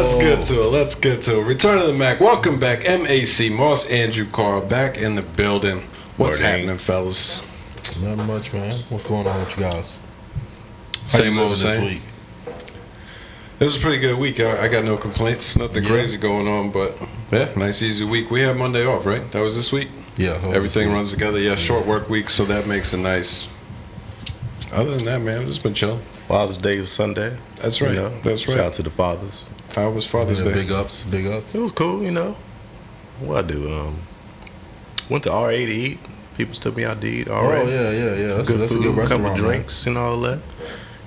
Let's get to it. Return of the Mac. Welcome back. M.A.C. Moss, Andrew, Carl, back in the building. What's happening, fellas? Not much, man. What's going on with you guys? Same old this same. week? It was a pretty good week. I got no complaints. Nothing crazy going on, but yeah, nice easy week. We had Monday off, right? That was this week? Yeah. Everything runs together. Yeah, short work week, so that makes it nice. Other than that, man, I've just been chilling. Father's Day was Sunday. That's right. That's right. Shout out to the fathers. How was Father's Day? Big ups. It was cool, What I do? Went to RA to eat. People took me out to eat. RA. Oh yeah. That's good a food, good restaurant. couple drinks and all that.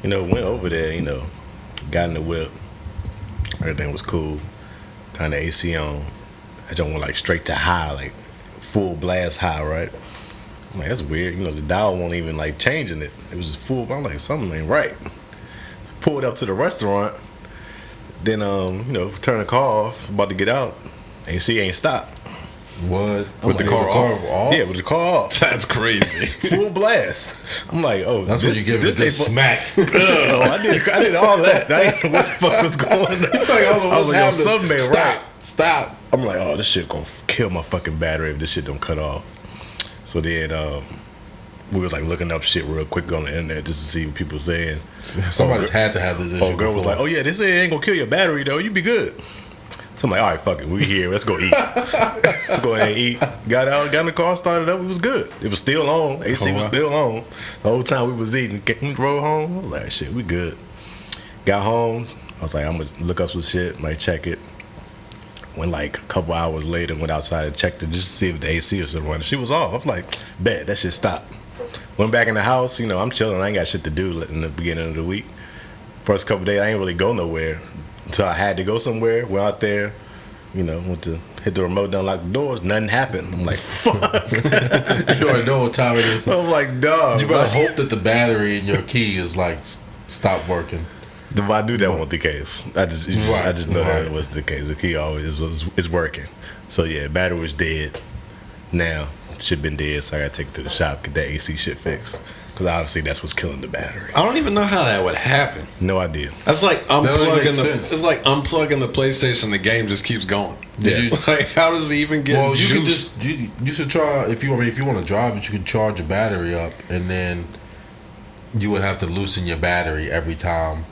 Went over there. Got in the whip. Everything was cool. Turned the AC on. I just went like straight to high, like full blast high, right? I'm like, that's weird. The dial won't even like changing it. It was just full. I'm like, something ain't right. Pulled up to the restaurant. Then turn the car off. About to get out. AC ain't stopped. What? With the car off? Yeah, with the car off. That's crazy. Full blast. I'm like, oh, that's what you give it a smack. I did all that. I didn't know what the fuck was going on. I was like, yo, something ain't right. Stop. I'm like, oh, this shit gonna kill my fucking battery if this shit don't cut off. So then we was like looking up shit real quick on the internet just to see what people saying. Somebody's had to have this issue. Oh, girl was like, oh yeah, this ain't gonna kill your battery though. You be good. So I'm like, all right, fuck it, we here. Let's go eat. Go ahead and eat. Got out, got in the car, started up. It was good. It was still on. AC was still on. The whole time we was eating. Drove home. I was like, shit, we good. Got home. I was like, I'm gonna look up some shit. Might check it. Went like a couple hours later. Went outside and checked it just to see if the AC was still running. She was off. I was like, bet that shit stopped. Went back in the house. I'm chilling. I ain't got shit to do in the beginning of the week. First couple days, I ain't really go nowhere. Until I had to go somewhere. We're out there, went to hit the remote, unlock the doors. Nothing happened. I'm like, fuck. You already know what time it is. I was like, dog. You better hope that the battery in your key is like stop working. If I knew that wasn't the case. I just know that was the case. The key always is working. So yeah, battery was dead. Now shit been dead, so I gotta take it to the shop, get that AC shit fixed. Because obviously that's what's killing the battery. I don't even know how that would happen. No idea. That's like unplugging the PlayStation. The game just keeps going. Yeah. Like, how does it even get? Well, juice? you should try if you want to drive it. You could charge your battery up, and then you would have to loosen your battery every time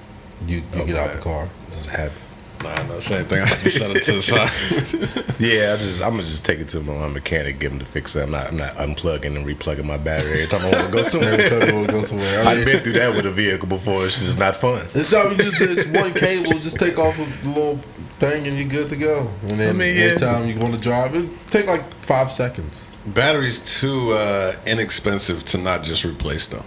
you get out the car. This happen. Nah, same thing. I have to set it to the side. Yeah, I'm gonna just take it to my mechanic, give him to fix it. I'm not unplugging and replugging my battery every time I want to go somewhere. I've been through that with a vehicle before. It's just not fun. It's one cable. Just take off a little thing and you're good to go. And then every time you want to drive, it take like 5 seconds. Battery's too inexpensive to not just replace though.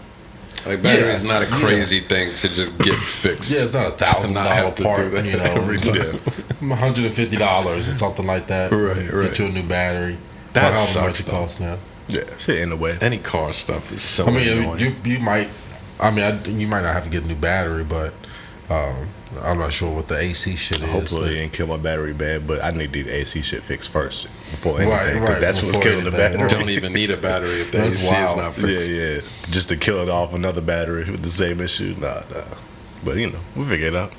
Like battery is not a crazy thing to just get fixed. Yeah, it's not $1,000 part. Every time. $150 or something like that. Right. Get you a new battery. That how sucks, much it costs now. Yeah, shit in the way. Any car stuff is so annoying. You might. You might not have to get a new battery, but I'm not sure what the AC shit is. Hopefully it didn't kill my battery bad, but I need the AC shit fixed first before anything, because that's what's killing the battery. You don't even need a battery if the AC is not fixed. Yeah. Just to kill it off another battery with the same issue. Nah. But we'll figure it out.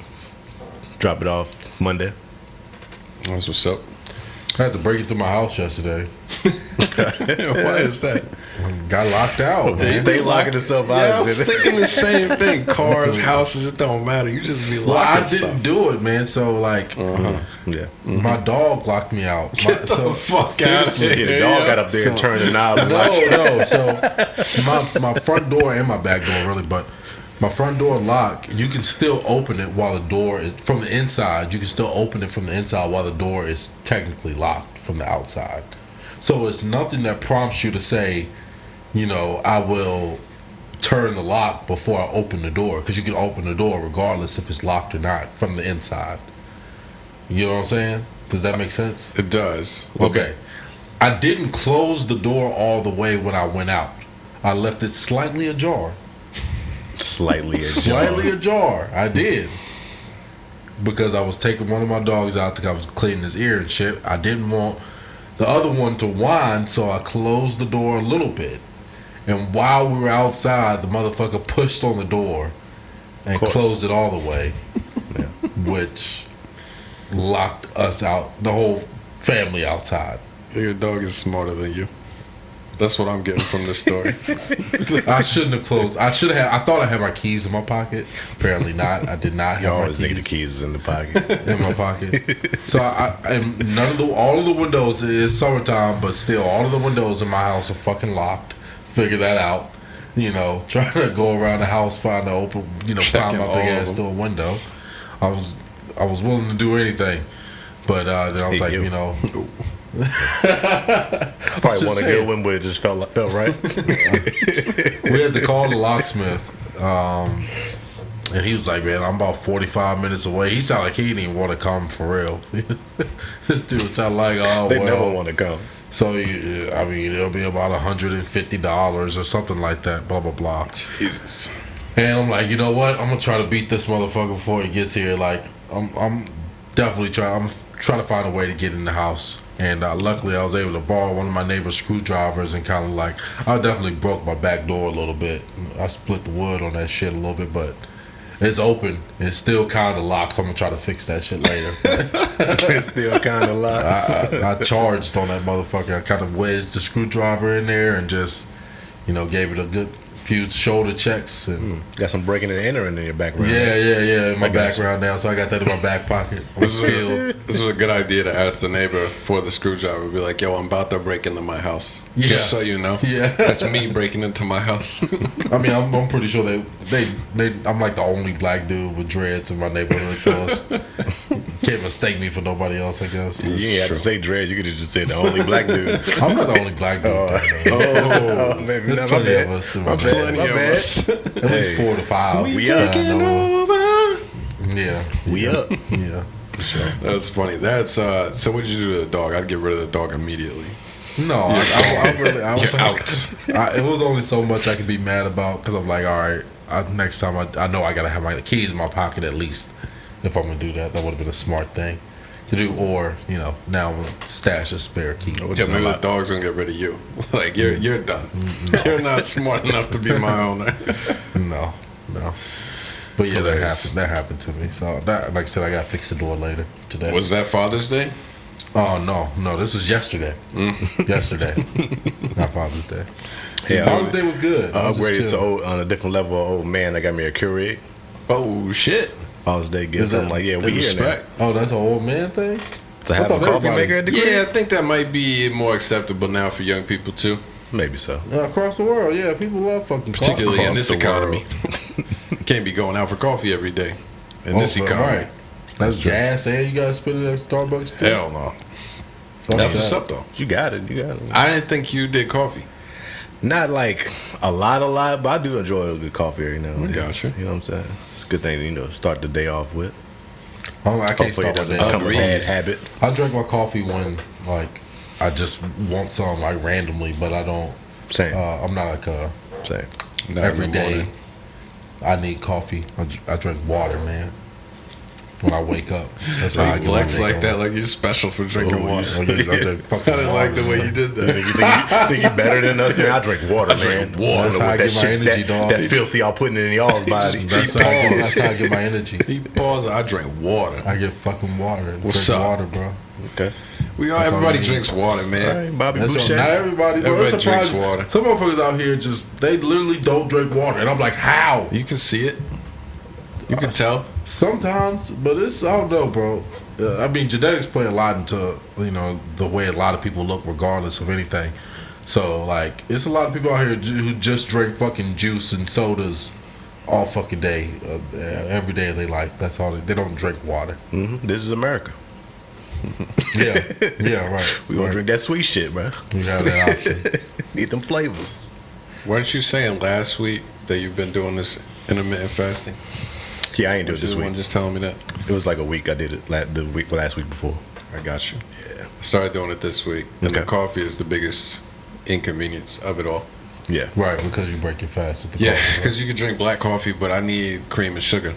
Drop it off Monday. That's what's up. I had to break into my house yesterday. Why is that? Got locked out. Man. Stay locking itself out. I was thinking the same thing. Cars, houses, it don't matter. You just be locking I didn't do it, man. So my dog locked me out. Get the fuck out of here. The dog got up there and turned the knob. No. So my front door and my back door really, but my front door lock, you can still open it while the door is from the inside. You can still open it from the inside while the door is technically locked from the outside. So it's nothing that prompts you to say, I will turn the lock before I open the door, because you can open the door regardless if it's locked or not from the inside. You know what I'm saying? Does that make sense? It does. Okay. I didn't close the door all the way when I went out. I left it slightly ajar. Slightly ajar. I did. Because I was taking one of my dogs out. I think I was cleaning his ear and shit. I didn't want the other one to whine, so I closed the door a little bit. And while we were outside, the motherfucker pushed on the door and closed it all the way. Which locked us out, the whole family outside. Your dog is smarter than you. That's what I'm getting from this story. I shouldn't have closed. I should have. I thought I had my keys in my pocket. Apparently not. I did not You have my always think keys the keys is in the pocket. in my pocket. So and all of the windows. It's summertime, but still, all of the windows in my house are fucking locked. Figure that out. You know, trying to go around the house, find an open, climb my big ass to a window. I was willing to do anything, but then I was like, Probably want a good one, but it just felt right. We had to call the locksmith, and he was like, "Man, I'm about 45 minutes away." He sounded like he didn't even want to come for real. This dude sounded like, They never want to come. So it'll be about $150 or something like that. Blah blah blah. Jesus. And I'm like, you know what? I'm gonna try to beat this motherfucker before he gets here. Like, I'm definitely trying. I'm trying to find a way to get in the house. And luckily, I was able to borrow one of my neighbor's screwdrivers and kind of like, I definitely broke my back door a little bit. I split the wood on that shit a little bit, but it's open. It's still kind of locked, so I'm going to try to fix that shit later. It's still kind of locked. I charged on that motherfucker. I kind of wedged the screwdriver in there and just, gave it a good few shoulder checks. And Got some breaking and entering in your background. Yeah, in my background now. So I got that in my back pocket. This was a good idea to ask the neighbor for the screwdriver. Be like, yo, I'm about to break into my house. Yeah. Just so you know. Yeah. That's me breaking into my house. I mean, I'm pretty sure they I'm like the only black dude with dreads in my neighborhood, so can't mistake me for nobody else, I guess. You didn't have to say dreads. You could have just said the only black dude. I'm not the only black dude. Maybe There's not. plenty of us. In my Plenty of bad. us. At least 4 to 5. We that I taking know of. over. Yeah. We up. Yeah. For sure. That's funny. That's so. What did you do to the dog? I'd get rid of the dog immediately. No, I really. You're out. It was only so much I could be mad about because I'm like, all right, next time I know I gotta have my keys in my pocket at least if I'm gonna do that. That would have been a smart thing to do, or now I'm gonna stash a spare key. Yeah, maybe the dog's gonna get rid of you. Like you're done. No. You're not smart enough to be my owner. No. But yeah, that happened to me. So that, like I said, I gotta fix the door later today. Was that Father's Day? Oh no, this was yesterday. Yesterday, not Father's Day. Yeah, Father's Day was good. I upgraded to on a different level. Old man, I got me a Keurig. Oh shit! Father's Day gift. I'm like, yeah, we here now. Respect. Oh, that's an old man thing. To have a coffee maker at the crib? Yeah, I think that might be more acceptable now for young people too, Maybe so. Across the world, yeah, people love fucking coffee. particularly in Across this the world. economy. Can't be going out for coffee every day in this economy. Right. That's gas, and you gotta spend it at Starbucks too. Hell no. Fuck That's that. what's up though. You got it. I didn't think you did coffee. Not like a lot, but I do enjoy a good coffee every now and then. Gotcha. You know what I'm saying? It's a good thing to start the day off with. I can't Hopefully it start my doesn't day. become a bad habit. I drink my coffee when I just want some randomly, but I don't. Same. I'm not like Same. Not every in the day. morning. I need coffee. I drink water, man. When I wake up, that's how I Like get flex my like day that, going. like you're special for drinking water. Oh, yeah, I drink fucking I didn't water, like the way man. you did You that. think you better than us, man? I drink water, man. That's how I get my energy, dog. That filthy y'all putting in y'all's body. That's how I get my energy. He paused. I drink water. I get fucking water. What's drink up? water, bro. Okay. Everybody all I need. drinks water, All man. right, Bobby That's Boucher. not everybody, bro. Everybody It's drinks surprising. water. Some motherfuckers out here they literally don't drink water, and I'm like, how? You can see it. You can tell. Sometimes, but I don't know, bro. I mean, genetics play a lot into the way a lot of people look, regardless of anything. So like, it's a lot of people out here who just drink fucking juice and sodas all fucking day, every day of their life. That's all they don't drink water. This is America. Yeah, right. We gonna drink that sweet shit, bro. We have that option. Need them flavors. Weren't you saying last week that you've been doing this intermittent fasting? Yeah, I ain't do it this You week. weren't just telling me that. It was like a week. I did it last week before. I got you. Yeah. I started doing it this week, and the Okay. coffee is the biggest inconvenience of it all. Yeah. Right, because you break your fast with the Yeah, coffee, right? because you can drink black coffee, but I need cream and sugar.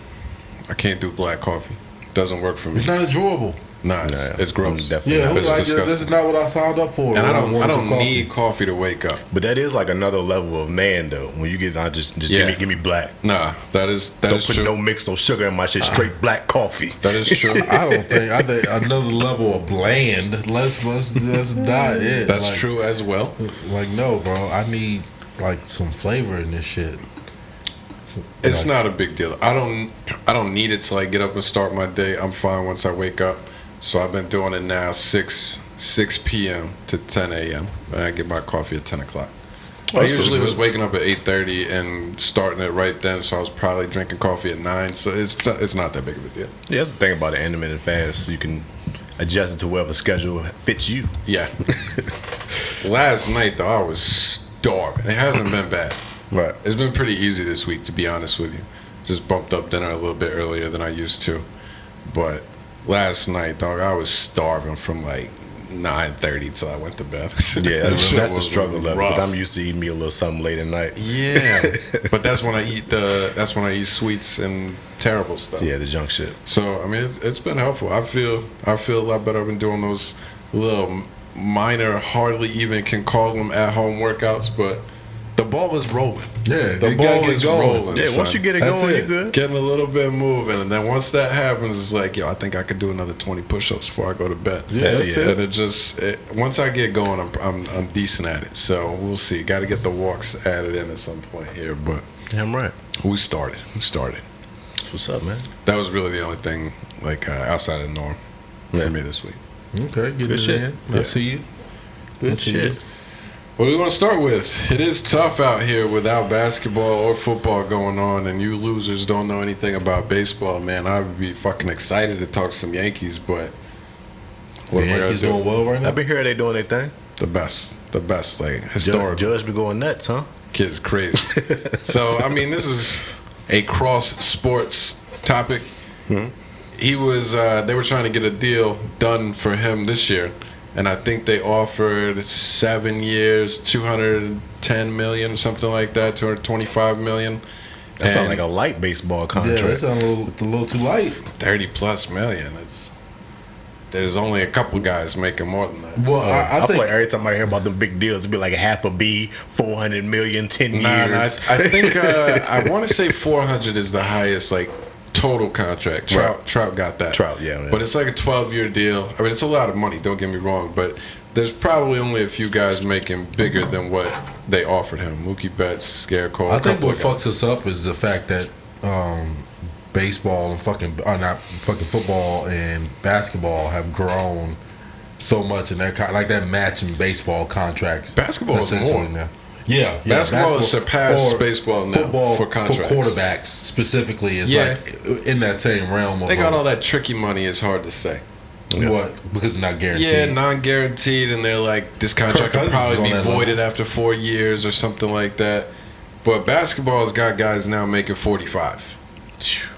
I can't do black coffee. Doesn't work for me. It's not enjoyable. Nah, it's gross. Definitely. Yeah, not. who's like, disgusting. this is not what I signed up for. And I want some don't coffee. need coffee to wake up. But that is like another level of man, though. When you get, just give me black. Nah, that is Don't put true. no mix, no sugar in my shit. Straight black coffee. That is true. I think another level of bland. Let's die it. That's like, true as well. Like no, bro. I need like some flavor in this shit. It's not a big deal. I don't need it till I get up and start my day. I'm fine once I wake up. So I've been doing it now 6 p.m. to 10 a.m. and I get my coffee at 10 o'clock. I usually was waking up at 8:30 and starting it right then, so I was probably drinking coffee at 9. So it's not that big of a deal. Yeah, that's the thing about the intermittent fast. You can adjust it to whatever schedule fits you. Yeah. Last night though, I was starving. It hasn't been bad. Right. It's been pretty easy this week, to be honest with you. Just bumped up dinner a little bit earlier than I used to, but last night, dog, I was starving from like 9:30 till I went to bed. Yeah, that's the struggle level. rough. Because I'm used to eating me a little something late at night. Yeah, but that's when I eat sweets and terrible stuff. Yeah, the junk shit. So I mean, it's been helpful. I feel a lot better. I've been doing those little minor, hardly even can call them at home workouts, but the ball is rolling. Yeah, the you ball gotta get is going. rolling. Yeah, son. once you get it That's going, it. you're good. Getting a little bit moving, and then once that happens, it's like, yo, I think I could do another 20 push-ups before I go to bed. Yeah, that's it. And once I get going, I'm decent at it. So we'll see. Got to get the walks added in at some point here, but Damn right. we started. What's up, man? That was really the only thing like outside of the norm for me this week. Okay, get it shit. in. Yeah. I see you. Good shit. What do we want to start with? It is tough out here without basketball or football going on, and you losers don't know anything about baseball, man. I would be fucking excited to talk some Yankees, but The Yankees doing well right now. I've been hearing they doing their thing. the best, like historic. Judge be going nuts, huh? Kid's crazy. So I mean, this is a cross sports topic. He was. They were trying to get a deal done for him this year. And I think they offered 7 years, $210 million, something like that, $225 million. That sounds like a light baseball Yeah, contract. that sounds a little too light. 30+ million. There's only a couple guys making more than that. Well, I I feel think like every time I hear about them big deals, it'd be like half a B, 400 million, 10 years. I think I want to say 400 is the highest like total contract. Trout got that. Trout, yeah. But it's like a 12-year deal. I mean, it's a lot of money. Don't get me wrong, but there's probably only a few guys making bigger than what they offered him. Mookie Betts, Scarecrow. I think what fucks us up is the fact that baseball and not fucking football and basketball have grown so much in their like that matching baseball contracts. Basketball is essentially more. now. Yeah, Basketball has surpassed or baseball now football for contracts. For quarterbacks specifically is Yeah. like in that same realm. Of They got all that tricky money. It's hard to say. what because it's not guaranteed. Yeah, non-guaranteed, and they're like, this contract could Cousins is probably be on that voided level. after 4 years or something like that. But basketball's got guys now making 45.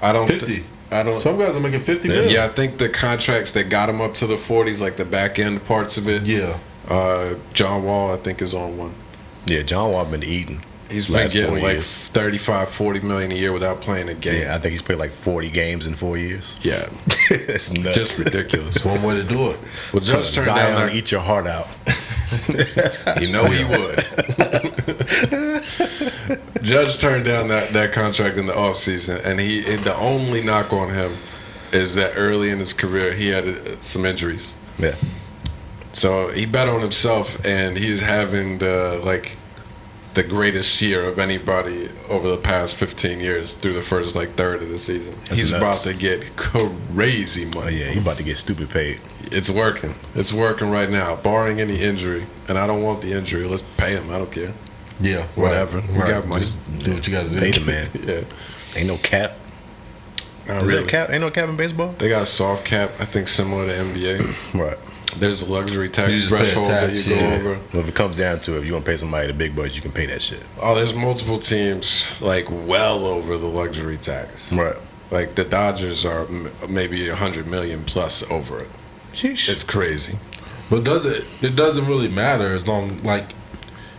I don't 50. I don't. Some guys are making 50 million. Yeah, I think the contracts that got him up to the 40s, like the back end parts of it. Yeah. John Wall, I think, is on one. Yeah, John Wall been eating. He's been last 4 getting like years. 35, 40 million a year without playing a game. Yeah, I think he's played like 40 games in 4 years. Yeah, It's nuts. just ridiculous. It's one way to do it. Well, Judge turned Zion, down that. eat your heart out. You know he would. Judge turned down that contract in the offseason, and the only knock on him is that early in his career he had some injuries. Yeah. So he bet on himself, and he's having the greatest year of anybody over the past 15 years through the first third of the season. That's He's nuts. about to get crazy Oh, money. yeah, he about to get stupid paid. It's working. It's working right now, barring any injury. And I don't want the injury. Let's pay him. I don't care. Yeah. Whatever. Right. We got money. Just do what you got to do. Pay the man. Yeah. Ain't no cap. Not Is there really. a cap? Ain't no cap in baseball? They got a soft cap, I think, similar to NBA. Right. There's a luxury You tax just pay a threshold that you tax, go yeah. over. Well, if it comes down to it, if you want to pay somebody the big bucks, you can pay that shit. Oh, there's multiple teams well over the luxury tax. Right. Like the Dodgers are maybe 100 million plus over it. Sheesh. It's crazy. But it doesn't really matter as long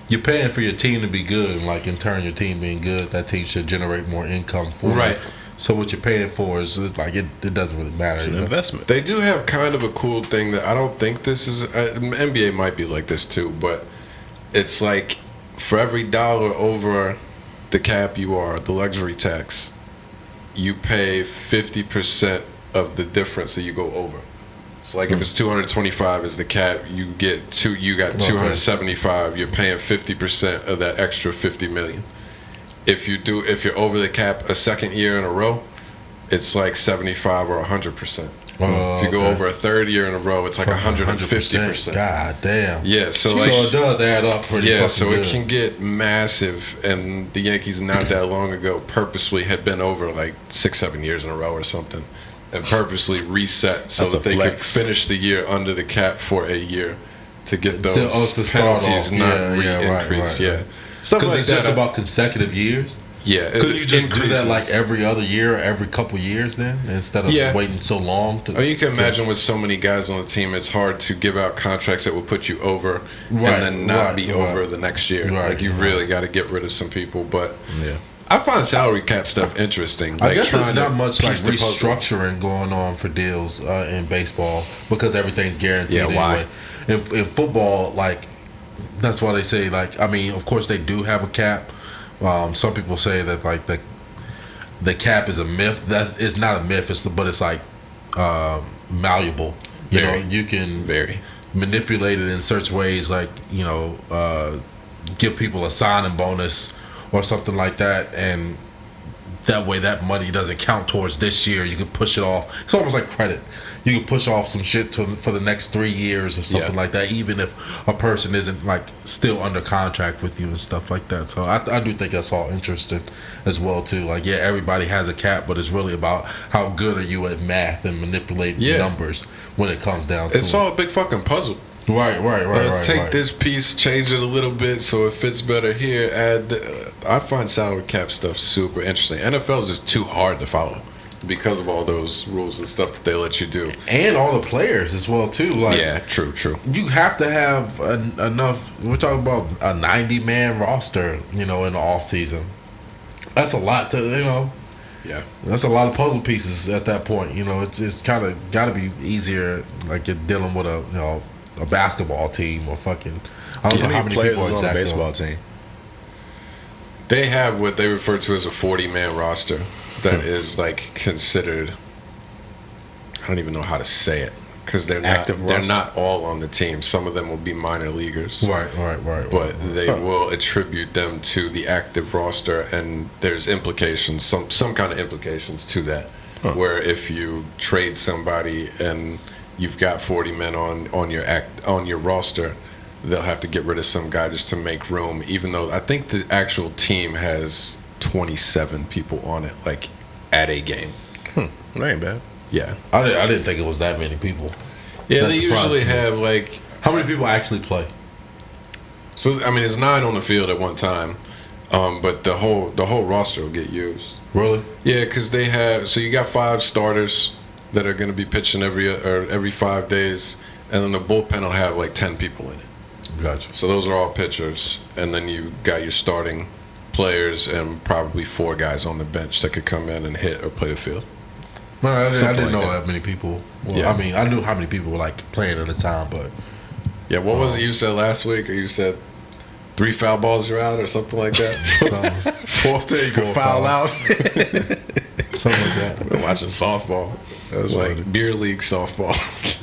you're paying for your team to be good, and in turn your team being good, that team should generate more income for you. Right. So what you're paying for is like it doesn't really matter. It's an investment. They do have kind of a cool thing that I don't think this is. NBA might be like this too, but it's like for every dollar over the cap you are, the luxury tax, you pay 50% of the difference that you go over. So like if it's 225 is the cap, you got 275. You're paying 50% of that extra 50 million. If you're over the cap a second year in a row, it's like 75 or 100%. If you go over a third year in a row, it's like 150%. God damn. Yeah, so it does add up pretty fucking so good. it can get massive, and the Yankees not that long ago purposely had been over like 6-7 years in a row or something, and purposely reset so that they could finish the year under the cap for a year to get those penalties not re-increased. Right. Stuff because like it's that. just about consecutive years. Yeah, could you just do that like increases. every other year, or every couple years, then instead of waiting so long? You can imagine with so many guys on the team, it's hard to give out contracts that will put you over and then not be over the next year. Like you really got to get rid of some people. But I find salary cap stuff interesting. I guess there's not much like piece the puzzle. restructuring going on for deals in baseball because everything's guaranteed. Yeah, why? Anyway. In football, like that's why they say like of course they do have a cap. Some people say that like the cap is a myth. It's not a myth. But it's like malleable. You know, you can manipulate it in certain ways. Like give people a signing bonus or something like that, and that way that money doesn't count towards this year. You can push it off. It's almost like credit. You can push off some shit for the next 3 years or something like that, even if a person isn't like still under contract with you and stuff like that. So I do think that's all interesting as well too. Like everybody has a cap, but it's really about how good are you at math and manipulating numbers when it comes down to it. It's all a big fucking puzzle. Right. Let's take this piece, change it a little bit so it fits better here. I find salary cap stuff super interesting. NFL is just too hard to follow because of all those rules and stuff that they let you do, and all the players as well too. Like true. You have to have enough. We're talking about a 90-man roster, in the off season. That's a lot to That's a lot of puzzle pieces at that point. It's kind of got to be easier, like you're dealing with a basketball team or fucking. I don't know how many players people on the exactly baseball team. They have what they refer to as a 40-man roster that is like considered. I don't even know how to say it because they're not all on the team. Some of them will be minor leaguers, right. But they will attribute them to the active roster, and there's implications, some kind of implications to that. Where if you trade somebody and you've got 40 men on your roster, they'll have to get rid of some guy just to make room, even though I think the actual team has 27 people on it, like at a game. That ain't bad. Yeah, I didn't think it was that many people. Yeah, That they usually surprised me. have like. How many people actually play? So it's 9 on the field at one time, but the whole roster will get used. Really? Yeah, because they have. So you got 5 starters that are going to be pitching every 5 days, and then the bullpen will have like 10 people in it. Gotcha. So those are all pitchers, and then you got your starting players and probably 4 guys on the bench that could come in and hit or play the field. No, I didn't like know that. that many people. Well, Yeah. I mean, I knew how many people were like playing at the time, but Yeah, what was it you said last week? Or you said 3 foul balls you're out or something like that? something, You can foul out. something like that. I've been watching softball. That was like beer league softball.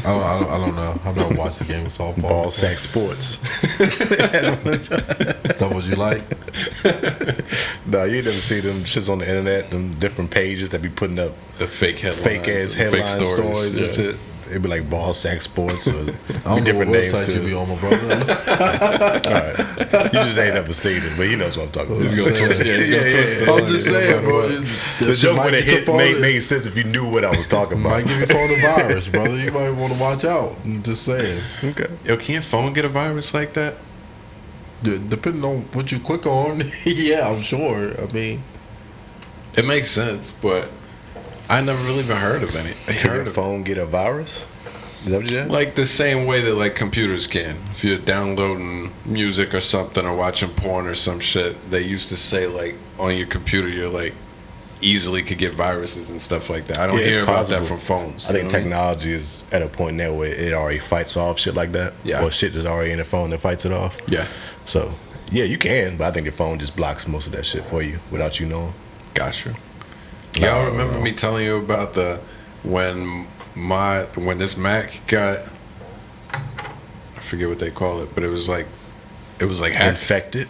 I don't know. I've never watched a game of softball. Ball sack sports. Is that what you like? No, you never see them shits on the internet, them different pages that be putting up The fake headlines. fake ass and headline fake stories and yeah. shit. It'd be like ball sack sports or I don't know different what names website you to be it. on, my brother. You just ain't never seen it, but he knows what I'm talking about. He's gonna twist it. Yeah, he's gonna twist it. I'm just saying, bro. The joke would have hit made sense if you knew what I was talking Might about. give your phone a virus, brother. You might want to watch out. I'm just saying. Okay. Yo, can your phone get a virus like that? Depending on what you click on, yeah, I'm sure. I mean, It makes sense, but I never really even heard of any. Can your phone get a virus? Is that what you said? Like the same way that like computers can. If you're downloading music or something or watching porn or some shit, they used to say like on your computer you're like easily could get viruses and stuff like that. I don't Yeah, it's hear about that possible. from phones. I think you know what technology is at a point now where it already fights off shit like that. Yeah. Or shit is already in the phone that fights it off. Yeah, So, yeah, you can, but I think your phone just blocks most of that shit for you without you knowing. gotcha. Y'all remember me telling you about when this Mac got, I forget what they call it, but it was like hacked. Infected.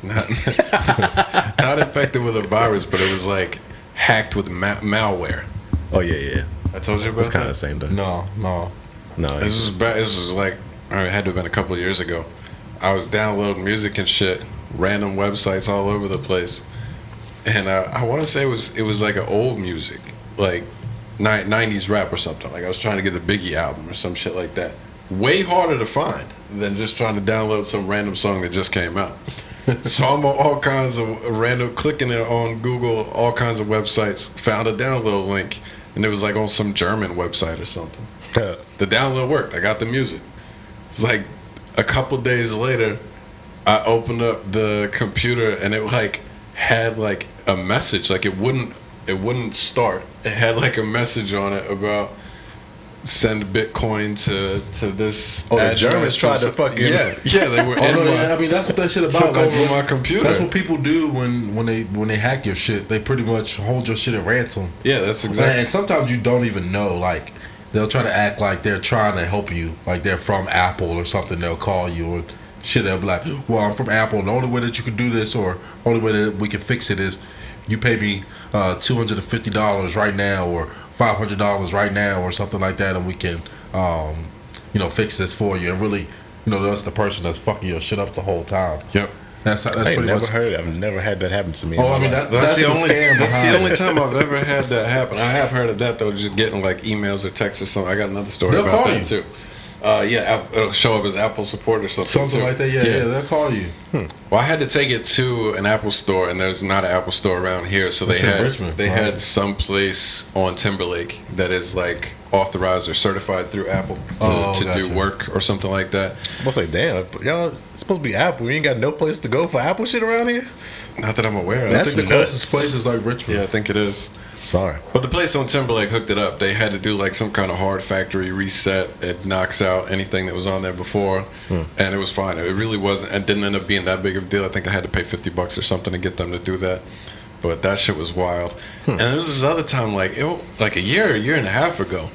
Not infected with a virus, but it was like hacked with malware. Oh, yeah. I told you about That's kind of that. the same thing. No. No, This was bad. This was like, it had to have been a couple of years ago. I was downloading music and shit, random websites all over the place, and I want to say it was like an old music, like 90s rap or something. Like I was trying to get the Biggie album or some shit like that. Way harder to find than just trying to download some random song that just came out. So I'm on all kinds of random, clicking it on Google, all kinds of websites, found a download link, and it was like on some German website or something. The download worked. I got the music. It's like a couple days later, I opened up the computer and it like had like a message. Like it wouldn't start. It had like a message on it about send Bitcoin to this. Oh, the address Germans or tried to something. fucking- yeah they were. Oh, in no, my- yeah, I mean, that's what that shit about. took over my computer. That's what people do when they hack your shit. They pretty much hold your shit at ransom. Yeah, that's exactly. And sometimes you don't even know. Like, they'll try to act like they're trying to help you. Like, they're from Apple or something. They'll call you or shit. They'll be like, well, I'm from Apple. The only way that you can do this or only way that we can fix it is you pay me $250 right now or $500 right now or something like that, and we can, fix this for you. And really, that's the person that's fucking your shit up the whole time. Yep. That's I pretty ain't never much. heard. I've never had that happen to me. Oh, I mean, that's That's the only. scam That's behind the only it. time I've ever had that happen. I have heard of that though, just getting like emails or texts or something. I got another story They'll about call that you. too. It'll show up as Apple support or something. Something too. like that. Yeah, they'll call you. Well, I had to take it to an Apple store, and there's not an Apple store around here, so It's in Richmond, right? had some place on Timberlake that is like authorized or certified through Apple to gotcha. do work or something like that. I was like, damn, y'all it's supposed to be Apple. You ain't got no place to go for Apple shit around here. Not that I'm aware of. I That's think the closest nuts. place is like Richmond. Yeah, I think it is. Sorry. But the place on Timberlake hooked it up. They had to do like some kind of hard factory reset. It knocks out anything that was on there before, and it was fine. It really wasn't. It didn't end up being that big of a deal. I think I had to pay $50 or something to get them to do that. But that shit was wild. And there was this other time, like a year and a half ago,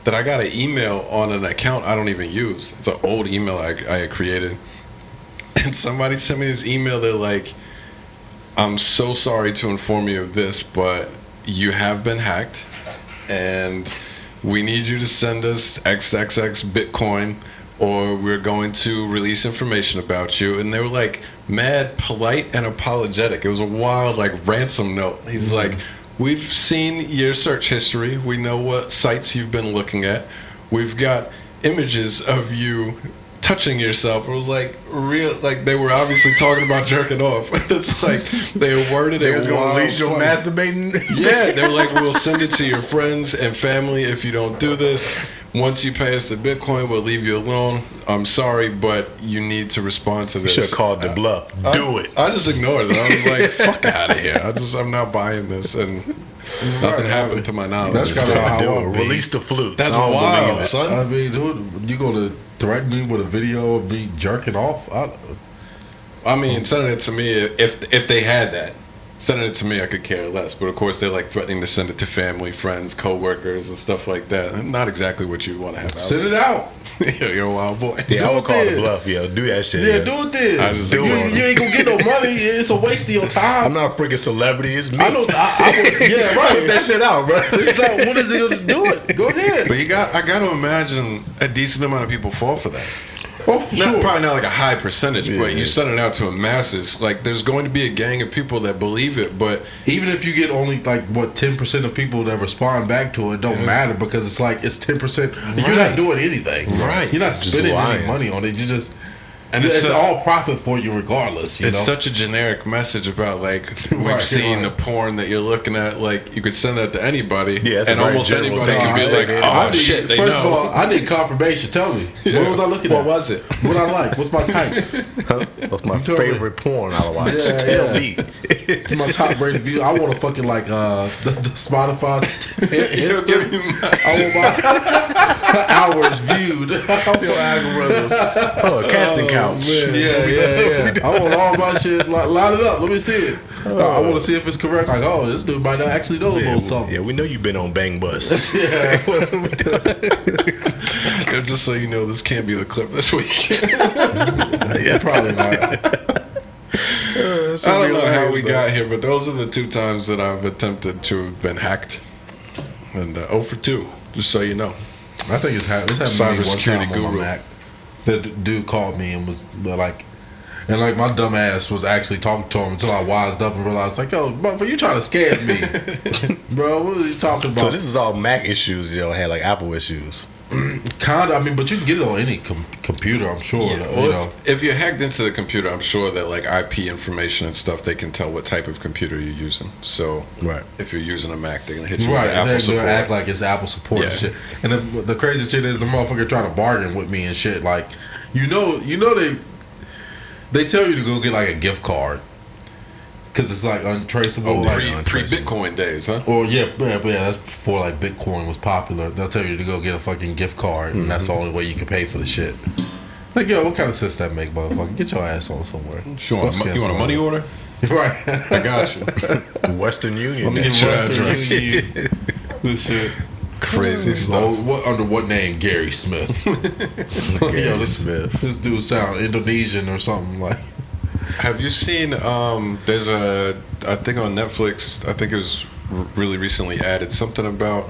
that I got an email on an account I don't even use. It's an old email I had created, and somebody sent me this email. They're like, "I'm so sorry to inform you of this, but you have been hacked, and we need you to send us XXX Bitcoin, or we're going to release information about you." And they were like mad polite and apologetic. It was a wild like ransom note. He's like, "We've seen your search history. We know what sites you've been looking at. We've got images of you touching yourself." It was like real, like they were obviously talking about jerking off. It's like they worded it. They was gonna wild release your funny. masturbating. Yeah, they were like, "We'll send it to your friends and family if you don't do this. Once you pay us the Bitcoin, we'll leave you alone. I'm sorry, but you need to respond to You this." should have called the bluff. Do it. I just ignored it. I was like, "Fuck out of here! I'm not buying this." And nothing happened to my knowledge. That's kinda So- how I Do wanna it. be. Release the flutes. That's I don't wild, believe it. son. I mean, dude, you gonna threaten me with a video of me jerking off? I mean, sending it to me if they had that. Sending it to me, I could care less. But of course, they're like threatening to send it to family, friends, coworkers, and stuff like that. Not exactly what you want to have out. Send it out. You're a wild boy. Yeah, Do I would it call then. the bluff. Yeah, do that shit. Yeah, do it then. I just you, ignore you ain't gonna get no money. It's a waste of your time. I'm not a freaking celebrity. It's me. I don't. I would, yeah, right. Put that shit out, bro. It's not- what is it gonna do? It. Go ahead. But I got to imagine a decent amount of people fall for that. Oh, for Not, sure. probably not like a high percentage, but Yeah. you send it out to a masses. Like there's going to be a gang of people that believe it, but Even if you get only like 10% of people that respond back to it, don't matter because it's like it's 10%. You're Right. not doing anything. Right. You're not Just spending lying. any money on it. You just And it's all profit for you regardless. You it's know? such a generic message about like we've Right, seen right. the porn that you're looking at. Like you could send that to anybody, Yeah, it's a and very almost general anybody thing. can be I like, say, "Oh shit, they First of all, know." I need confirmation. Tell me, what was I looking at? What was it? What I like? What's my type? Huh? What's my told me. favorite porn I watch? Yeah, Tell yeah. me. My top rated view. I want to fucking like the Spotify history. I want my hours viewed. Your algorithms. Oh, a casting couch. Yeah. I want all my shit. Line it up. Let me see it. I want to see if it's correct. Like, oh, this dude might not actually know a little something. Yeah, we know you've been on Bang Bus. Just so you know, this can't be the clip this week. Yeah, probably not. I don't know how we got here, but those are the 2 times that I've attempted to have been hacked, and 0 for 2. Just so you know. I think it's happened to me one time Cybersecurity on my guru. Mac. The dude called me and was like, my dumb ass was actually talking to him until I wised up and realized, like, yo, motherfucker, you trying to scam me, bro? What are you talking about? So this is all Mac issues. You don't have like Apple issues. Kind of. I mean, but you can get it on any computer, I'm sure. Yeah, you well, know. if you're hacked into the computer, I'm sure that like IP information and stuff, they can tell what type of computer you're using. So Right. if you're using a Mac, they're gonna hit you Right, with and Apple they're support. gonna act like it's Apple support and Yeah. shit. And the crazy shit is the motherfucker trying to bargain with me and shit. Like, you know they tell you to go get like a gift card because it's like untraceable. Oh, like, pre Bitcoin days, huh? or yeah, that's before like Bitcoin was popular. They'll tell you to go get a fucking gift card, and that's the only way you can pay for the shit. Like, yo, what kind of sense that make, motherfucker? Get your ass on somewhere. You want a money order? Right. I got you. Western Union. Let me get your address. This shit. Crazy So, stuff. under what name? Gary Smith. Yo, this dude sound Indonesian or something like. Have you seen? There's I think on Netflix. I think it was really recently added something about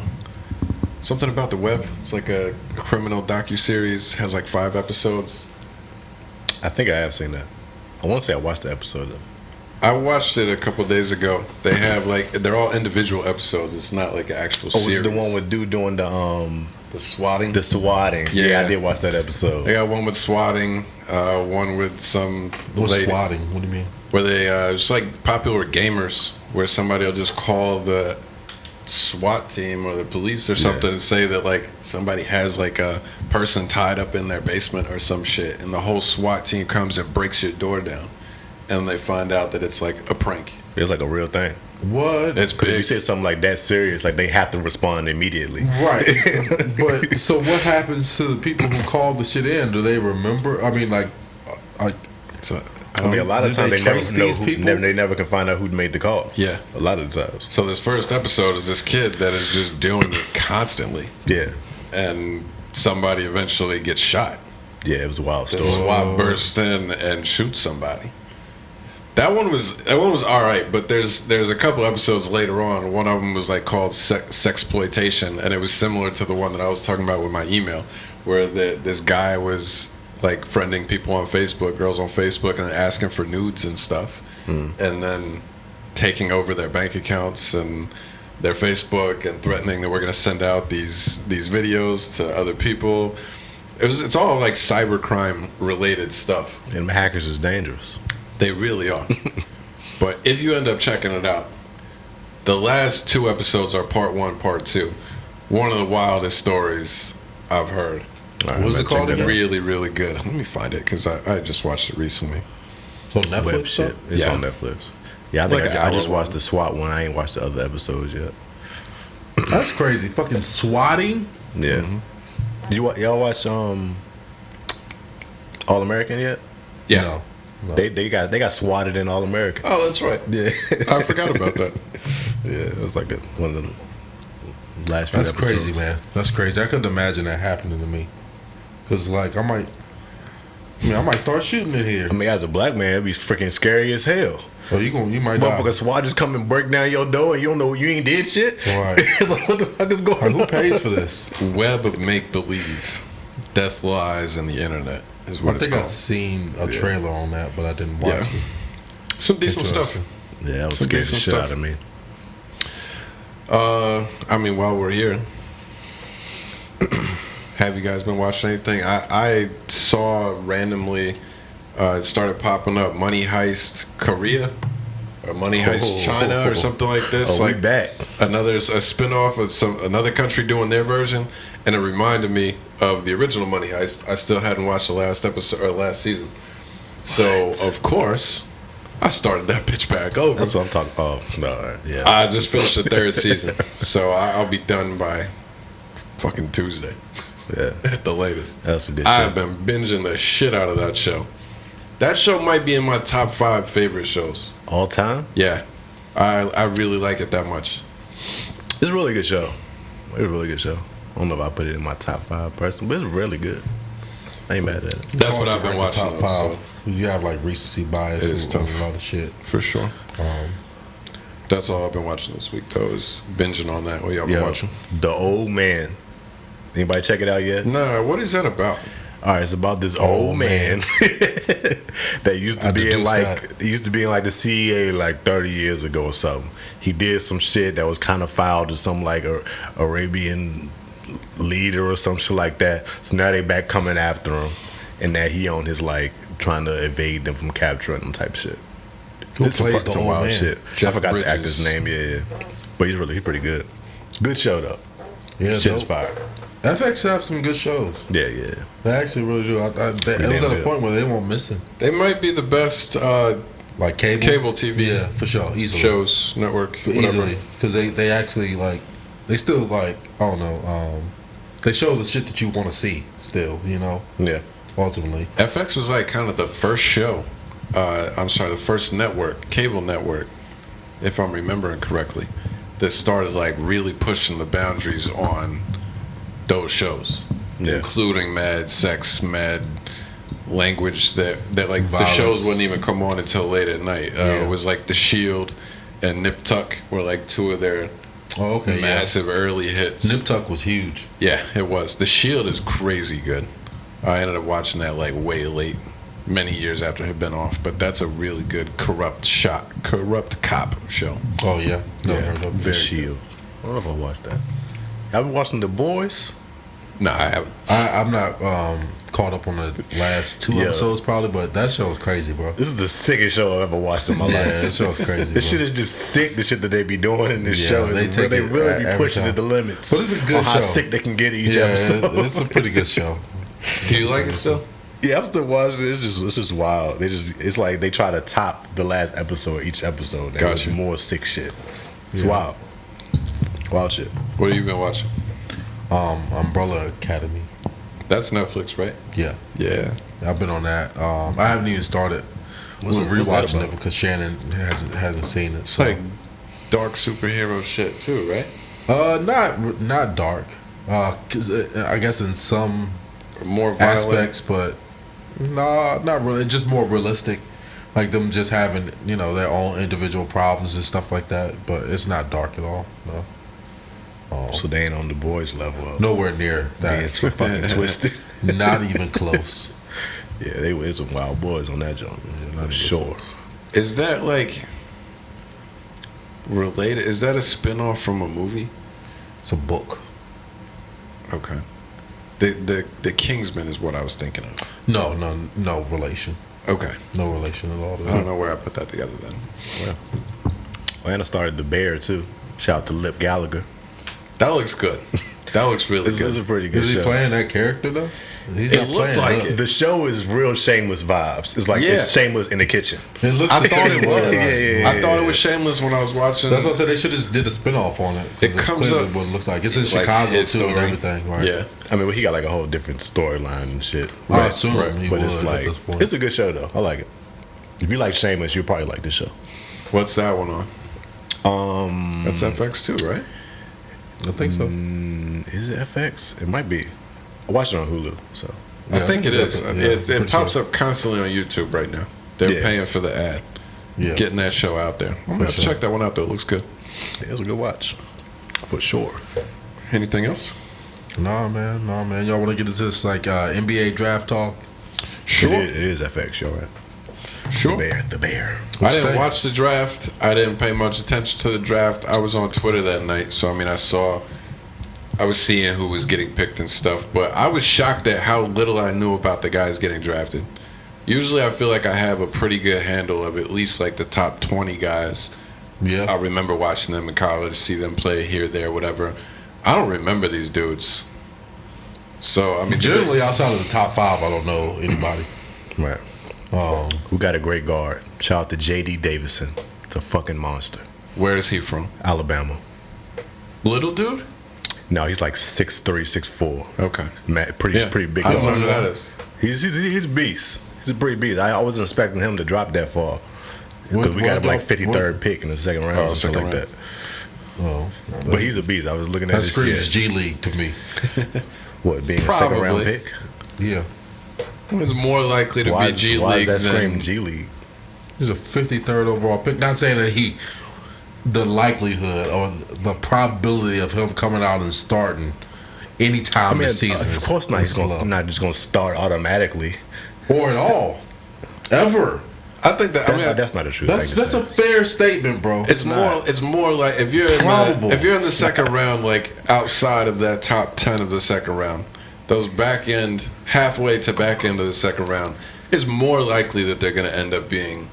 the web. It's like a criminal docuseries. Has like 5 episodes. I think I have seen that. I want to say I watched the episode of it. I watched it a couple days ago. They have like they're all individual episodes. It's not like an actual Oh, series. was it the one with dude doing the swatting? the swatting? Yeah. Yeah, I did watch that episode. They got one with swatting. One with some What's lady swatting? What do you mean? where they it's like popular gamers where somebody will just call the SWAT team or the police or something and say that like somebody has like a person tied up in their basement or some shit, and the whole SWAT team comes and breaks your door down, and they find out that it's like a prank. It's like a real thing. What? It's Because if you big. said something like that serious, like they have to respond immediately. Right. But so what happens to the people who called the shit in? Do they remember? I mean, like, So, I mean, a lot of Did times they they never trace know these people? they never can find out who made the call. Yeah. A lot of the times. So this first episode is this kid that is just doing it constantly, Yeah. and somebody eventually gets shot. Yeah, it was a wild The story. SWAT bursts in and shoots somebody. That one was all right, but there's a couple episodes later on. One of them was like called Sexploitation, and it was similar to the one that I was talking about with my email, where this guy was like friending people on Facebook, girls on Facebook, and asking for nudes and stuff, and then taking over their bank accounts and their Facebook and threatening that we're gonna send out these videos to other people. It's all like cybercrime related stuff. And hackers is dangerous. They really are. But if you end up checking it out, the last 2 episodes are part 1, part 2. One of the wildest stories I've heard. All What was I'm it gonna called check that again? out. Really, really good. Let me find it because I just watched it recently. so Netflix Web stuff? shit. It's Yeah. on Netflix. Yeah, I think Like an I just hour watched long. the SWAT one. I ain't watched the other episodes yet. That's crazy. Fucking swatting. Yeah. Y'all watch All American yet? Yeah. No. They got swatted in All American. Oh, that's right. Yeah. I forgot about that. Yeah, it was like one of the last few That's episodes. crazy, man. That's crazy. I couldn't imagine that happening to me. Cause like I might start shooting it here. I mean, as a black man, it'd be freaking scary as hell. Oh, you might die. Motherfucker SWAT just come and break down your door and you don't know you ain't did shit. Right. It's like, what the fuck is going Like, on? who pays for this? Web of make believe, death lies, and the internet is what I it's think I've called. seen a trailer on that, but I didn't watch Yeah. it. Some decent stuff. Interesting. Yeah, that was Some scared the decent shit stuff. out of me. I mean, while we're here, have you guys been watching anything? I saw randomly It started popping up. Money Heist Korea or Money Heist China or something like this. Oh, like we back. a spinoff of another country doing their version, and it reminded me of the original Money Heist. I still hadn't watched the last episode or last season, so of course I started that bitch back over. That's what I'm talking. Oh no, yeah. I just finished the third season, so I'll be done by fucking Tuesday Yeah, at the latest. that's what this I've shit. been binging the shit out of that show. That show might be in my top 5 favorite shows. All time. Yeah, I really like it that much. It's a really good show. It's a really good show. I don't know if I put it in my top 5 personally, but it's really good. I ain't mad at it. That's what hard I've to been rank watching. the top though, five. You have like recency bias It is and tough. a lot of shit. for sure. Um, That's all I've been watching this week, though, is binging on that. What y'all been Yo, watching? The Old Man. Anybody check it out yet? Nah, what is that about? All right, it's about this old man that used to I be in deduced like that. he used to be in like the CEA like 30 years ago or something. He did some shit that was kind of foul to some like a Arabian leader or some shit like that. So now they back coming after him, and that he on his like trying to evade them from capturing them type shit. Who It's plays the old wild man? shit. Jeff I forgot Bridges. the actor's name. Yeah, but he's pretty good. Good show though. Yeah, Shit's dope. fire. FX have some good shows. Yeah, yeah. They actually really do. It was at damn a good. point where they weren't missing. They might be the best Like cable. cable TV Yeah, for sure. Easily. shows, network, whatever. Easily. Because they actually, like, they still, like, I don't know, they show the shit that you want to see still, you know, Yeah. ultimately. FX was like kind of the first show. The first network, cable network, if I'm remembering correctly, that started like really pushing the boundaries on those shows, Yeah. including mad sex, mad language that like the Violence. shows wouldn't even come on until late at night. It was like The Shield and Nip Tuck were like two of their Oh, okay. massive early hits. Yeah. Nip Tuck was huge. Yeah, it was. The Shield is crazy good. I ended up watching that like way late, many years after it had been off. But that's a really good corrupt cop show. Oh, yeah. Never Yeah, heard of The it. Shield. I don't know if I watched that. I've been watching The Boys. Nah, I haven't. I'm not caught up on the last 2 Yeah. episodes probably, but that show is crazy, bro. This is the sickest show I've ever watched in my Yeah, life. that show is crazy. This bro. shit is just sick. The shit that they be doing in this Yeah, show they is take they it really be every pushing time. it to the limits. But it's a good on how show. sick they can get each Yeah, episode. it's a pretty good show. Do you like it still? Yeah, I'm still watching it. It's just wild. It's like they try to top the last episode, each episode. They Gotcha. with more sick shit. It's Yeah. wild. Wild shit. What have you been watching? Umbrella Academy. That's Netflix, right? Yeah. Yeah. I've been on that. I haven't even started What's that rewatching about? it because Shannon hasn't seen it. It's So like dark superhero shit too, right? not dark. 'Cause, I guess in some More violent. aspects, but no, not really. It's just more realistic. Like them just having their own individual problems and stuff like that. But it's not dark at all. No, So they ain't on the boys level up. nowhere near Being that. so fucking twisted. Not even close. Yeah, they were some wild boys on that joint. For sure. Is that like related? Is that a spin-off from a movie? It's a book. Okay. The Kingsman is what I was thinking of. No relation. Okay. No relation at all. To I don't that. know where I put that together then. Well, and I started The Bear too. Shout out to Lip Gallagher. That looks good. That looks really This is good. a pretty good Is he show. playing that character though? He's It not looks playing like that. it. The show is real shameless vibes. It's like Yeah. it's shameless in the kitchen. It looks. I the thought same it way, was. like- Yeah. I thought it was shameless when I was watching. That's what I said. They should have just did a spinoff on it. 'Cause It it's comes clearly up- what it looks like. It's in like Chicago too his and story. everything. Right? Yeah. I mean, he got like a whole different storyline and shit. I assume he But would it's at like this point. it's a good show though. I like it. If you like Shameless, you'll probably like this show. What's that one on? That's FX too, right? I think so. Is it FX? It might be. I watched it on Hulu, so I Yeah, think it it's is. FX, yeah, It pretty pops sure. up constantly on YouTube right now. They're Yeah. paying for the ad. Yeah. Getting that show out there. I'm gonna sure. check that one out though. It looks good. yeah, it was a good watch for sure. Anything else? Nah, man. Y'all want to get into this like NBA draft talk? Sure. It is FX, y'all right? Sure. The Bear. I didn't Stay. watch the draft. I didn't pay much attention to the draft. I was on Twitter that night, so I mean, I was seeing who was getting picked and stuff. But I was shocked at how little I knew about the guys getting drafted. Usually, I feel like I have a pretty good handle of at least like the top 20 guys. Yeah. I remember watching them in college, see them play here, there, whatever. I don't remember these dudes. So I mean, generally outside of the top 5, I don't know anybody. Right. We got a great guard. Shout out to J.D. Davison. It's a fucking monster. where is he from? Alabama. Little dude? No, he's like 6'3", 6'4". Okay. Pretty big. I don't know guard. who that is. He's a beast. He's a pretty beast. I wasn't expecting him to drop that far because we got him like 53rd pick in the second round or something like that. Oh, But he's a beast. I was looking at that this screams shit. G League to me. What, being a second round Probably. pick? Yeah, It's more likely to Why be is, G why is League that screaming than G League? he's a 53rd overall pick. Not saying that the likelihood or the probability of him coming out and starting anytime this season. Of course not. He's low. not just going to start automatically. Or at all, ever. I think that That's not a true That's thing to say. a fair statement, bro. it's more like if you're Probable. if you're in the second round, like outside of that top 10 of the second round, those back end halfway to back end of the second round, it's more likely that they're going to end up being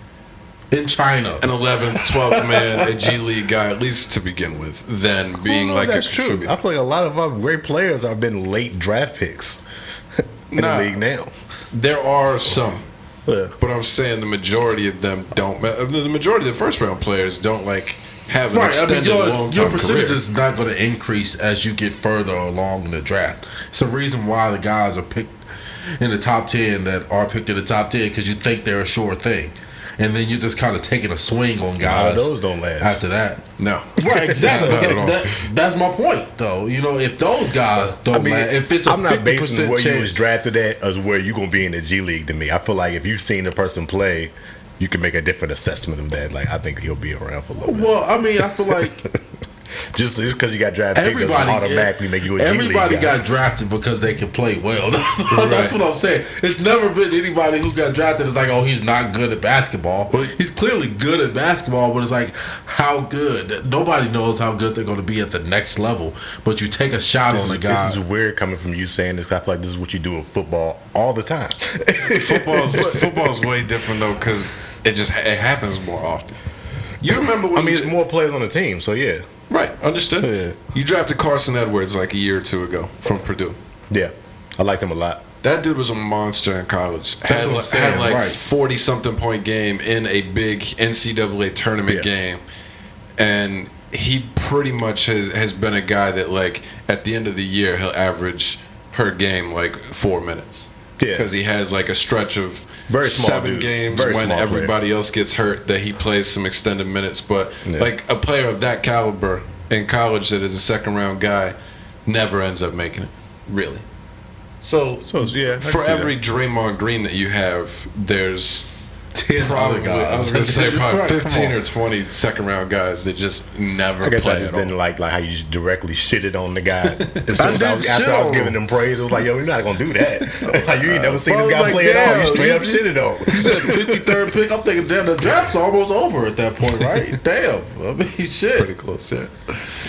in China. an 11th, 12th man, a G League guy, at least to begin with, than being Well, like that's a true. contributor. I feel like a lot of our great players have been late draft picks in Nah. the league now. There are some, Yeah. but I'm saying the majority of them don't. The majority of the first round players don't like have an Right, I mean, extended your long term percentage career. is not going to increase as you get further along in the draft. It's a reason why the guys are picked in the top 10 that are picked in the top 10 because you think they're a sure thing. And then you're just kind of taking a swing on A lot guys of those don't last. after that. No, Right, exactly. Not at all. That's my point, though. You know, if those guys don't last, if it's a I'm not basing 50% where you was chance, drafted at as where you gonna be in the G League to me. I feel like if you've seen the person play, you can make a different assessment of that. Like I think he'll be around for a little bit. well, I mean, I feel like Just because you got drafted doesn't everybody automatically make you a G League everybody guy. got drafted because they can play well. That's what I'm saying. It's never been anybody who got drafted is like, oh, he's not good at basketball. He's clearly good at basketball, but it's like, how good? Nobody knows how good they're going to be at the next level. But you take a shot on the guy. This is weird coming from you saying this. 'Cause I feel like this is what you do in football all the time. Football's way different though because it happens more often. You remember when I mean, it's more players on the team, so yeah. right? Understood. Yeah. You drafted Carson Edwards like a year or two ago from Purdue. Yeah, I liked him a lot. That dude was a monster in college. That's what I'm saying, Had like right. 40-something point game in a big NCAA tournament Yeah. game, and he pretty much has been a guy that like at the end of the year he'll average per game like 4 minutes. Yeah. Because he has like a stretch of Very small 7 dude. games Very when small player. everybody else gets hurt that he plays some extended minutes. But Yeah. like a player of that caliber in college that is a second round guy never ends up making it, really. So yeah, I can for see every Draymond Green that you have, there's 10 probably, other guys. I was going to say probably Right, come 15 on. or 20 second round guys that just never I guess play I just at all. didn't like how you just directly shitted on the guy. As soon as did I was, shit after I was on giving him. him praise, it was like, yo, you're not gonna do that. Like you ain't never seen Bro, this I guy was play like, at all. damn, You straight up you- shitted on. You said 53rd pick. I'm thinking, damn, the draft's almost over at that point, right? Damn. I mean, shit. Pretty close, yeah.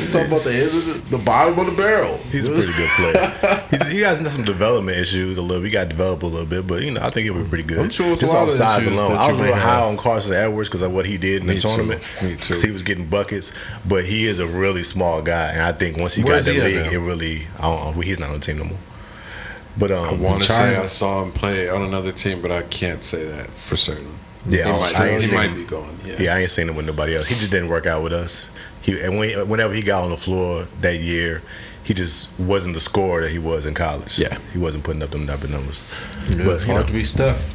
You're talking about the end of the bottom of the barrel. He's a pretty good player. He has some development issues a little. He got developed a little bit, but you know I think he'll be pretty good. I'm sure it's just a lot on of size issues alone. that I you was may real high have. on Carson Edwards because of what he did in the Me too. tournament. Me too. 'Cause he was getting buckets, but he is a really small guy, and I think once he Where's got in the he at league, now? it really I don't know. He's not on the team no more. But I want to say China. I saw him play on another team, but I can't say that for certain. yeah, He ain't he seen might him. be going. Yeah. Yeah, I ain't seen him with nobody else. He just didn't work out with us. Whenever he got on the floor that year, he just wasn't the scorer that he was in college. Yeah. he wasn't putting up them type of numbers. It's But you hard know, to be Steph.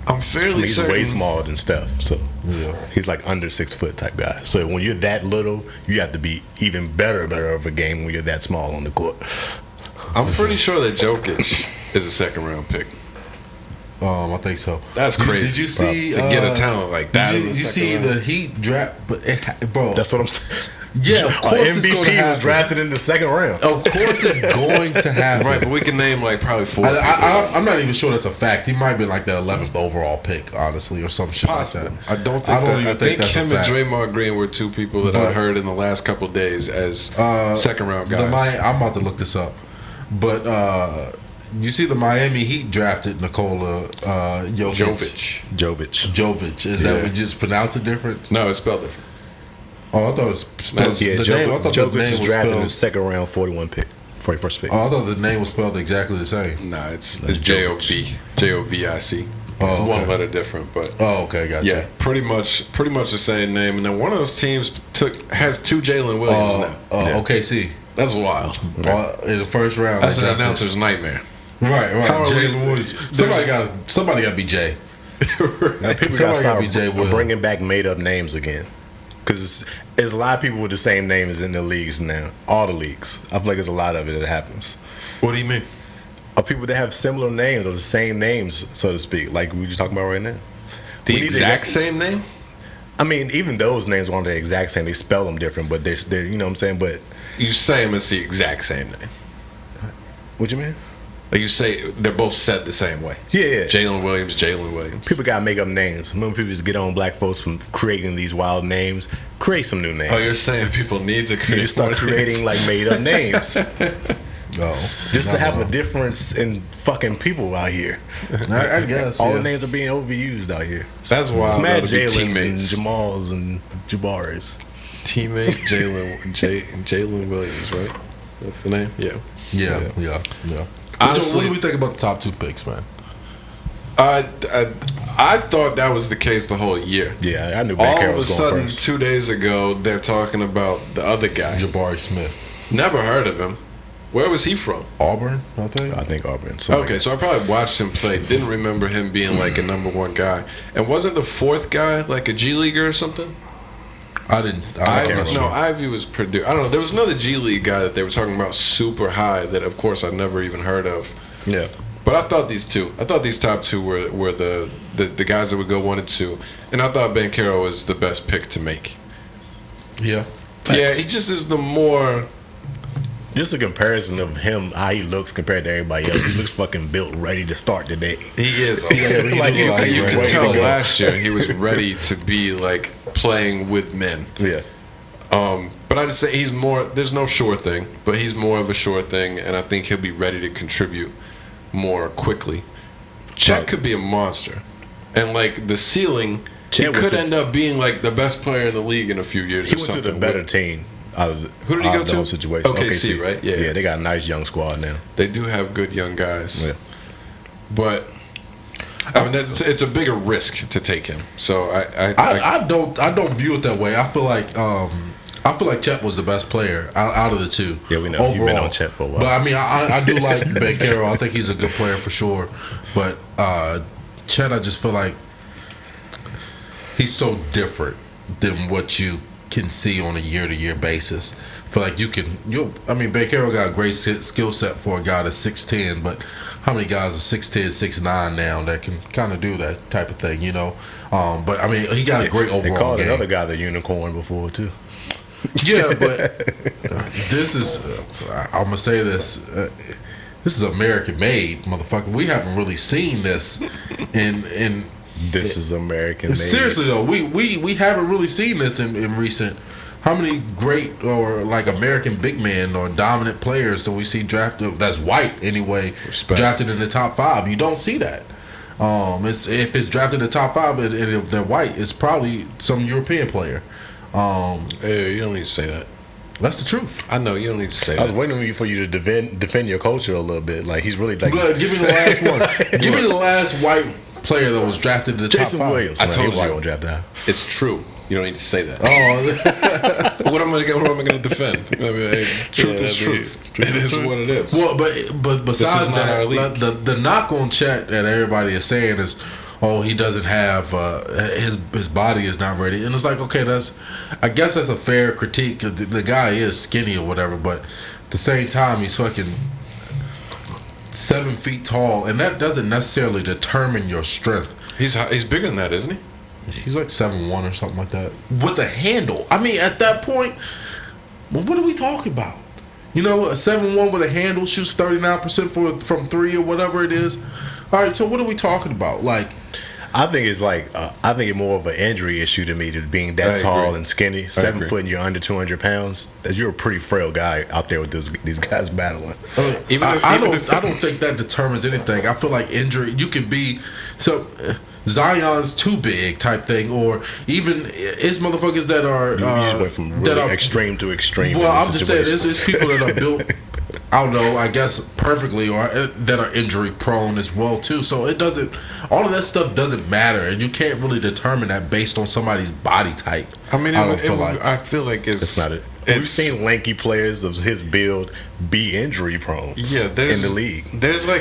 I'm fairly he's certain. way smaller than Steph, so Yeah. he's like under 6 foot type guy. So when you're that little, you have to be even better of a game when you're that small on the court. I'm pretty sure that Jokic is a second round pick. I think so. That's crazy. Did you see to get a talent like that? Did in you, the you second see round? the Heat draft? But bro, That's what I'm saying. yeah, of course it's going to MVP was happen. drafted in the second round. Of course it's going to happen. Right, but we can name like probably 4 people. I'm not even sure that's a fact. He might be like the 11th overall pick, honestly, or some shit Possible. like that. I don't think I don't that. even I think think that's a him and fact. Draymond Green were 2 people that I But- heard in the last couple of days as second round guys. I'm about to look this up, but you see the Miami Heat drafted Nikola Jovic. Jovic. Is that what you just pronounce it different? No, it's spelled different. Oh, I thought it was spelled. Yeah, the name, I thought the Jovic name is was drafted in the spelled. second round, 41st pick. Oh, I thought the name was spelled exactly the same. Nah, it's Jovic. Jovic. Oh, okay. One letter different, but Oh, okay, gotcha. yeah, pretty much the same name. And then one of those teams has 2 Jalen Williams now. OKC. That's wild. In the first round. That's they an drafted- announcer's nightmare. Right. How are we- Jalen Williams. Somebody got to be Jay. Now, people Somebody got gotta be Jay to start Will. bringing back made up names again. Because there's a lot of people with the same names in the leagues now. All the leagues. I feel like there's a lot of it that happens. What do you mean? Of people that have similar names or the same names, so to speak, like we were talking about right now. The We need to exact get- same name? I mean, even those names aren't the exact same. They spell them different, but they're you know what I'm saying? But You say them, it's the exact same name. what you mean? Like you say they're both said the same way. Yeah. Jalen Williams. People gotta make up names. Remember, people just get on black folks from creating these wild names. Create some new names. Oh, you're saying people need to You create just start more creating names. like made up names Oh, just to have a difference in fucking people out here. I guess. All yeah. the names are being overused out here. That's wild. It's mad though, to be Jalen's and teammates. Jamals and Jabaris. Teammate Jalen Williams, right? That's the name. Yeah. Yeah. Honestly- What do we think about the top 2 picks, man? I thought that was the case the whole year. Yeah, I knew Ben All Carroll of a was going sudden, first. 2 days ago, they're talking about the other guy. Jabari Smith. Never heard of him. Where was he from? Auburn, I think. I think Auburn. Okay, so I probably watched him play. Didn't remember him being like a number 1 guy. And wasn't the 4th guy like a G Leaguer or something? I don't know. No, Ivy was Purdue. I don't know. There was another G League guy that they were talking about super high that, of course, I never even heard of. Yeah. But I thought these top 2 were the guys that would go 1 and 2. And I thought Ben Carroll was the best pick to make. Yeah. Yeah, he just is the more. Just a comparison of him, how he looks compared to everybody else. He looks fucking built, ready to start today. He is. he Like do look like you he's could ready tell to go. last year he was ready to be like playing with men. Yeah. But I just say he's more. There's no sure thing, but he's more of a sure thing, and I think he'll be ready to contribute more quickly. Chet could be a monster, and like the ceiling, Chet he went could to- end up being like the best player in the league in a few years. He or went to something. the better team out of the, Who did he out go of the to? whole situation. OKC, right? Yeah. Yeah, they got a nice young squad now. They do have good young guys, Yeah. but I mean it's a bigger risk to take him. So I I don't view it that way. I feel like Chet was the best player out of the 2. Yeah, we know. Overall. You've been on Chet for a while. But I mean, I do like Ben Carroll. I think he's a good player for sure. But Chet, I just feel like he's so different than what you can see on a year-to-year basis. I feel like Ben Carroll got a great skill set for a guy that's 6'10", but how many guys are 6'10", 6'9" now that can kind of do that type of thing, you know? But I mean, he got a great They overall called game. another guy the unicorn before too. Yeah, but this is, I'm going to say this, this is American made, motherfucker. We haven't really seen this in This is American made. seriously though, we haven't really seen this in recent. How many great or like American big men or dominant players do we see drafted that's white anyway, Respect. drafted in the top 5? You don't see that. If it's drafted in the top 5 and if they're white, it's probably some European player. Hey, you don't need to say that. That's the truth. I know you don't need to say I was that. waiting for you to defend your culture a little bit. Like he's really like Blood, give me the last one. Give me the last white player that was drafted in the Jason top 5. Williams. I man, told he was you. right on draft time. It's true. You don't need to say that. Oh, What am I going to defend? I mean, hey, truth is truth. It is what it is. well, but besides is not our that, league. the knock on Chet that everybody is saying is, oh, he doesn't have his body is not ready, and it's like, okay, I guess that's a fair critique. The guy is skinny or whatever, but at the same time, he's fucking 7 feet tall, and that doesn't necessarily determine your strength. He's bigger than that, isn't he? He's like 7'1" or something like that with a handle. I mean, at that point, well, what are we talking about? You know, a 7'1" with a handle shoots 39% from 3 or whatever it is. All right, so what are we talking about? Like, I think it's like I think it's more of an injury issue to me, to being that tall and skinny, 7 foot, and you're under 200 pounds. That you're a pretty frail guy out there with these guys battling. I don't think that determines anything. I feel like injury, you could be Zion's too big type thing, or even it's motherfuckers that are You just went from really extreme to extreme. Well, I'm just saying, it's people that are built, I don't know, I guess perfectly, or that are injury prone as well too. So it doesn't, all of that stuff doesn't matter, and you can't really determine that based on somebody's body type. I mean, I feel like it's not it. We've seen lanky players of his build be injury prone. Yeah, in the league. There's a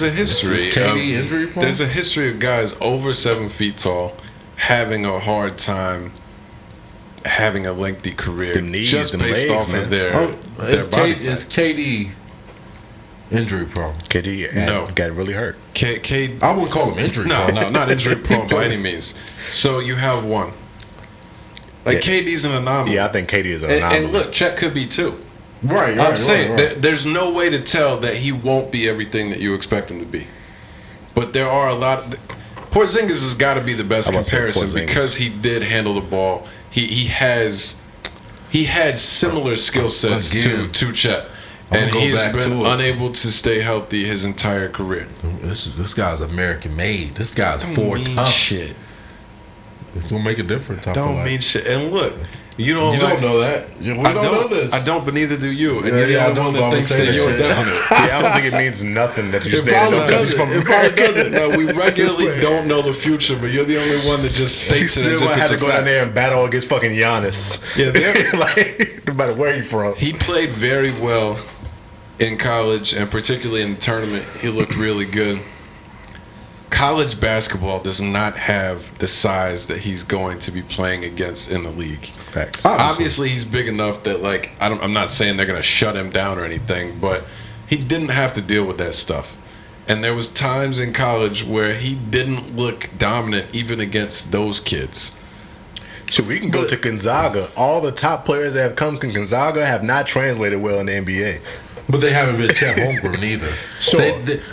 history. Is KD injury prone? There's a history of guys over 7 feet tall having a hard time having a lengthy career, the knees, just the based legs, off man. of their body type. Is KD injury prone? KD got really hurt. I wouldn't call him injury prone. No, not injury prone by any means. So you have one. Like, KD's an anomaly. Yeah, I think KD is an anomaly. And look, Chet could be too. Right. I'm saying there's no way to tell that he won't be everything that you expect him to be. But there are a lot. Porzingis has got to be the best comparison because he did handle the ball. He had similar skill sets to Chet, and he's been unable to stay healthy his entire career. This guy's American made. This guy's tough. Shit. It's gonna make a difference. Don't mean shit. And look, you don't know that. We don't know this. I don't, but neither do you. And you're the only one that thinks that you're definite. I don't think it means nothing that you say. No, we regularly don't know the future, but you're the only one that just states it as if it's a go down there and battle against fucking Giannis. Yeah, like, no matter where you're from. He played very well in college, and particularly in the tournament, he looked really good. College basketball does not have the size that he's going to be playing against in the league. Facts. Obviously, he's big enough that, like, I'm not saying they're going to shut him down or anything, but he didn't have to deal with that stuff. And there was times in college where he didn't look dominant even against those kids. So we can go to Gonzaga. All the top players that have come to Gonzaga have not translated well in the NBA. But they haven't been Chet Holmgren either. Sure.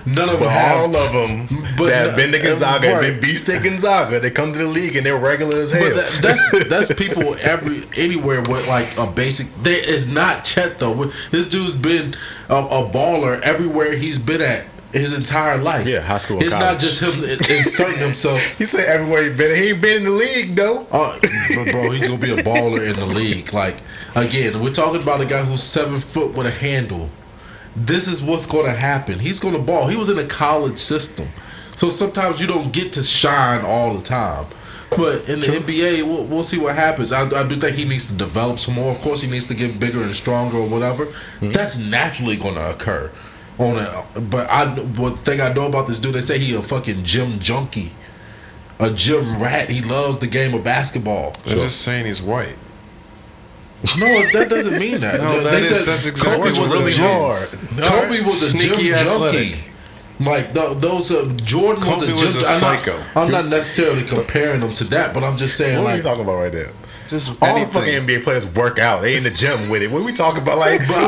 None of them have. All of them that have been to Gonzaga have been beast at Gonzaga. They come to the league and they're regular as hell. But that's people anywhere with like a basic. It's not Chet though. This dude's been a baller everywhere he's been at his entire life. Yeah, high school. It's not just him inserting himself. He said everywhere he's been. He ain't been in the league though. But bro, he's gonna be a baller in the league. Like, again, we're talking about a guy who's 7 foot with a handle. This is what's going to happen. He's going to ball. He was in a college system. So sometimes you don't get to shine all the time. But in the NBA, we'll see what happens. I do think he needs to develop some more. Of course, he needs to get bigger and stronger or whatever. Mm-hmm. That's naturally going to occur. One thing I know about this dude, they say he a fucking gym junkie. A gym rat. He loves the game of basketball. They're just saying he's white. No, that doesn't mean that. No, that's exactly Kobe was really hard. Kobe was a Sneaky gym athletic. junkie. Like those, Jordan was a gym. Psycho. I'm not necessarily comparing them to that, but I'm just saying. What are you talking about right there? Just all the fucking NBA players work out. They in the gym with it. What are we talking about? Like we're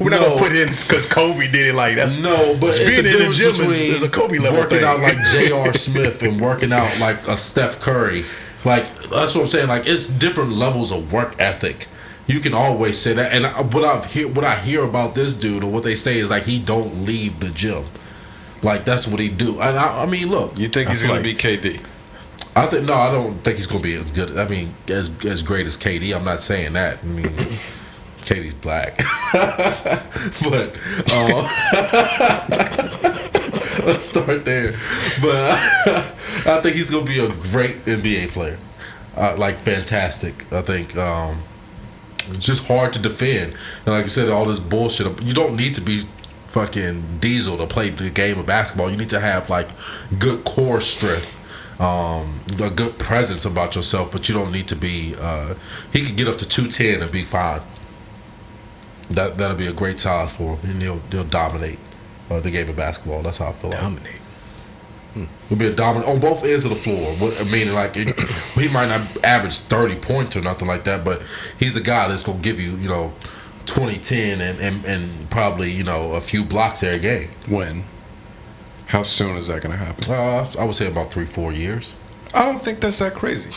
not gonna put it in because Kobe did it. Like that's but it's being a in the gym between is a Kobe level working thing. out like J.R. Smith and working out like a Steph Curry. Like that's what I'm saying. Like it's different levels of work ethic. You can always say that, and what I hear about this dude, or what they say is like he don't leave the gym, like that's what he do. And I mean, look, you think he's gonna be KD? I don't think he's gonna be as good. I mean, as great as KD. I'm not saying that. I mean, KD's black, but let's start there. But I think he's gonna be a great NBA player, like fantastic. I think. It's just hard to defend. And like I said, all this bullshit. You don't need to be fucking Diesel to play the game of basketball. You need to have like good core strength, a good presence about yourself. But you don't need to be. He could get up to 210 and be fine. That'll be a great size for him, and he'll dominate the game of basketball. That's how I feel. Dominate. He'll be a dominant on both ends of the floor. Meaning, like, he might not average 30 points or nothing like that, but he's a guy that's gonna give you, 20, 10, and probably a few blocks every game. When? How soon is that going to happen? I would say about 3-4 years. I don't think that's that crazy.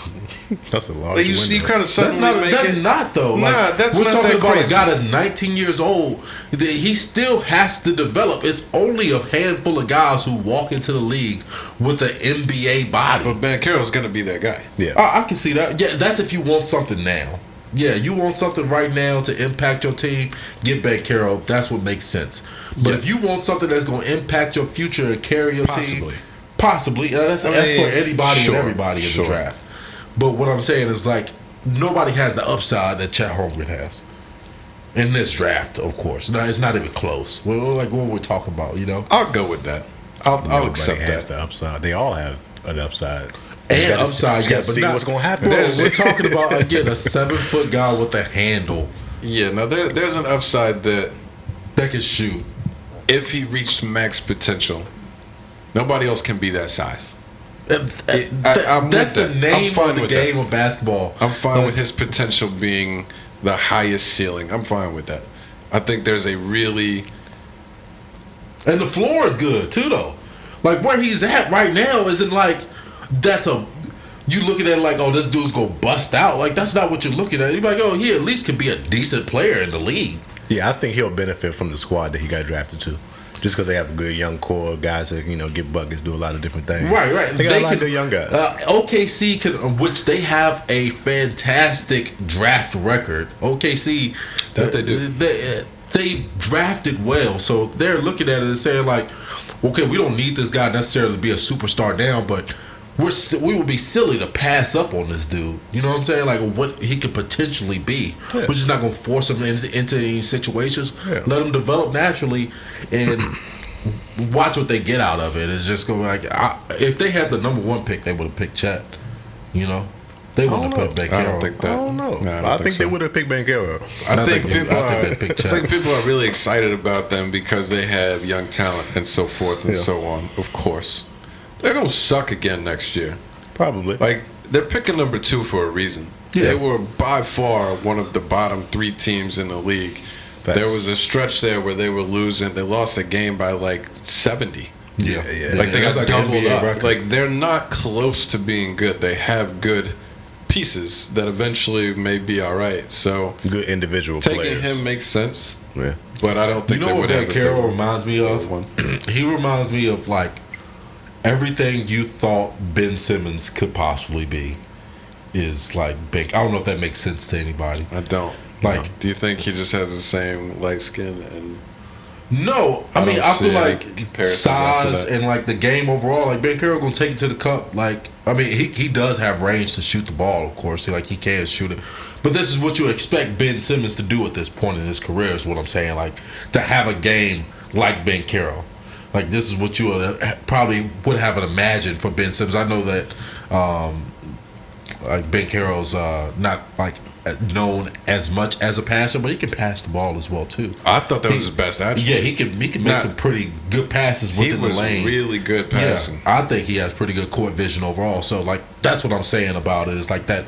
That's a large Like you kind of suddenly That's not though. Nah, Like, that's we're not talking that about crazy. a guy that's 19 years old. He still has to develop. It's only a handful of guys who walk into the league with an NBA body. But Banchero's going to be that guy. Yeah. I can see that. Yeah, that's if you want something now. Yeah, you want something right now to impact your team, get Banchero. That's what makes sense. But if you want something that's going to impact your future and carry your team, possibly. That's for anybody and everybody in the draft. But what I'm saying is, like, nobody has the upside that Chet Holmgren has in this draft, of course. No, it's not even close. We're like what we're talking about, you know? I'll go with that. I'll accept has that. the upside. They all have an upside. And upside, you gotta see not, what's going to happen. Bro, we're talking about, again, a 7-foot guy with a handle Yeah, no, there's an upside that that can shoot. if he reached max potential, nobody else can be that size. I'm That's with the that. name I'm fine of the with game that. of basketball. I'm fine with his potential being the highest ceiling. I'm fine with that. I think there's a really And the floor is good too, though. Like where he's at right now isn't like you looking at it like, oh, this dude's gonna bust out. Like that's not what you're looking at. You're like, oh, he at least can be a decent player in the league. Yeah, I think he'll benefit from the squad that he got drafted to. Just because they have a good young core of guys that get buckets, do a lot of different things. Right. They got a lot of good young guys. OKC can, which they have a fantastic draft record. OKC, That they do. They drafted well, so they're looking at it and saying like, okay, we don't need this guy necessarily to be a superstar now, but we would be silly to pass up on this dude. You know what I'm saying? Like what he could potentially be. Yeah. We're just not gonna force him into any situations. Yeah. Let him develop naturally and watch what they get out of it. It's just going like if they had the number 1 pick, they would have picked Chet. You know, they wouldn't have picked Banchero. I don't think that. I don't know. No, I think they would have picked Banchero. I think people are really excited about them because they have young talent and so forth and so on. Of course. They're going to suck again next year. Probably. Like, they're picking number 2 for a reason. Yeah. They were by far one of the bottom 3 teams in the league. Facts. There was a stretch there where they were losing. They lost a game by, like, 70. Yeah. Like, they got doubled up. Record. Like, they're not close to being good. They have good pieces that eventually may be all right. So, good individual taking players. him makes sense. Yeah. But I don't think they would have. You know what Banchero reminds me of? He reminds me of, like, everything you thought Ben Simmons could possibly be is like big. I don't know if that makes sense to anybody. I don't. Like, do you think he just has the same light skin and? No, I mean I feel like size and like the game overall. Like Banchero gonna take it to the cup. Like I mean he does have range to shoot the ball. Of course, he can shoot it. But this is what you expect Ben Simmons to do at this point in his career. Is what I'm saying. Like to have a game like Banchero. Like this is what you would probably would have imagined for Ben Simmons. I know that like Banchero's not like known as much as a passer, but he can pass the ball as well too. I thought that was his best attribute. Yeah, he can make some pretty good passes within the lane. He was really good passing. Yeah, I think he has pretty good court vision overall. So like that's what I'm saying about it is like that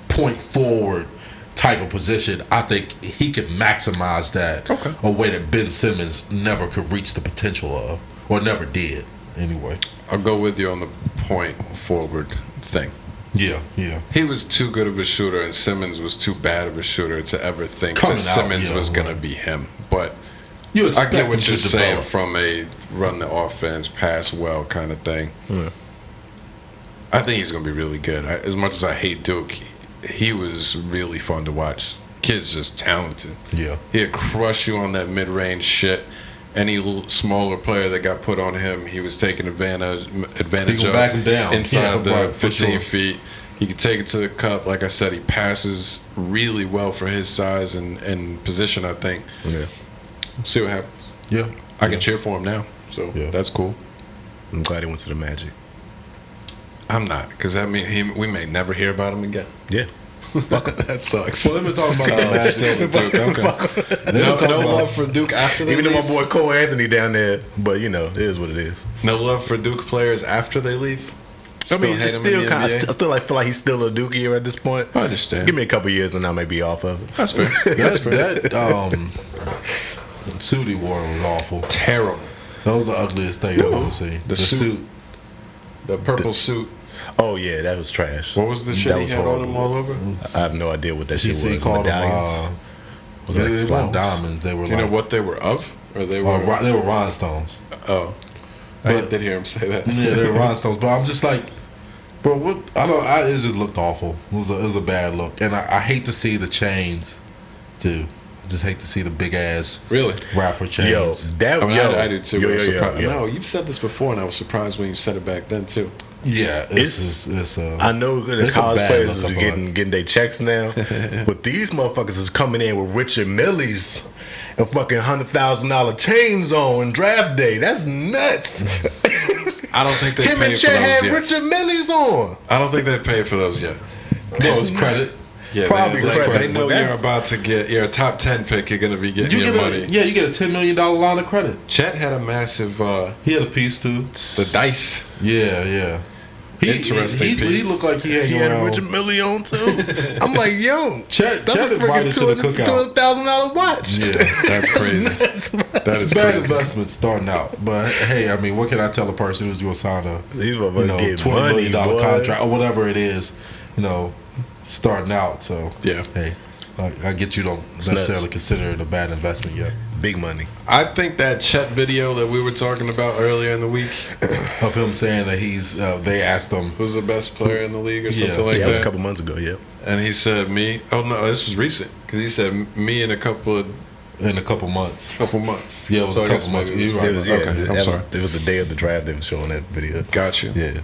point forward type of position. I think he can maximize that a way that Ben Simmons never could reach the potential of, or never did anyway. I'll go with you on the point forward thing. Yeah. He was too good of a shooter, and Simmons was too bad of a shooter to ever think that Simmons was going to be him. But I get what you're saying from a run the offense, pass well kind of thing. Yeah. I think he's going to be really good. As much as I hate Duke, he was really fun to watch. Kid's just talented. Yeah. He'd crush you on that mid-range shit. Any little smaller player that got put on him, he was taking advantage of back him down. inside the 15 feet. He could take it to the cup. Like I said, he passes really well for his size and position, I think. Yeah. See what happens. Yeah. I can cheer for him now, so that's cool. I'm glad he went to the Magic. I'm not, because that means we may never hear about him again. Yeah. That sucks. Well, let me talk about the Magic. No love for Duke after they Even leave? though my boy Cole Anthony down there, but it is what it is. No love for Duke players after they leave? I mean, it's hate him in still the kind NBA? of, I still feel like he's still a Dookie at this point. I understand. Give me a couple years and I may be off of it. That's fair. That suit he wore was awful. Terrible. That was the ugliest thing I've ever seen. The suit. The purple suit. Oh yeah, that was trash. What was the shit he had on him all over? I have no idea what that shit was. He called Medallions. them. Was They it like weren't flowers? diamonds. They were Do you like know what they were of? Or they were? they were rhinestones. Oh, I But- did hear him say that. Yeah, they were rhinestones. But I'm just like, bro, what? It just looked awful. It was a bad look, and I hate to see the chains, too. I just hate to see the big ass Really? rapper chains. Yo, that I mean, yo, I do too. Yo, but I'm yo, surprised. yo. No, you've said this before, and I was surprised when you said it back then too. Yeah, it's I know the it's a college bad players look, is I feel getting their checks now, but these motherfuckers is coming in with Richard Millies and fucking $100,000 chains on draft day. That's nuts. I don't think they Him and paid for Chet those had yet. Richard Millies on. I don't think they've paid for those yet. it's credit. Yeah, Probably they, credit, they know but you're that's- about to get. You're a top 10 pick. You're going to be getting You your get money. you get a $10 million line of credit. Chet had a massive He had a piece too. the dice. Yeah. Interesting He piece. looked like he He had a around. Richard Millie on too. I'm like, yo, Chet that's a freaking invited to the cookout. $200,000 watch. Yeah. That's crazy. Nuts. That It's is a bad crazy. investment starting out, but hey, I mean, what can I tell a person who's going to sign a These motherfuckers getting $20 money, million boy. contract or whatever it is, starting out? So Yeah. hey, I get you don't nuts. necessarily consider it a bad investment yet. Big money. I think that Chet video that we were talking about earlier in the week, Of him saying that he's, they asked him, who's the best player in the league or Yeah. something like Yeah, that was a that. couple months ago. Yeah. And he said me. Oh no, this was recent because he said me in a couple in a couple months. months. Yeah, it was So a I couple guess months. maybe it You're was- right. It was, Okay, yeah, I'm that sorry. it was the day of the draft they were showing that video. Got you. Yeah.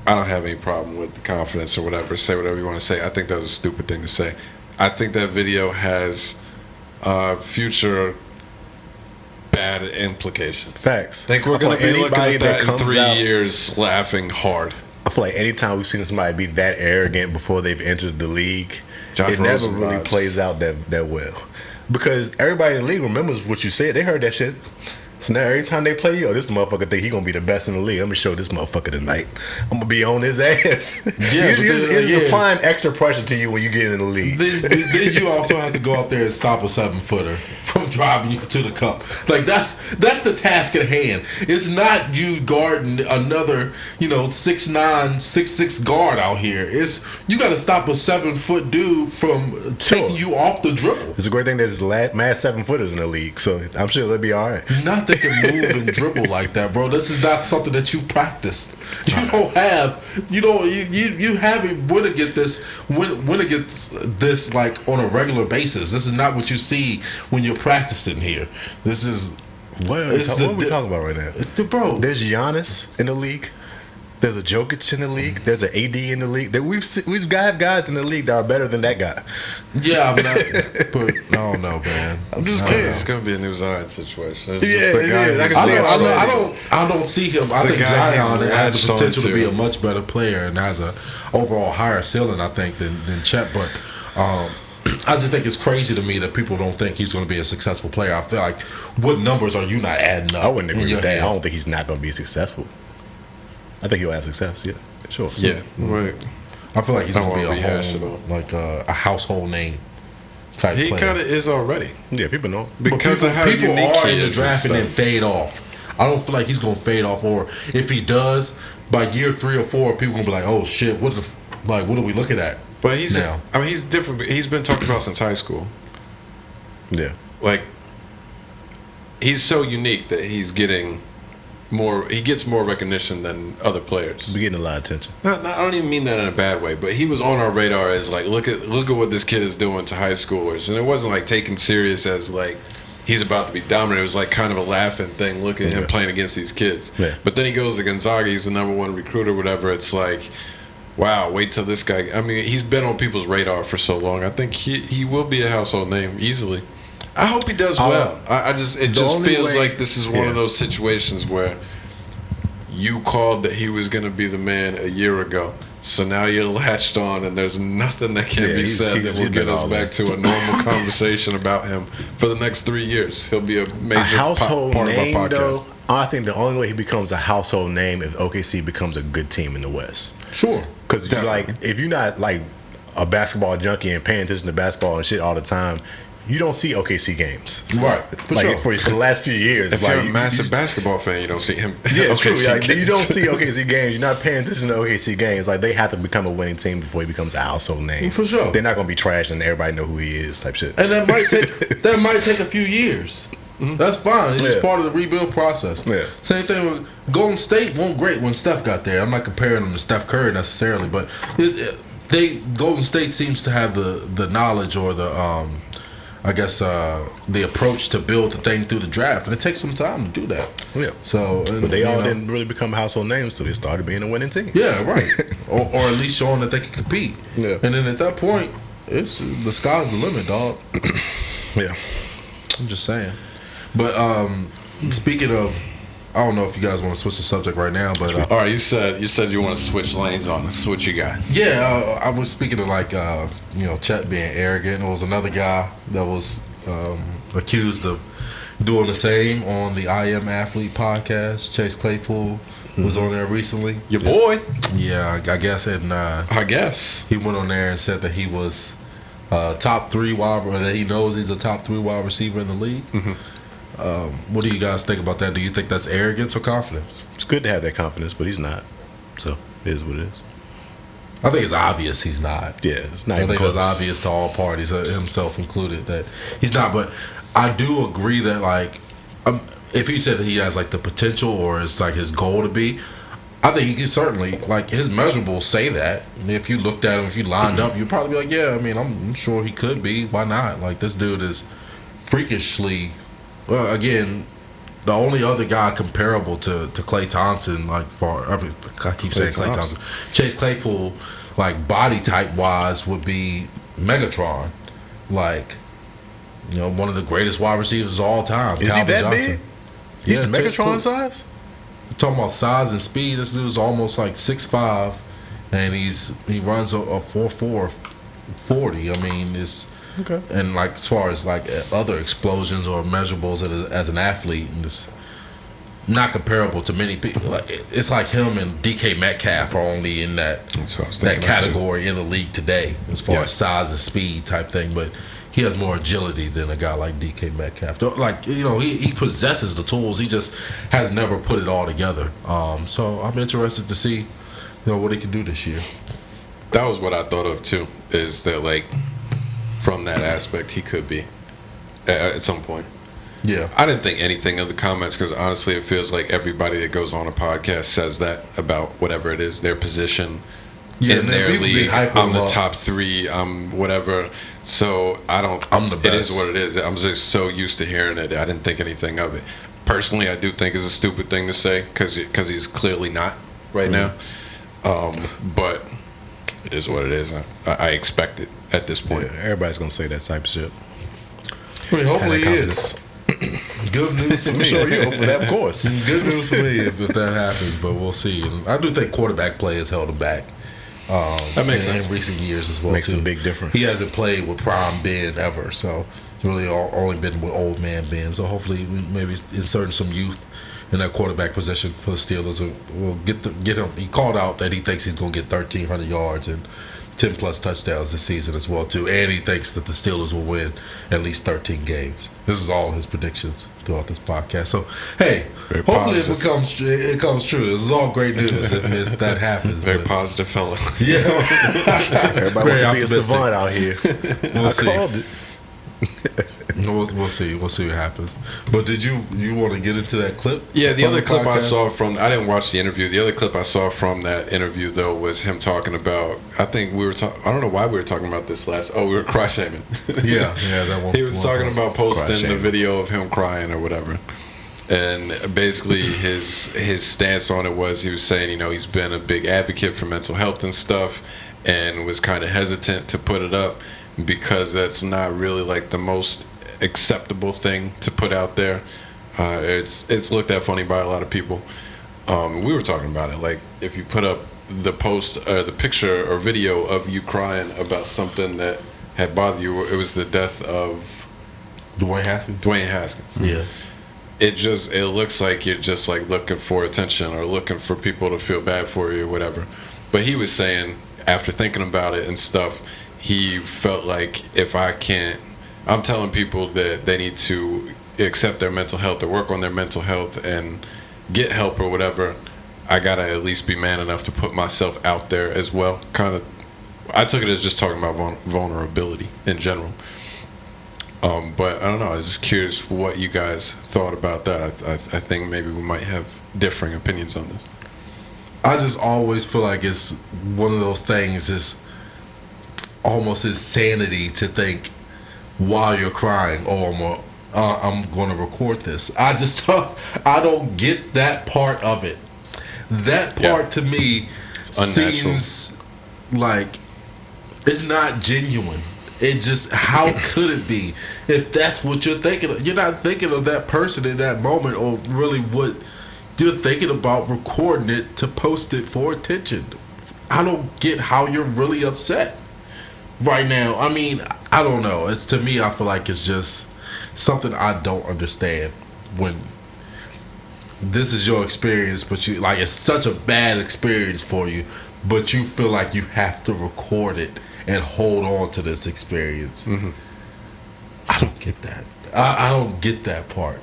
I don't have any problem with the confidence or whatever. Say whatever you want to say. I think that was a stupid thing to say. I think that video has future bad implications. Facts. I think we're I feel going to like be looking anybody at that in that comes 3 out- years laughing hard. I feel like anytime we've seen somebody be that arrogant before they've entered the league, Josh it never Rosen really vibes. plays out that well. Because everybody in the league remembers what you said. They heard that shit. So now every time they play you, this motherfucker think he gonna be the best in the league. I'm gonna show this motherfucker tonight. I'm gonna be on his ass. Yeah, you're but just, then, it's yeah. applying extra pressure to you when you get in the league. Then you also have to go out there and stop a 7-footer from driving you to the cup. Like that's the task at hand. It's not you guarding another 6'9", 6'6" guard out here. It's you got to stop a 7-foot dude from taking you off the dribble. It's a great thing there's mad 7-footers in the league, so I'm sure they'll be all right. Not that can move and dribble like that, bro. This is not something that you've practiced. You don't have. You haven't win against this like on a regular basis. This is not what you see when you're practicing here. This is What are we talking about right now? bro. There's Giannis in the league. There's a Jokic in the league. There's an AD in the league. We've got guys in the league that are better than that guy. Yeah, I'm not. But I don't know, man. I'm just I don't saying. know. It's going to be a new Zion situation. It's Yeah, just the it guy is. I who's- can see it. I don't see him. I The think guy Zion he's has latched the potential to be onto. a much better player and has a overall higher ceiling, I think, than Chet. But I just think it's crazy to me that people don't think he's going to be a successful player. I feel like, what numbers are you not adding up? I wouldn't in agree your with that. I head? don't think he's not going to be successful. I think he'll have success. Yeah, sure. Yeah, right. I feel like he's I going to be won't rehash it a all. a household name type He player. kind of is already. Yeah, people know. But Because of how people unique are he in the is draft and then stuff. fade off. I don't feel like he's gonna fade off, or if he does, by year 3 or 4, people gonna be like, "Oh shit, what are we looking at?" But he's now. he's different. He's been talked about since high school. Yeah. Like, he's so unique that he's getting more. He gets more recognition than other players. We're getting a lot of attention. I don't even mean that in a bad way, but he was on our radar as like, look at what this kid is doing to high schoolers, and it wasn't like taken serious as like he's about to be dominant. It was like kind of a laughing thing. Look at him Yeah. playing against these kids. Yeah. But then he goes to Gonzaga. He's the #1 recruiter, whatever. It's like, wow, wait till this guy. I mean, he's been on people's radar for so long. I think he will be a household name easily. I hope he does well. It the just only feels way- like this is one of yeah. those situations where you called that he was going to be the man a year ago. So now you're latched on, and there's nothing that can Yeah, be he's- said he's that will been get us all back in. to a normal conversation about him for the next 3 years. He'll be a major A household part name, of our podcast. though. I think the only way he becomes a household name if OKC becomes a good team in the West. Sure. Because like, if you're not like a basketball junkie and paying attention to basketball and shit all the time, you don't see OKC games. Right. For Like sure. for the last few years. If like you're a massive basketball fan, you don't see him. yeah, true. OKC Like, you games. don't see OKC games. You're not paying attention to OKC games. Like they have to become a winning team before he becomes a household name. For sure. They're not gonna be trash and everybody know who he is type shit. And that might take a few years. That's fine. It's Yeah. part of the rebuild process. Yeah. Same thing with Golden State. Went great when Steph got there. I'm not comparing them to Steph Curry necessarily, but Golden State seems to have the knowledge or the the approach to build the thing through the draft, and it takes some time to do that. Yeah. So, But they all didn't really become household names till they started being a winning team. Yeah, right. or at least showing that they can compete. Yeah. And then at that point, it's the sky's the limit, dog. Yeah. I'm just saying. But speaking of, I don't know if you guys want to switch the subject right now, but All right, you said you want to switch lanes on us. What you got? yeah, I was speaking of Chet being arrogant. There was another guy that was accused of doing the same on the I Am Athlete podcast. Chase Claypool was on there recently. Your boy. Yeah, I guess, and I guess. he went on there and said that he was top 3 wide, or that he knows he's a top 3 wide receiver in the league. What do you guys think about that? Do you think that's arrogance or confidence? It's good to have that confidence, but he's not. So it is what it is. I think it's obvious he's not. Yeah, it's not I even think close. it's obvious to all parties, himself included, that he's not. But I do agree that, like, if he said that he has like the potential or it's like his goal to be, I think he can certainly, like, his measurables say that. And if you looked at him, if you lined up, you'd probably be like, yeah, I mean, I'm sure he could be. Why not? Like, this dude is freakishly. Well, again, the only other guy comparable to Klay Thompson, like, I keep saying Klay Thompson, Chase Claypool, like, body type wise, would be Megatron, like, one of the greatest wide receivers of all time. Is Calvin he that Johnson. big? He's Yeah, Chase Megatron Claypool. size? Talking about size and speed, this dude's almost like 6'5", and he runs a 4.4 40. I mean, it's Okay. and like as far as like other explosions or measurables as an athlete, and it's not comparable to many people. Like it's like him and DK Metcalf are only in that That's what I was that thinking about, too. category in the league today, as far as size and speed type thing. But he has more agility than a guy like DK Metcalf. Like, he possesses the tools. He just has never put it all together. So I'm interested to see, what he can do this year. That was what I thought of too. Is that, like, from that aspect, he could be at some point. Yeah. I didn't think anything of the comments because honestly, it feels like everybody that goes on a podcast says that about whatever it is, their position Yeah, in man, their people be league. hyping I'm him the up. top 3. I'm whatever. So I'm the It is best. what it is. I'm just so used to hearing it. I didn't think anything of it. Personally, I do think it's a stupid thing to say because he's clearly not right now. But it is what it is. I expect it at this point. Yeah, everybody's gonna say that type of shit. I mean, hopefully Have he that is. Good news for me. I'm sure you hope for that, of course. Good news for me if that happens, but we'll see. And I do think quarterback play has held him back. That makes sense. In recent years as well. Makes too. a big difference. He hasn't played with prime Ben ever, so he's really only been with old man Ben. So hopefully, we maybe inserting some youth in that quarterback position for the Steelers will get him. He called out that he thinks he's going to get 1,300 yards and 10 plus touchdowns this season as well too, and he thinks that the Steelers will win at least 13 games. This is all his predictions throughout this podcast. So hey, Very hopefully positive. it comes true. This is all great news if that happens. Very but- positive fellow. Yeah, Everybody wants to be a optimistic. savant out here. We'll I see. called it. We'll see. We'll see what happens. But did you want to get into that clip? Yeah, the from other clip I podcast? saw I didn't watch the interview. The other clip I saw from that interview, though, was him talking about, I think we were I don't know why we were talking about this we were cry shaming. Yeah, that one. He was talking about posting the shaming. video of him crying or whatever. And basically his stance on it was he was saying, he's been a big advocate for mental health and stuff and was kind of hesitant to put it up because that's not really like the most acceptable thing to put out there. It's looked at funny by a lot of people. We were talking about it, like if you put up the post or the picture or video of you crying about something that had bothered you, it was the death of Dwayne Haskins. Dwayne Haskins. Yeah. It looks like you're just like looking for attention or looking for people to feel bad for you or whatever. But he was saying after thinking about it and stuff, he felt like if I can't I'm telling people that they need to accept their mental health or work on their mental health and get help or whatever, I gotta at least be man enough to put myself out there as well. Kind of, I took it as just talking about vulnerability in general. But I don't know. I was just curious what you guys thought about that. I think maybe we might have differing opinions on this. I just always feel like it's one of those things. It's almost insanity to think while you're crying, "Oh, I'm going to record this." I don't get that part of it. That part to me seems like it's not genuine. It just, how could it be if that's what you're thinking of? You're not thinking of that person in that moment, or really what you're thinking about recording it to post it for attention. I don't get how you're really upset right now. I mean, I don't know. It's, to me, I feel like it's just something I don't understand. When this is your experience, but you like, it's such a bad experience for you, but you feel like you have to record it and hold on to this experience. Mm-hmm. I don't get that. I don't get that part.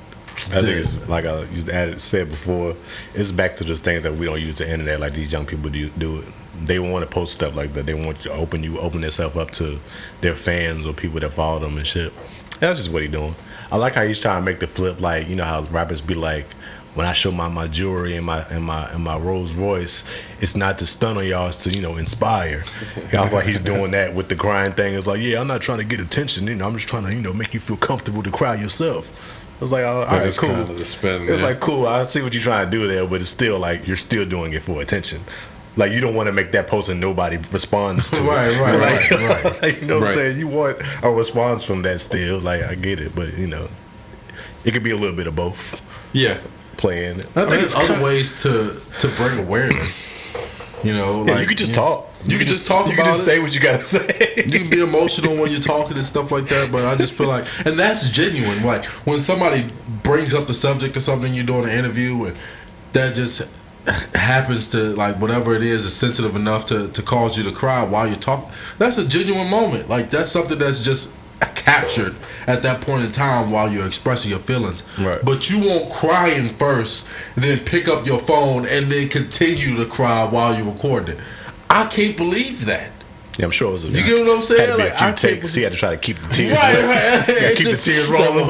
I think it's like I said before. It's back to those things that we don't use the internet like these young people do it. They want to post stuff like that. They want you to open yourself up to their fans or people that follow them and shit. That's just what he's doing. I like how he's trying to make the flip. Like, you know how rappers be like, when I show my jewelry and my Rolls Royce, it's not to stun on y'all, it's to, inspire. I feel like he's doing that with the crying thing. It's like, yeah, I'm not trying to get attention. I'm just trying to make you feel comfortable to cry yourself. It was like, all right, cool. Kind of the spin, it's like, cool. I see what you're trying to do there, but it's still like you're still doing it for attention. Like, you don't want to make that post and nobody responds to it. Right. Like, you know what I'm saying? You want a response from that still. Like, I get it, but it could be a little bit of both. Yeah. Playing. I think there's other ways to bring awareness. Like you could just talk. You can just talk about it. You can just say what you gotta say. You can be emotional when you're talking and stuff like that, but I just feel like, and that's genuine. Like, when somebody brings up the subject of something you're doing an interview, and that just happens to, like, whatever it is sensitive enough to cause you to cry while you're talking, that's a genuine moment. Like, that's something that's just captured at that point in time while you're expressing your feelings. Right. But you won't crying first, then pick up your phone and then continue to cry while you record it. I can't believe that. Yeah, I'm sure it was. You get what I'm saying? Had to be a few takes. He had to try to keep the tears. Right. Keep the tears rolling.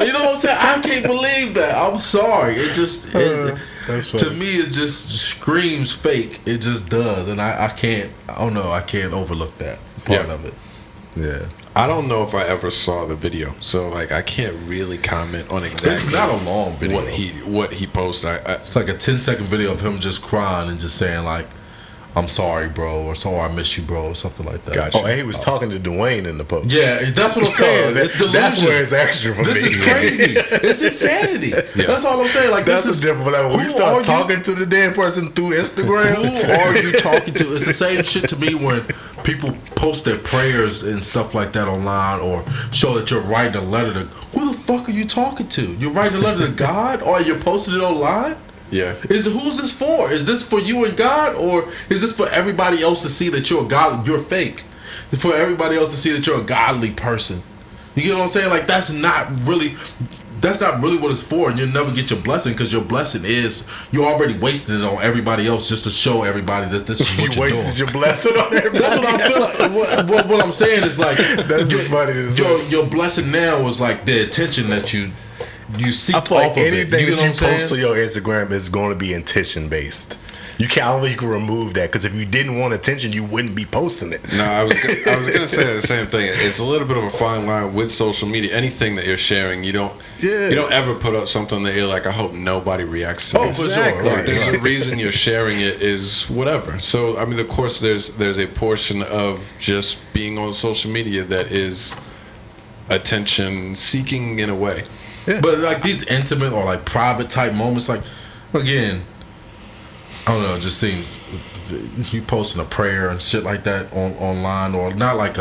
You know what I'm saying? I can't believe that. I'm sorry. It just, to me, it just screams fake. It just does, and I can't. I don't know. I can't overlook that part of it. Yeah. I don't know if I ever saw the video, so like I can't really comment on exactly. It's not a long video. What he posted. It's like a 10-second video of him just crying and just saying like, "I'm sorry, bro," or "Sorry, I miss you, bro," or something like that. Gotcha. Oh, and he was talking to Dwayne in the post. Yeah, that's what I'm saying. That's where it's extra for this me. This is crazy. It's insanity. Yeah. That's all I'm saying. Like, that's a different level. When you start talking to the dead person through Instagram, who are you talking to? It's the same shit to me when people post their prayers and stuff like that online, or show that you're writing a letter to. Who the fuck are you talking to? You're writing a letter to God, or you're posting it online? Yeah. Who's this for? Is this for you and God, or is this for everybody else to see that you're you're fake? For everybody else to see that you're a godly person. You get what I'm saying? Like, that's not really what it's for, and you'll never get your blessing, because your blessing is you already wasted it on everybody else just to show everybody that this is what you wasted your blessing on everybody. That's what I feel like. What I'm saying is like, that's just funny to say. Your blessing now is like the attention that you seek I feel off like of anything it. that you post on your Instagram is going to be intention based. I don't think you can remove that, because if you didn't want attention, you wouldn't be posting it. No, I was gonna say the same thing. It's a little bit of a fine line with social media. Anything that you're sharing, you don't ever put up something that you're like, I hope nobody reacts to. Oh, for sure. Like, there's a reason you're sharing it is whatever. So I mean, of course, there's a portion of just being on social media that is attention seeking in a way. Yeah. But like these intimate or like private type moments, like, again, I don't know, it just seems you posting a prayer and shit like that online, or not like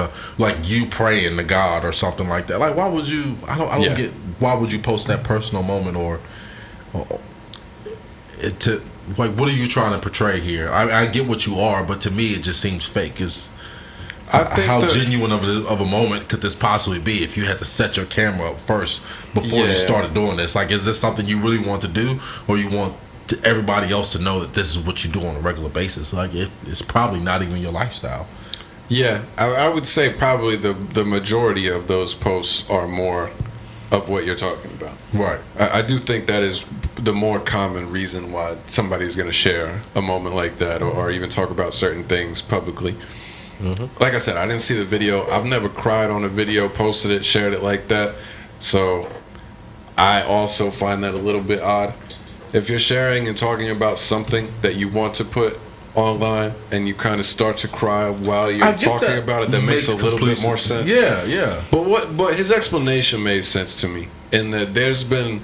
you praying to God or something like that. Like, why would you? I don't get why would you post that personal moment or to like, what are you trying to portray here? I get what you are, but to me it just seems fake. how genuine of a moment could this possibly be if you had to set your camera up first before you started doing this? Like, is this something you really want to do, or you want everybody else to know that this is what you do on a regular basis? Like, it's probably not even your lifestyle. Yeah, I would say probably the majority of those posts are more of what you're talking about. Right. I do think that is the more common reason why somebody's going to share a moment like that, or even talk about certain things publicly. Like I said, I didn't see the video. I've never cried on a video, posted it, shared it like that. So I also find that a little bit odd. If you're sharing and talking about something that you want to put online and you kind of start to cry while you're talking about it, that makes a little bit more sense. Yeah. But his explanation made sense to me in that there's been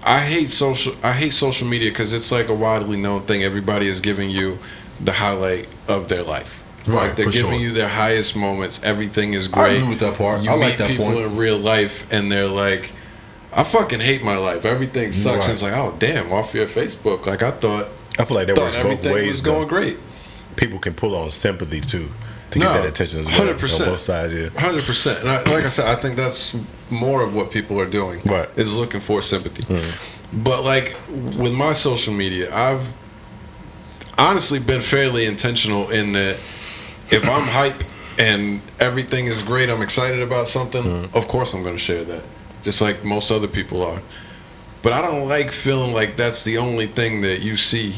I hate social media because it's like a widely known thing. Everybody is giving you the highlight of their life. Right, like they're giving you their highest moments. Everything is great. I agree with that part. You I meet like that people point. in real life, and they're like, "I fucking hate my life. Everything sucks." And it's like, "Oh damn!" Off your Facebook, like I feel like that works both everything ways. was going great. People can pull on sympathy too to get that attention as well. 100%. On both sides, 100%. And like I said, I think that's more of what people are doing. Right. Is looking for sympathy. But like with my social media, I've honestly been fairly intentional in that if I'm hype and everything is great, I'm excited about something, of course I'm going to share that. Just like most other people are. But I don't like feeling like that's the only thing that you see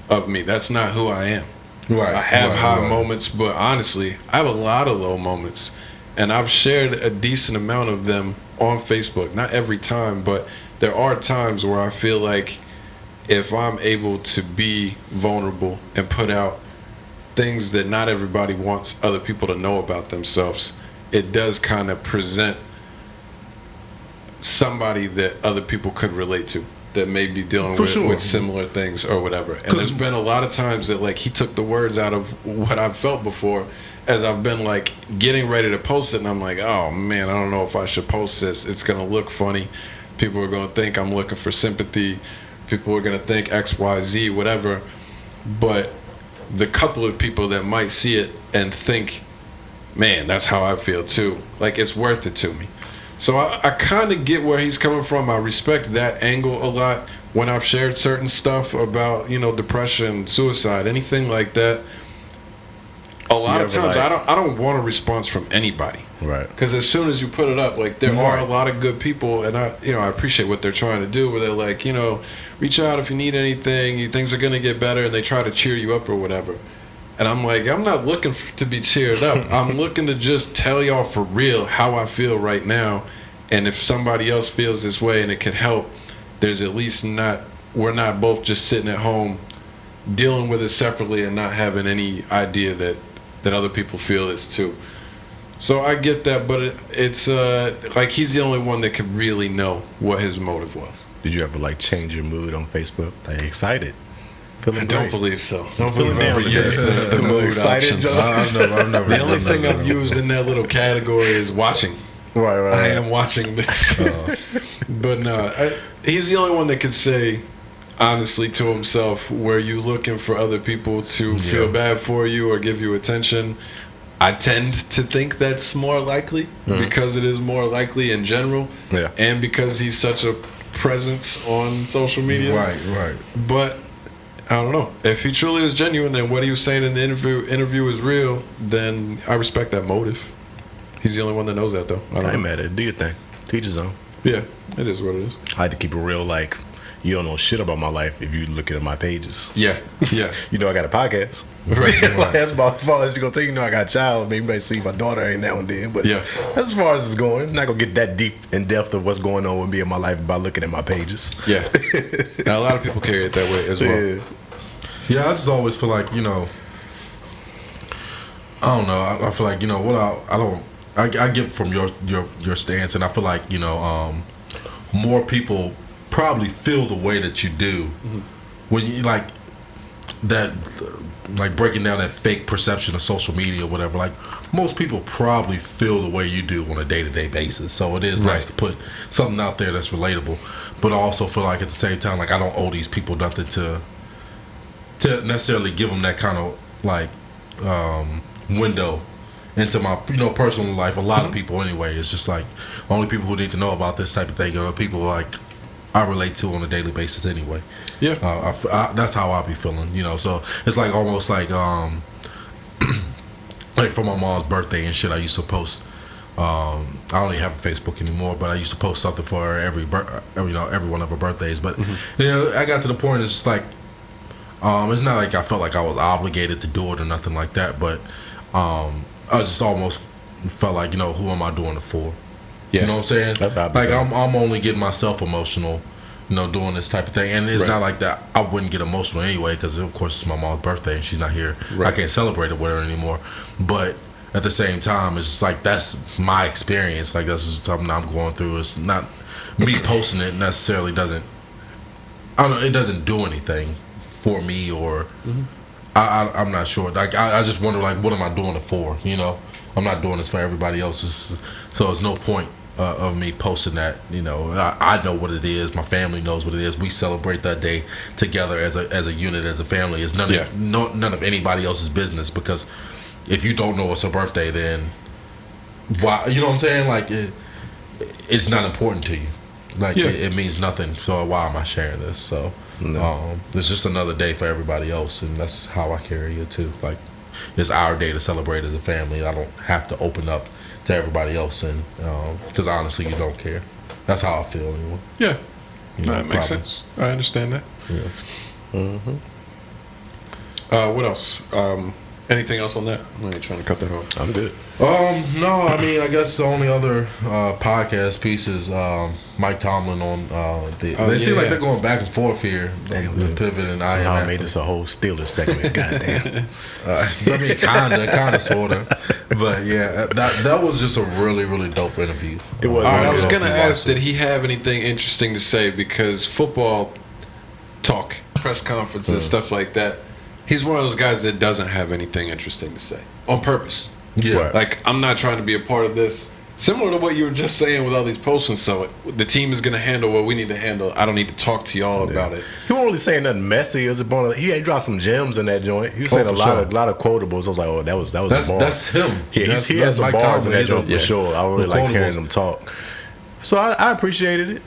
of me. That's not who I am. Right. I have high moments, but honestly, I have a lot of low moments. And I've shared a decent amount of them on Facebook. Not every time, but there are times where I feel like if I'm able to be vulnerable and put out things that not everybody wants other people to know about themselves, it does kind of present somebody that other people could relate to, that may be dealing with similar things or whatever. And there's been a lot of times that like he took the words out of what I've felt before as I've been like getting ready to post it, and I'm like, oh man, I don't know if I should post this. It's gonna look funny. People are gonna think I'm looking for sympathy. People are gonna think XYZ, whatever. But the couple of people that might see it and think, man, that's how I feel too, like it's worth it to me. So I kind of get where he's coming from. I respect that angle a lot. When I've shared certain stuff about, depression, suicide, anything like that, a lot of times I don't want a response from anybody. Right. Because as soon as you put it up, like there are a lot of good people, and I appreciate what they're trying to do, where they're like, reach out if you need anything, things are gonna get better, and they try to cheer you up or whatever. And I'm like, I'm not looking to be cheered up. I'm looking to just tell y'all for real how I feel right now. And if somebody else feels this way and it could help, there's at least we're not both just sitting at home dealing with it separately and not having any idea that other people feel this too. So I get that, but it's like he's the only one that could really know what his motive was. Did you ever change your mood on Facebook? Like excited? I don't believe so. Don't believe I've ever used the mood excited options. I've never. The only thing I've used in that little category is watching. Right. I am watching this. But no, he's the only one that could say honestly to himself, were you looking for other people to feel bad for you or give you attention? I tend to think that's more likely because it is more likely in general, and because he's such a presence on social media. Right. But I don't know. If he truly is genuine and what he was saying in the interview is real, then I respect that motive. He's the only one that knows that, though. I ain't mad at it. Do your thing. Teach his own. Yeah, it is what it is. I like to keep it real. Like, you don't know shit about my life if you look at my pages. Yeah. I got a podcast. Right. That's about as far as you gonna take. I got a child. Maybe you might see my daughter ain't that one then. But that's as far as it's going. I'm not gonna get that deep in depth of what's going on with me in my life by looking at my pages. Yeah. Now, a lot of people carry it that way as well. Yeah, I just always feel like, I don't know. I feel like, I get from your stance, and I feel like, more people probably feel the way that you do when you breaking down that fake perception of social media or whatever. Like, most people probably feel the way you do on a day-to-day basis. So it is nice to put something out there that's relatable, but I also feel like at the same time, like, I don't owe these people nothing to necessarily give them that kind of window into my personal life. A lot of people anyway. It's just like only people who need to know about this type of thing are the people like I relate to on a daily basis anyway. Yeah. That's how I be feeling. So it's like almost like like for my mom's birthday and shit. I used to post. I don't even have a Facebook anymore, but I used to post something for her every one of her birthdays. But I got to the point. It's just like it's not like I felt like I was obligated to do it or nothing like that. But I just almost felt like who am I doing it for? Yeah. You know what I'm saying? That's how I be like feeling. I'm only getting myself emotional. Doing this type of thing, and it's not like that. I wouldn't get emotional anyway, because of course it's my mom's birthday and she's not here. Right. I can't celebrate it with her anymore. But at the same time, it's like that's my experience. Like that's something I'm going through. It's not me posting it necessarily doesn't. I don't know. It doesn't do anything for me, or I'm not sure. Like I just wonder, like, what am I doing it for? I'm not doing this for everybody else. So there's no point of me posting that. I know what it is. My family knows what it is. We celebrate that day together as a unit, as a family. It's none of anybody else's business, because if you don't know it's her birthday, then why? You know what I'm saying? Like it's not important to you. Like it means nothing. So why am I sharing this? So it's just another day for everybody else, and that's how I carry it too. Like it's our day to celebrate as a family. I don't have to open up to everybody else, and because honestly, you don't care. That's how I feel anyway. Yeah. That makes sense. I understand that. Yeah. What else? Anything else on that? I'm not trying to cut that off. I'm good. No, I mean, I guess the only other podcast piece is Mike Tomlin on they seem like they're going back and forth here. The Pivot and Somehow IMF. made this a whole Steelers segment. Goddamn. I mean, kinda, sorta. But yeah, that was just a really, really dope interview. It was. I was good. going to ask, did he have anything interesting to say? Because football talk, press conferences, stuff like that, he's one of those guys that doesn't have anything interesting to say on purpose. Yeah. Right. Like, I'm not trying to be a part of this. Similar to what you were just saying with all these posts and so the team is going to handle what we need to handle. I don't need to talk to y'all about it. He wasn't really saying nothing messy. As a bar. He dropped some gems in that joint. He was saying for a sure. lot of quotables. I was like, oh, that was a bar. That's him. Yeah, That's he has some Mike bars Tomlin. in that He's joint a- for sure. I really the like hearing quotables. him talk. So I appreciated it.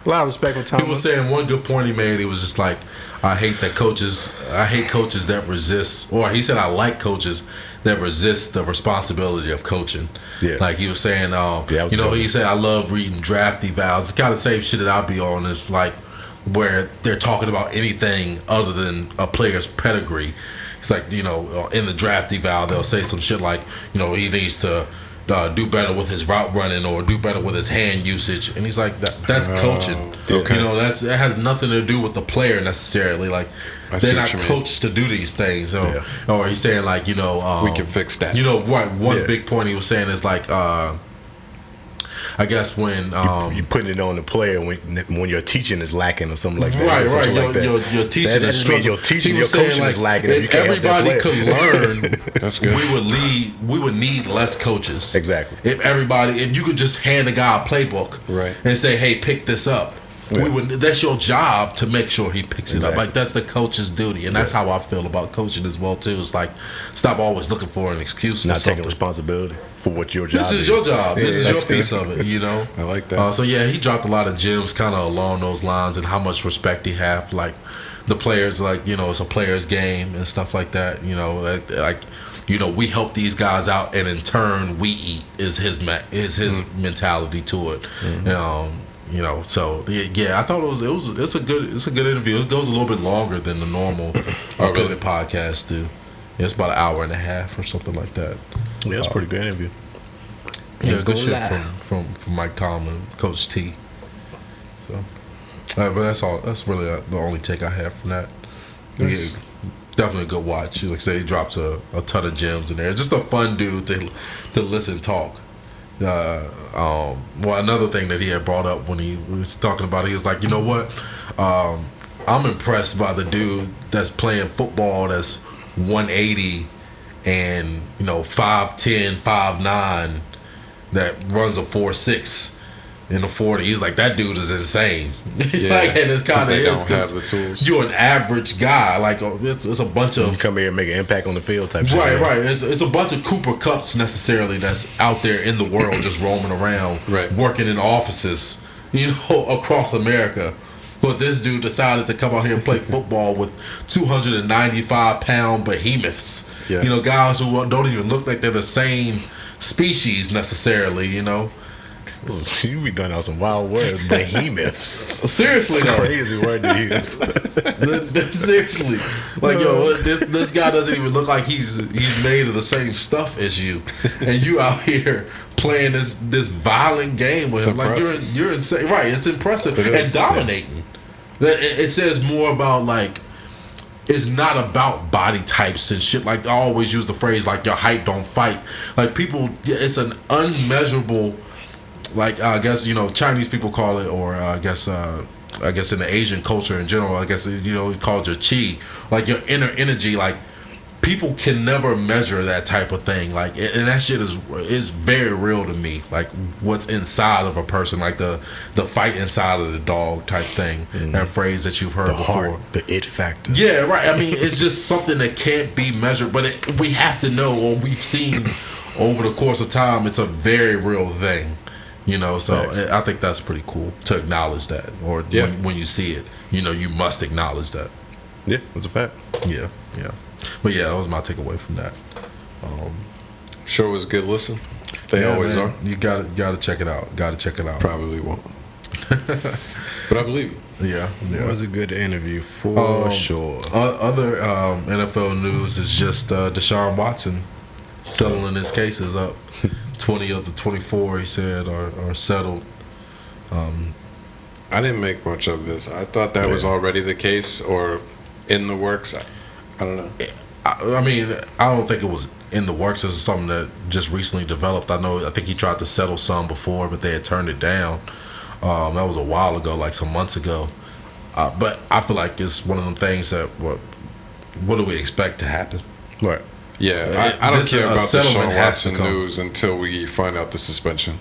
A lot of respect for Tomlin. He was saying one good point he made. He was just like, I hate coaches that resist, or he said, I like coaches that resist the responsibility of coaching. Yeah. Like he was saying, that was good. he said, I love reading draft evals. It's kind of the same shit that I'll be on, is like where they're talking about anything other than a player's pedigree. It's like, in the draft eval, they'll say some shit like, he needs to do better with his route running or do better with his hand usage, and he's like, that's coaching. okay. It has nothing to do with the player necessarily. Like I see they're what not you mean. coached to do these things. So, or he's saying like, We can fix that. One big point he was saying is like, I guess when you putting it on the player when your teaching is lacking or something like that. right, something your, like that. your teaching That is just means struggling. your teaching, He your was saying, coaching is lacking. If You can't help that everybody player. could learn, That's good. we would need less coaches. Exactly. If you could just hand a guy a playbook, Right. and say, hey, pick this up. Yeah. That's your job to make sure he picks it up. Exactly. Like that's the coach's duty, and that's how I feel about coaching as well too. It's like, stop always looking for an excuse Not for taking something. responsibility for what your job is. This is your job. Yeah, This is your that's piece good. of it. I like that. So yeah, he dropped a lot of gems, kind of along those lines, and how much respect he have, like the players, like it's a player's game and stuff like that. We help these guys out, and in turn, we eat. Is his mentality to it. So yeah, I thought it's a good interview. It goes a little bit longer than the normal Pivot podcast do. It's about an hour and a half or something like that. Yeah, it's a pretty good interview. Yeah, Ain't good gonna shit lie. from Mike Tomlin, Coach T. So, but that's all. That's really the only take I have from that. Nice. Yeah, definitely a good watch. Like I say, he drops a ton of gems in there. It's just a fun dude to listen talk. Another thing that he had brought up when he was talking about it, he was like, you know what? I'm impressed by the dude that's playing football that's 180 and 5'10", 5'9", that runs a 4.6. in the 40s. He's like, that dude is insane. Yeah, like, and it's kind of they is don't have because the tools. you're an average guy. Like, it's a bunch of You come here and make an impact on the field type shit. right. It's a bunch of Cooper Cups necessarily that's out there in the world just roaming around, Right. working in offices, across America. But this dude decided to come out here and play football with 295-pound behemoths. Yeah. Guys who don't even look like they're the same species necessarily. You be done out some wild words, behemoths. Seriously, It's a though. crazy word to use. Seriously, like this guy doesn't even look like he's made of the same stuff as you, and you out here playing this violent game with him. Like you're insane, right? It's impressive and dominating. It says more about like it's not about body types and shit. Like I always use the phrase like your height don't fight. Like people, it's an unmeasurable. Like I guess Chinese people call it, or I guess in the Asian culture in general, I guess we call it your chi, like your inner energy. Like people can never measure that type of thing. Like and that shit is very real to me. Like what's inside of a person, like the fight inside of the dog type thing. That phrase that you've heard The before. heart, the it factor. Yeah, right. I mean, it's just something that can't be measured, but we have to know, or we've seen over the course of time, it's a very real thing. So I think that's pretty cool to acknowledge that, or when you see it, you must acknowledge that. Yeah, that's a fact. Yeah. But yeah, that was my takeaway from that. Sure was a good listen. They always man, are. You gotta check it out. Probably won't. But I believe you. Yeah. It was a good interview for sure. Other NFL news is just Deshaun Watson settling his cases up. 20 of the 24, he said, are settled. I didn't make much of this. I thought that was already the case or in the works. I don't know. I mean, I don't think it was in the works. This is something that just recently developed. I think he tried to settle some before, but they had turned it down. That was a while ago, like some months ago. But I feel like it's one of them things that, what do we expect to happen? Right. Yeah, I don't This care a about the settlement Deshaun has to Watson come. news until we find out the suspension.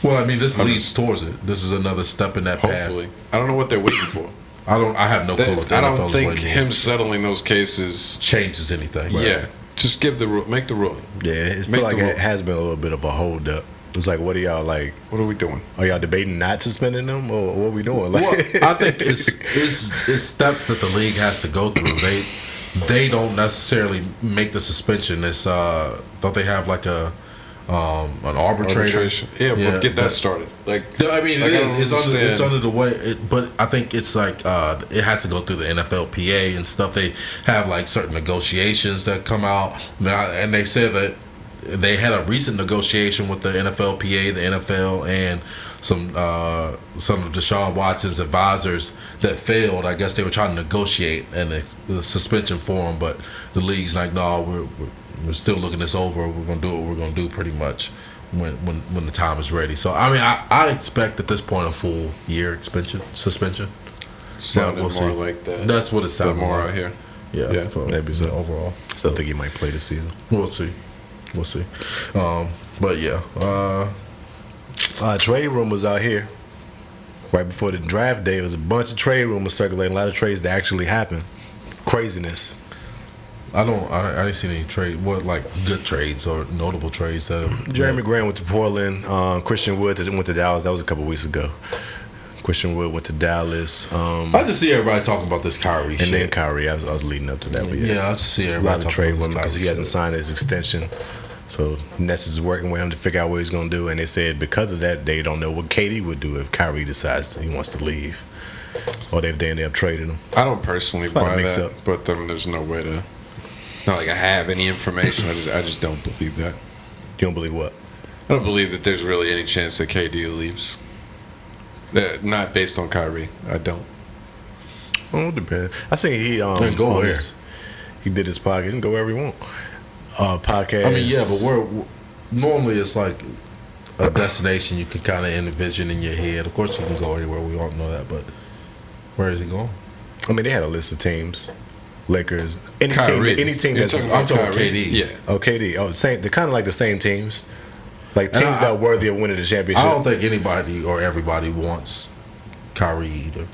Well, I mean, this leads towards it. This is another step in that Hopefully. path. I don't know what they're waiting for. I have no clue what the I NFL don't is think waiting him settling those cases. changes anything. Yeah, just make the ruling. Yeah, it Make feel like the it has been a little bit of a hold up. It's like, what are y'all like? What are we doing? Are y'all debating not suspending them, or what are we doing? Like, Well, I think it's steps that the league has to go through. They don't necessarily make the suspension. It's don't they have like an arbitrator? Arbitration. Yeah, but get that started. Like, I mean, like, it I is. don't It's understand. under the way, but I think it's like it has to go through the NFLPA and stuff. They have like certain negotiations that come out, and they said that they had a recent negotiation with the NFLPA, the NFL, and some of Deshaun Watson's advisors that failed. I guess they were trying to negotiate the suspension for him, but the league's like, no, we're still looking this over. We're gonna do what we're gonna do pretty much when the time is ready. So I mean, I expect at this point a full year suspension. Sounded we'll more see. like that. That's what it The sounded more like. out here. Yeah, maybe so. overall. Still think he might play this season. We'll see. But yeah, Trade rumors out here. Right before the draft day, there was a bunch of trade rumors circulating. A lot of trades that actually happened. Craziness. I didn't see any trade. What like good trades or notable trades that Jeremy Grant went to Portland. Christian Wood went to Dallas. That was a couple weeks ago. Christian Wood went to Dallas. I just see everybody talking about this Kyrie And shit. then Kyrie. I was leading up to that. But Yeah, I just see a everybody lot of talking trade about women this because he Kyrie hasn't shit. signed his extension. So Nets is working with him to figure out what he's going to do. And they said because of that, they don't know what KD would do if Kyrie decides he wants to leave. Or if they end up trading him. I don't personally It's like a buy mix that, up. but then there's no way to. Not like I have any information. I just don't believe that. You don't believe what? I don't believe that there's really any chance that KD leaves. Not based on Kyrie. I don't. Well, it depends. I think he Then go on where? he did his podcast. He can go wherever he want. Podcast. I mean, yeah, but normally it's like a destination you can kind of envision in your head. Of course, you can go anywhere. We all know that, but where is he going? I mean, they had a list of teams. Lakers. Any Kyrie. team You're that's talking I'm about talking Kyrie? KD. Yeah. KD. Oh, same. They're kind of like the same teams. Like teams that are worthy of winning the championship. I don't think anybody or everybody wants Kyrie either.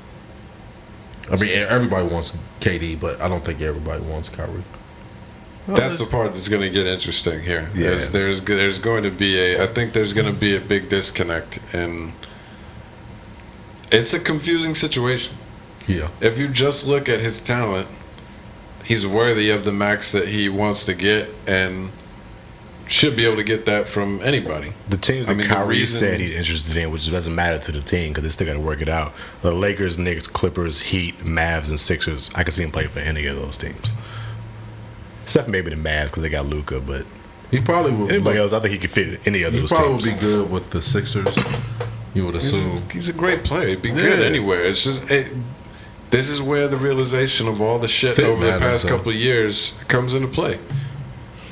I mean, everybody wants KD, but I don't think everybody wants Kyrie. That's the part that's going to get interesting here. Yeah. There's going to be I think there's going to be a big disconnect, and it's a confusing situation. Yeah. If you just look at his talent, he's worthy of the max that he wants to get, and should be able to get that from anybody. The teams that Kyrie said he's interested in, which doesn't matter to the team because they still got to work it out. The Lakers, Knicks, Clippers, Heat, Mavs, and Sixers. I can see him play for any of those teams. Except for maybe the Mavs because they got Luka, but he probably would. Anybody else, I think he could fit any of those teams. He probably would be good with the Sixers. You would assume he's a great player. He'd be good anywhere. It's just this is where the realization of all the shit over the past couple of years comes into play.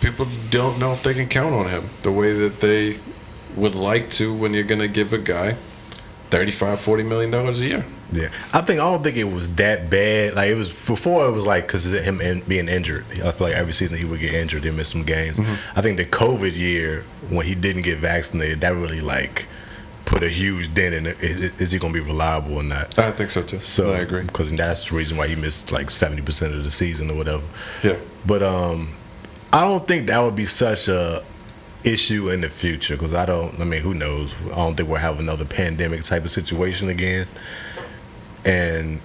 People don't know if they can count on him the way that they would like to when you're going to give a guy $35-40 million a year. Yeah, I don't think it was that bad. Like it was before. It was like because of him being injured. I feel like every season he would get injured and miss some games. Mm-hmm. I think the COVID year when he didn't get vaccinated, that really like put a huge dent in it. Is he going to be reliable or not? I think so too. So I agree because that's the reason why he missed like 70% of the season or whatever. Yeah, but I don't think that would be such a issue in the future because I mean, who knows? I don't think we'll have another pandemic type of situation again. And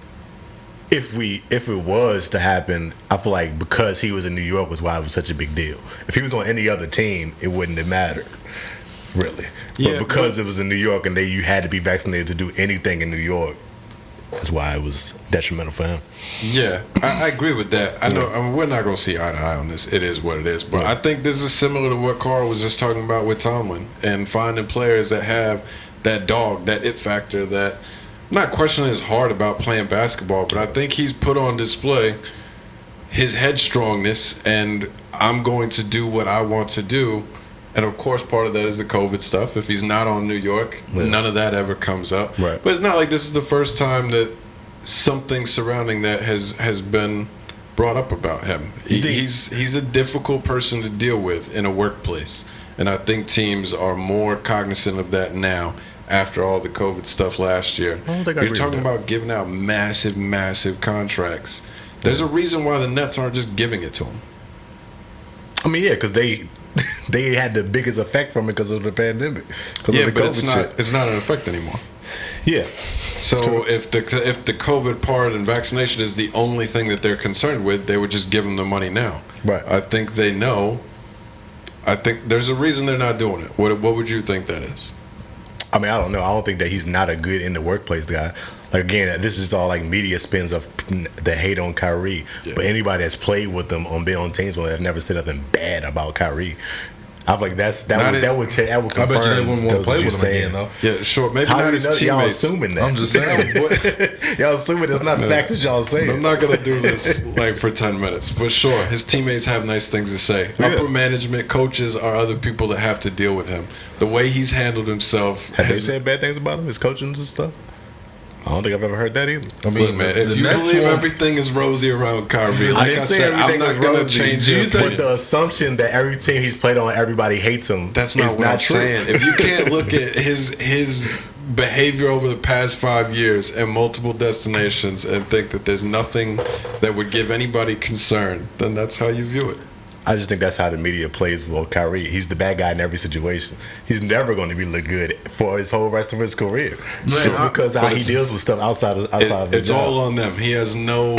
if it was to happen, I feel like because he was in New York was why it was such a big deal. If he was on any other team, it wouldn't have mattered, really. But because it was in New York and you had to be vaccinated to do anything in New York, that's why it was detrimental for him. Yeah, I agree with that. I know we're not going to see eye to eye on this. It is what it is. But I think this is similar to what Carl was just talking about with Tomlin and finding players that have that dog, that it factor, that I'm not questioning his heart about playing basketball, but I think he's put on display his headstrongness and I'm going to do what I want to do. And of course, part of that is the COVID stuff. If he's not on New York, none of that ever comes up. Right. But it's not like this is the first time that something surrounding that has been brought up about him. He's a difficult person to deal with in a workplace, and I think teams are more cognizant of that now after all the COVID stuff last year. You're talking about giving out massive contracts. There's a reason why the Nets aren't just giving it to him. I mean, yeah, because they had the biggest effect from it because of the pandemic. Yeah, but it's not an effect anymore. Yeah. So if the COVID part and vaccination is the only thing that they're concerned with, they would just give them the money now. Right. I think they know. I think there's a reason they're not doing it. What would you think that is? I mean, I don't know. I don't think that he's not a good in the workplace guy. Like again, this is all like media spins of the hate on Kyrie. Yeah. But anybody that's played with them on teams will have never said nothing bad about Kyrie. I feel like that would confirm. I bet you they wouldn't want to play with him again, though. Yeah, sure. Maybe not his teammates. Y'all assuming that. I'm just saying. Y'all assuming it's not the fact that y'all saying. I'm not gonna do this like for 10 minutes, but sure, his teammates have nice things to say. Yeah. Upper management, coaches are other people that have to deal with him. The way he's handled himself. Have they said bad things about him? His coaching and stuff. I don't think I've ever heard that either. I mean, look, man, if you believe everything is rosy around Kyrie, like I said, I'm not going to change your opinion. But the assumption that every team he's played on, everybody hates him. That's not what I'm saying. If you can't look at his behavior over the past 5 years and multiple destinations and think that there's nothing that would give anybody concern, then that's how you view it. I just think that's how the media plays with Kyrie. He's the bad guy in every situation. He's never going to be look good for his whole rest of his career, just because how he deals with stuff outside of his job. It's all on them. He has no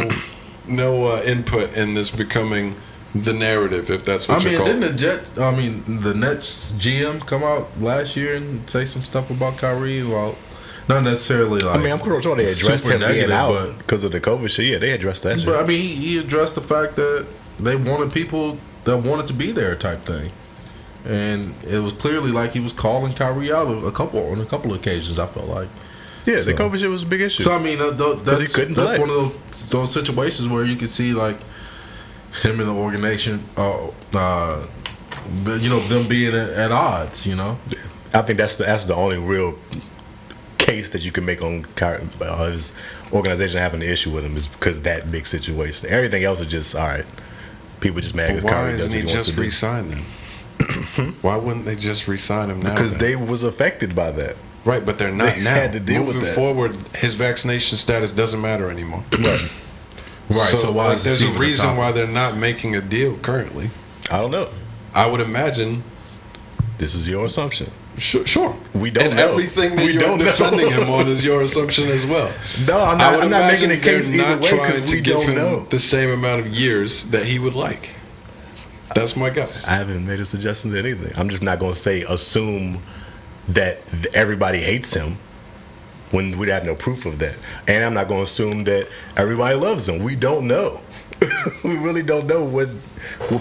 input in this becoming the narrative, if that's what you call it. Didn't the Nets GM come out last year and say some stuff about Kyrie? Well, not necessarily like. I mean, I'm sure they addressed him being out because of the COVID shit. Yeah, they addressed that shit. But I mean, he addressed the fact that they wanted people that wanted to be there, type thing, and it was clearly like he was calling Kyrie out on a couple of occasions. I felt like. Yeah, the COVID shit was a big issue. So I mean, that's one of those situations where you could see like him in the organization, them being at odds. You know, I think that's the only real case that you can make on his organization having an issue with him is because of that big situation. Everything else is just all right. People just mad because Kyrie does what he wants to do. Why isn't he just re-signed then? Why wouldn't they just re-sign him now? Because then? they was affected by that. Right, but they're not They now. had to deal with Moving that. forward, his vaccination status doesn't matter anymore. Right. Right. So why like, is there's a Steve at the reason top? why they're not making a deal currently. I don't know. I would imagine. This is your assumption. Sure. We don't and know. everything that We you're don't know. defending him on is your assumption as well. No, I'm I would not making a imagine case they're either not way trying because to we give don't him know. the same amount of years that he would like. That's my guess. I haven't made a suggestion to anything. I'm just not going to say assume that everybody hates him when we have no proof of that. And I'm not going to assume that everybody loves him. We don't know. We really don't know what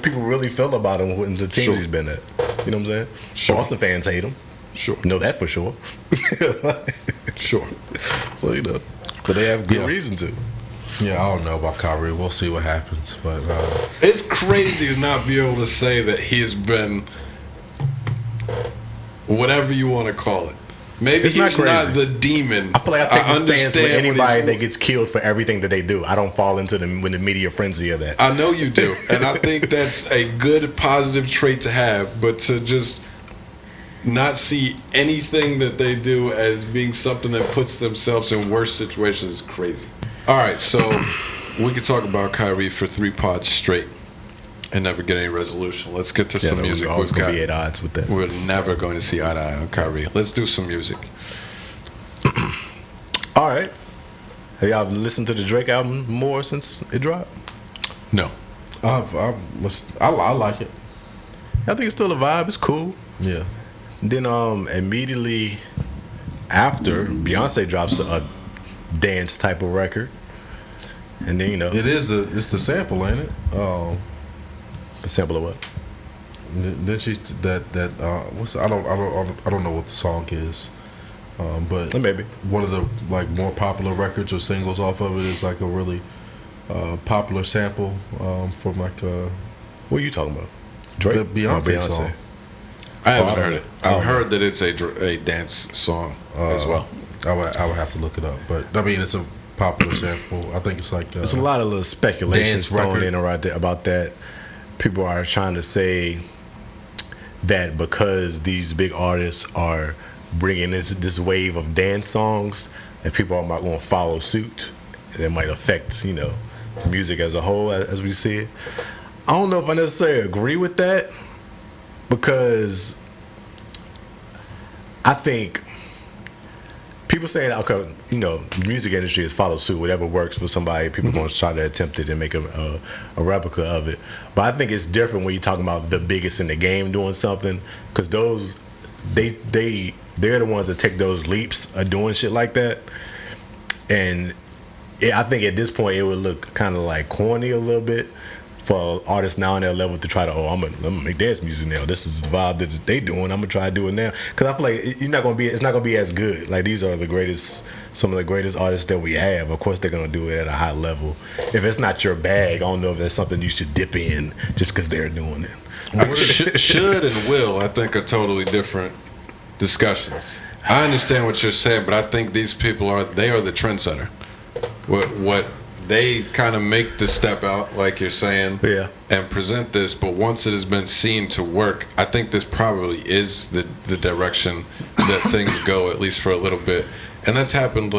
people really feel about him when the teams Sure. he's been at. You know what I'm saying? Sure. Boston fans hate him. Sure. Know that for sure. Sure. So, you know. But they have good Yeah. reason to. Yeah, I don't know about Kyrie. We'll see what happens. But It's crazy to not be able to say that he has been whatever you want to call it. Maybe It's not he's not crazy. the demon. I feel like I take the stance with understand what anybody he's- that gets killed for everything that they do. I don't fall into the media frenzy of that. I know you do, and I think that's a good positive trait to have. But to just not see anything that they do as being something that puts themselves in worse situations is crazy. All right, so we could talk about Kyrie for 3 pods straight and never get any resolution. Let's get to some music. We're always We've going to got- be at odds with that. We're never going to see eye to eye on Kyrie. Let's do some music. All right. Have y'all listened to the Drake album more since it dropped? No. I've listened. I like it. I think it's still a vibe. It's cool. Yeah. And then immediately after, Beyonce drops a dance type of record. And then, It's the sample, ain't it? a sample of what? Then she's what's I don't know what the song is. But Maybe. one of the like more popular records or singles off of it is like a really popular sample from like What are you talking about? Drake? the Beyonce song. I haven't don't heard know. it. I've heard that it's a dance song as well. I would have to look it up, but I mean it's a popular sample. I think it's like There's a lot of little speculations dance thrown record. in around there about that. People are trying to say that because these big artists are bringing this wave of dance songs, that people are not going to follow suit, and it might affect music as a whole as we see it. I don't know if I necessarily agree with that, because I think people saying, okay, the music industry is follow suit. Whatever works for somebody, people going to try to attempt it and make a replica of it. But I think it's different when you're talking about the biggest in the game doing something, because those they're the ones that take those leaps of doing shit like that. And I think at this point it would look kind of like corny a little bit for artists now on their level to try to, I'm gonna make dance music now. This is the vibe that they doing. I'm gonna try to do it now, because I feel like it's not gonna be as good. Like, these are some of the greatest artists that we have. Of course, they're gonna do it at a high level. If it's not your bag, I don't know if that's something you should dip in just because they're doing it. Should and will, I think, are totally different discussions. I understand what you're saying, but I think these people are the trendsetter. What they kind of make the step out, like you're saying, Yeah. and present this, but once it has been seen to work, I think this probably is the direction that things go, at least for a little bit. And that's happened,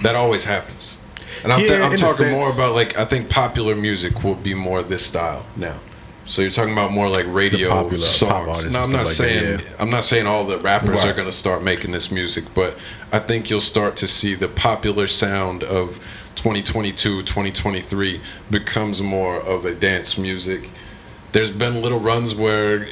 that always happens. And I'm in a talking more sense. about, I think popular music will be more this style now. So you're talking about more like radio popular pop songs. artists No, and I'm not stuff like saying that, yeah. I'm not saying all the rappers Right. are going to start making this music, but I think you'll start to see the popular sound of 2022, 2023 becomes more of a dance music. There's been little runs where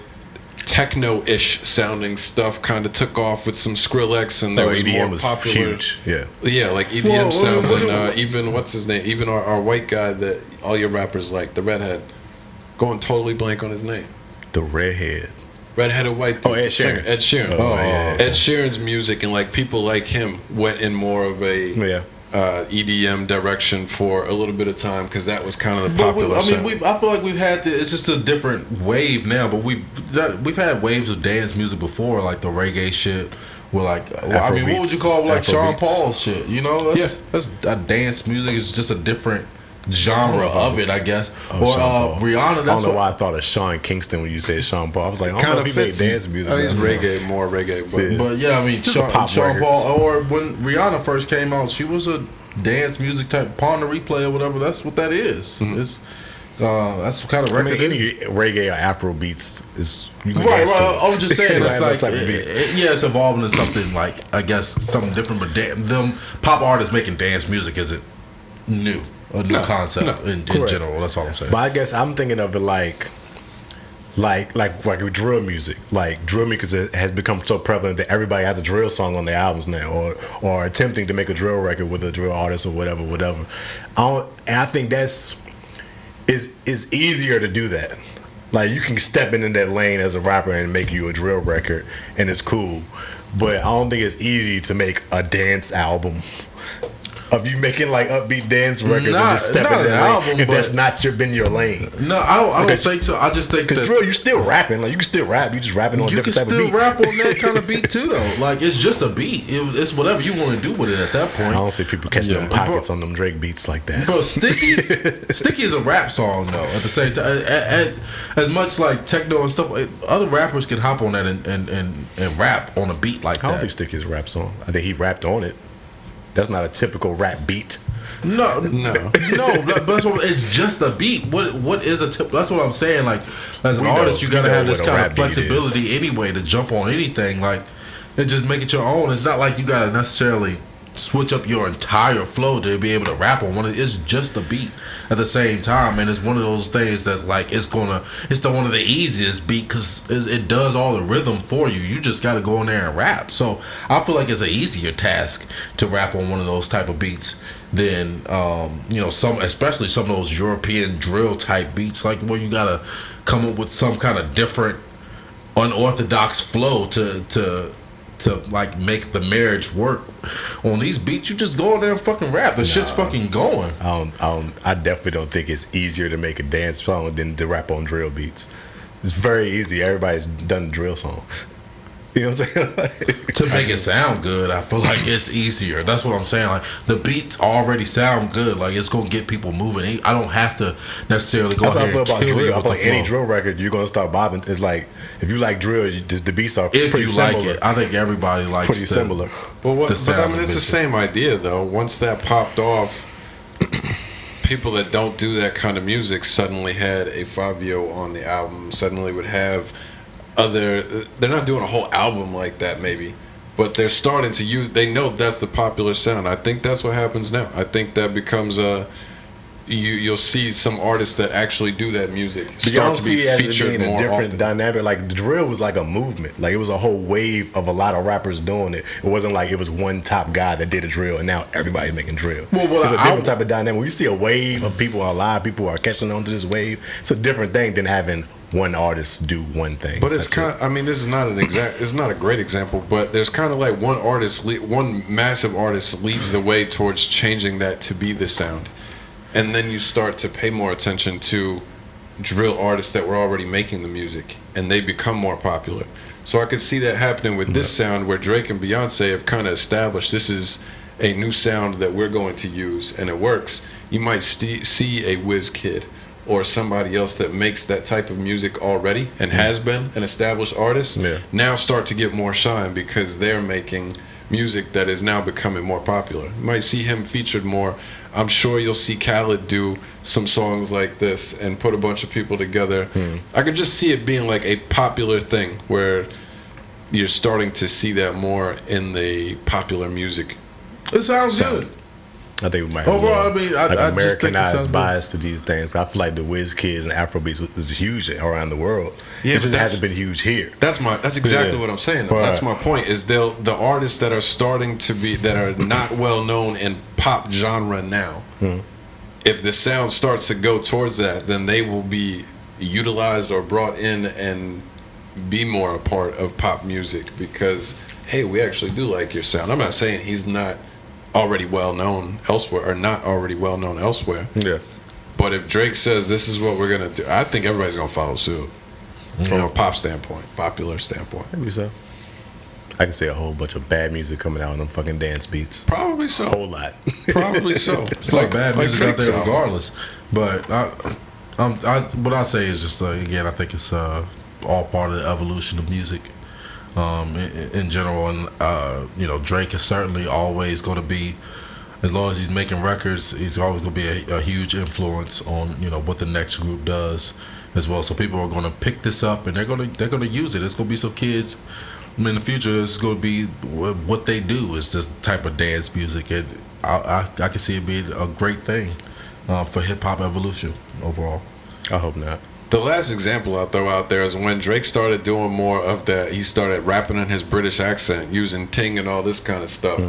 techno-ish sounding stuff kind of took off with some Skrillex, and there was EDM more was popular. huge. Yeah. Yeah, like EDM Whoa, sounds, what- and even what's his name? Even our white guy that all your rappers like, the redhead. Going totally blank on his name. The redhead. Redheaded white dude. Ed the singer, Sheeran. Ed Sheeran. Oh, yeah. Ed Sheeran's music and people like him went in more of a Yeah. EDM direction for a little bit of time, because that was kind of the But popular sound. I feel like we've had it's just a different wave now. But we've had waves of dance music before, like the reggae shit. With what would you Afrobeats. call Sean Afrobeats. Paul shit? That's a dance music. It's just a different genre of it, I guess. Or Rihanna. I don't That's know what. why I thought of Sean Kingston when you said Sean Paul. I was like, I don't Kind know of if he made fits. dance music. He's man. reggae, more reggae, but But yeah, I mean, Just a pop Sean records. Paul, or when Rihanna first came out, she was a dance music type, Pawn the Replay or whatever. That's what that is. It's that's what kind of I record. mean, it any is. reggae or Afro beats is you can Right, dance to right. it. I was just saying, it's That like, type of beat. yeah, it's evolving into something like, I guess, something different. But them pop artists making dance music isn't new, a new concept in general. That's all I'm saying. But I guess I'm thinking of it like with drill music. Like drill music has become so prevalent that everybody has a drill song on their albums now, or attempting to make a drill record with a drill artist or whatever. And I think that's is easier to do that. Like you can step into that lane as a rapper and make you a drill record, and it's cool. But I don't think it's easy to make a dance album. Of you making like upbeat dance records and just stepping in that lane, if that's not been your lane. No, I don't think so. I just think Because drill, you're still rapping. Like you can still rap. You just rapping on a you can different type of still beat. rap on that kind of beat too, though. Like it's just a beat. It's whatever you want to do with it at that I point. don't see people catching them pockets on them Drake beats like that. Bro, Sticky is a rap song though. At the same time, as much like techno and stuff, other rappers can hop on that and rap on a beat like that. I don't think Stick is a rap song. I think he rapped on it. That's not a typical rap beat. No, but that's what, it's just a beat. What is a tip? That's what I'm saying. Like as an artist, you gotta have this kind of flexibility anyway to jump on anything. Like and just make it your own. It's not like you gotta necessarily switch up your entire flow to be able to rap on one. It's just a beat at the same time, and it's one of those things that's like it's one of the easiest beat because it does all the rhythm for you. You just got to go in there and rap. So I feel like it's an easier task to rap on one of those type of beats than especially some of those European drill type beats, like where you gotta come up with some kind of different unorthodox flow to like make the marriage work. On these beats, you just go in there and fucking rap. The shit's fucking going. I definitely don't think it's easier to make a dance song than to rap on drill beats. It's very easy. Everybody's done a drill song. You know what I'm saying? To make it sound good, I feel like it's easier. That's what I'm saying. Like the beats already sound good. Like it's gonna get people moving. I don't have to necessarily go. That's how I here feel and about kill you drill. I with feel the like any flow. drill record, you're gonna start bobbing. It's like if you like drill, the beats are If pretty you similar. like it, I think everybody likes Pretty the- similar. But I mean, it's of the it. same idea though. Once that popped off, people that don't do that kind of music suddenly had a Fabio on the album. Suddenly would have other. They're not doing a whole album like that, maybe, but they're starting to use. They know that's the popular sound. I think that's what happens now. I think that becomes a. You'll see some artists that actually do that music But you start don't to see be it as it featured being a more different often. dynamic. Like the drill was like a movement. Like it was a whole wave of a lot of rappers doing it. It wasn't like it was one top guy that did a drill and now everybody's making drill. Well, it's a different type of dynamic. When you see a wave of people, a lot of people are catching on to this wave. It's a different thing than having one artist do one thing. But it's kind of, I mean, this is not it's not a great example, but there's kind of like one massive artist leads the way towards changing that to be the sound. And then you start to pay more attention to drill artists that were already making the music, and they become more popular. So I could see that happening with this sound, where Drake and Beyonce have kind of established this is a new sound that we're going to use, and it works. You might see a WizKid or somebody else that makes that type of music already and has been an established artist, now start to get more shine because they're making music that is now becoming more popular. You might see him featured more. I'm sure you'll see Khaled do some songs like this and put a bunch of people together. I could just see it being like a popular thing where you're starting to see that more in the popular music. It sounds good. I think we might Overall, have I mean, like I just think it sounds Americanized good. bias to these things. I feel like the WizKids and Afrobeats is huge around the world. Yeah, it but just hasn't been huge here. That's exactly Yeah. what I'm saying. Though. Right. That's my point. Is the artists that are starting to be that are not well known in pop genre now. If the sound starts to go towards that, then they will be utilized or brought in and be more a part of pop music because hey, we actually do like your sound. I'm not saying he's not already well known elsewhere or not already well known elsewhere. Yeah. But if Drake says this is what we're gonna do, I think everybody's gonna follow suit from a pop standpoint, popular standpoint. Maybe so. I can see a whole bunch of bad music coming out on them fucking dance beats. Probably A so. whole lot. Probably so. It's like bad music out Drake's there album. regardless. But what I say is just again, I think it's all part of the evolution of music in general. And you know, Drake is certainly always going to be, as long as he's making records, he's always going to be a huge influence on, you know, what the next group does as well. So people are going to pick this up and they're going to use it. It's going to be some kids in the future. It's going to be what they do is this type of dance music, and I can see it being a great thing for hip hop evolution overall. I hope not. The last example I'll throw out there is when Drake started doing more of that. He started rapping in his British accent, using ting and all this kind of stuff.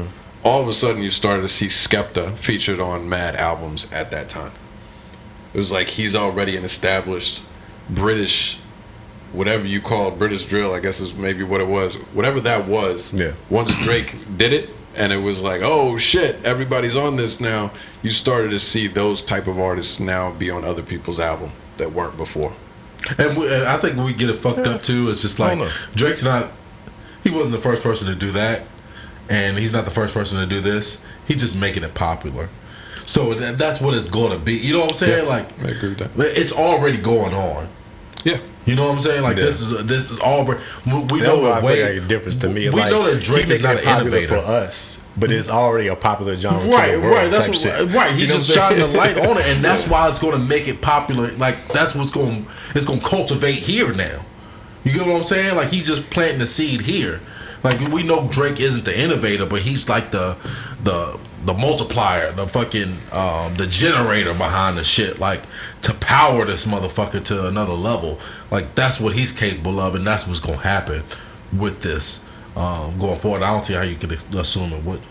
All of a sudden, you started to see Skepta featured on mad albums at that time. It was like he's already an established British, whatever you call British drill, I guess is maybe what it was. Whatever that was, Yeah. Once Drake did it, and it was like, oh shit, everybody's on this now, you started to see those type of artists now be on other people's album that weren't before. And I think we get it fucked up too. It's just like Drake's he wasn't the first person to do that, and he's not the first person to do this. He's just making it popular. So that's what it's going to be. You know what I'm saying? Yeah, like, I agree with that. It's already going on. Yeah. You know what I'm saying? Like this is already. We know That's a why way. I feel like a difference to me. We Like, know that Drake he is not making an it popular innovator for us, but it's already a popular genre. Right, to the world right. That's type what, shit. right. He's You know just what I'm shining the saying? light on it, and that's why it's going to make it popular. Like that's what's going. It's going to cultivate here now. You get what I'm saying? Like he's just planting the seed here. Like we know Drake isn't the innovator, but he's like the multiplier, the fucking the generator behind the shit. Like to power this motherfucker to another level. Like that's what he's capable of, and that's what's going to happen with this going forward. I don't see how you could assume it would.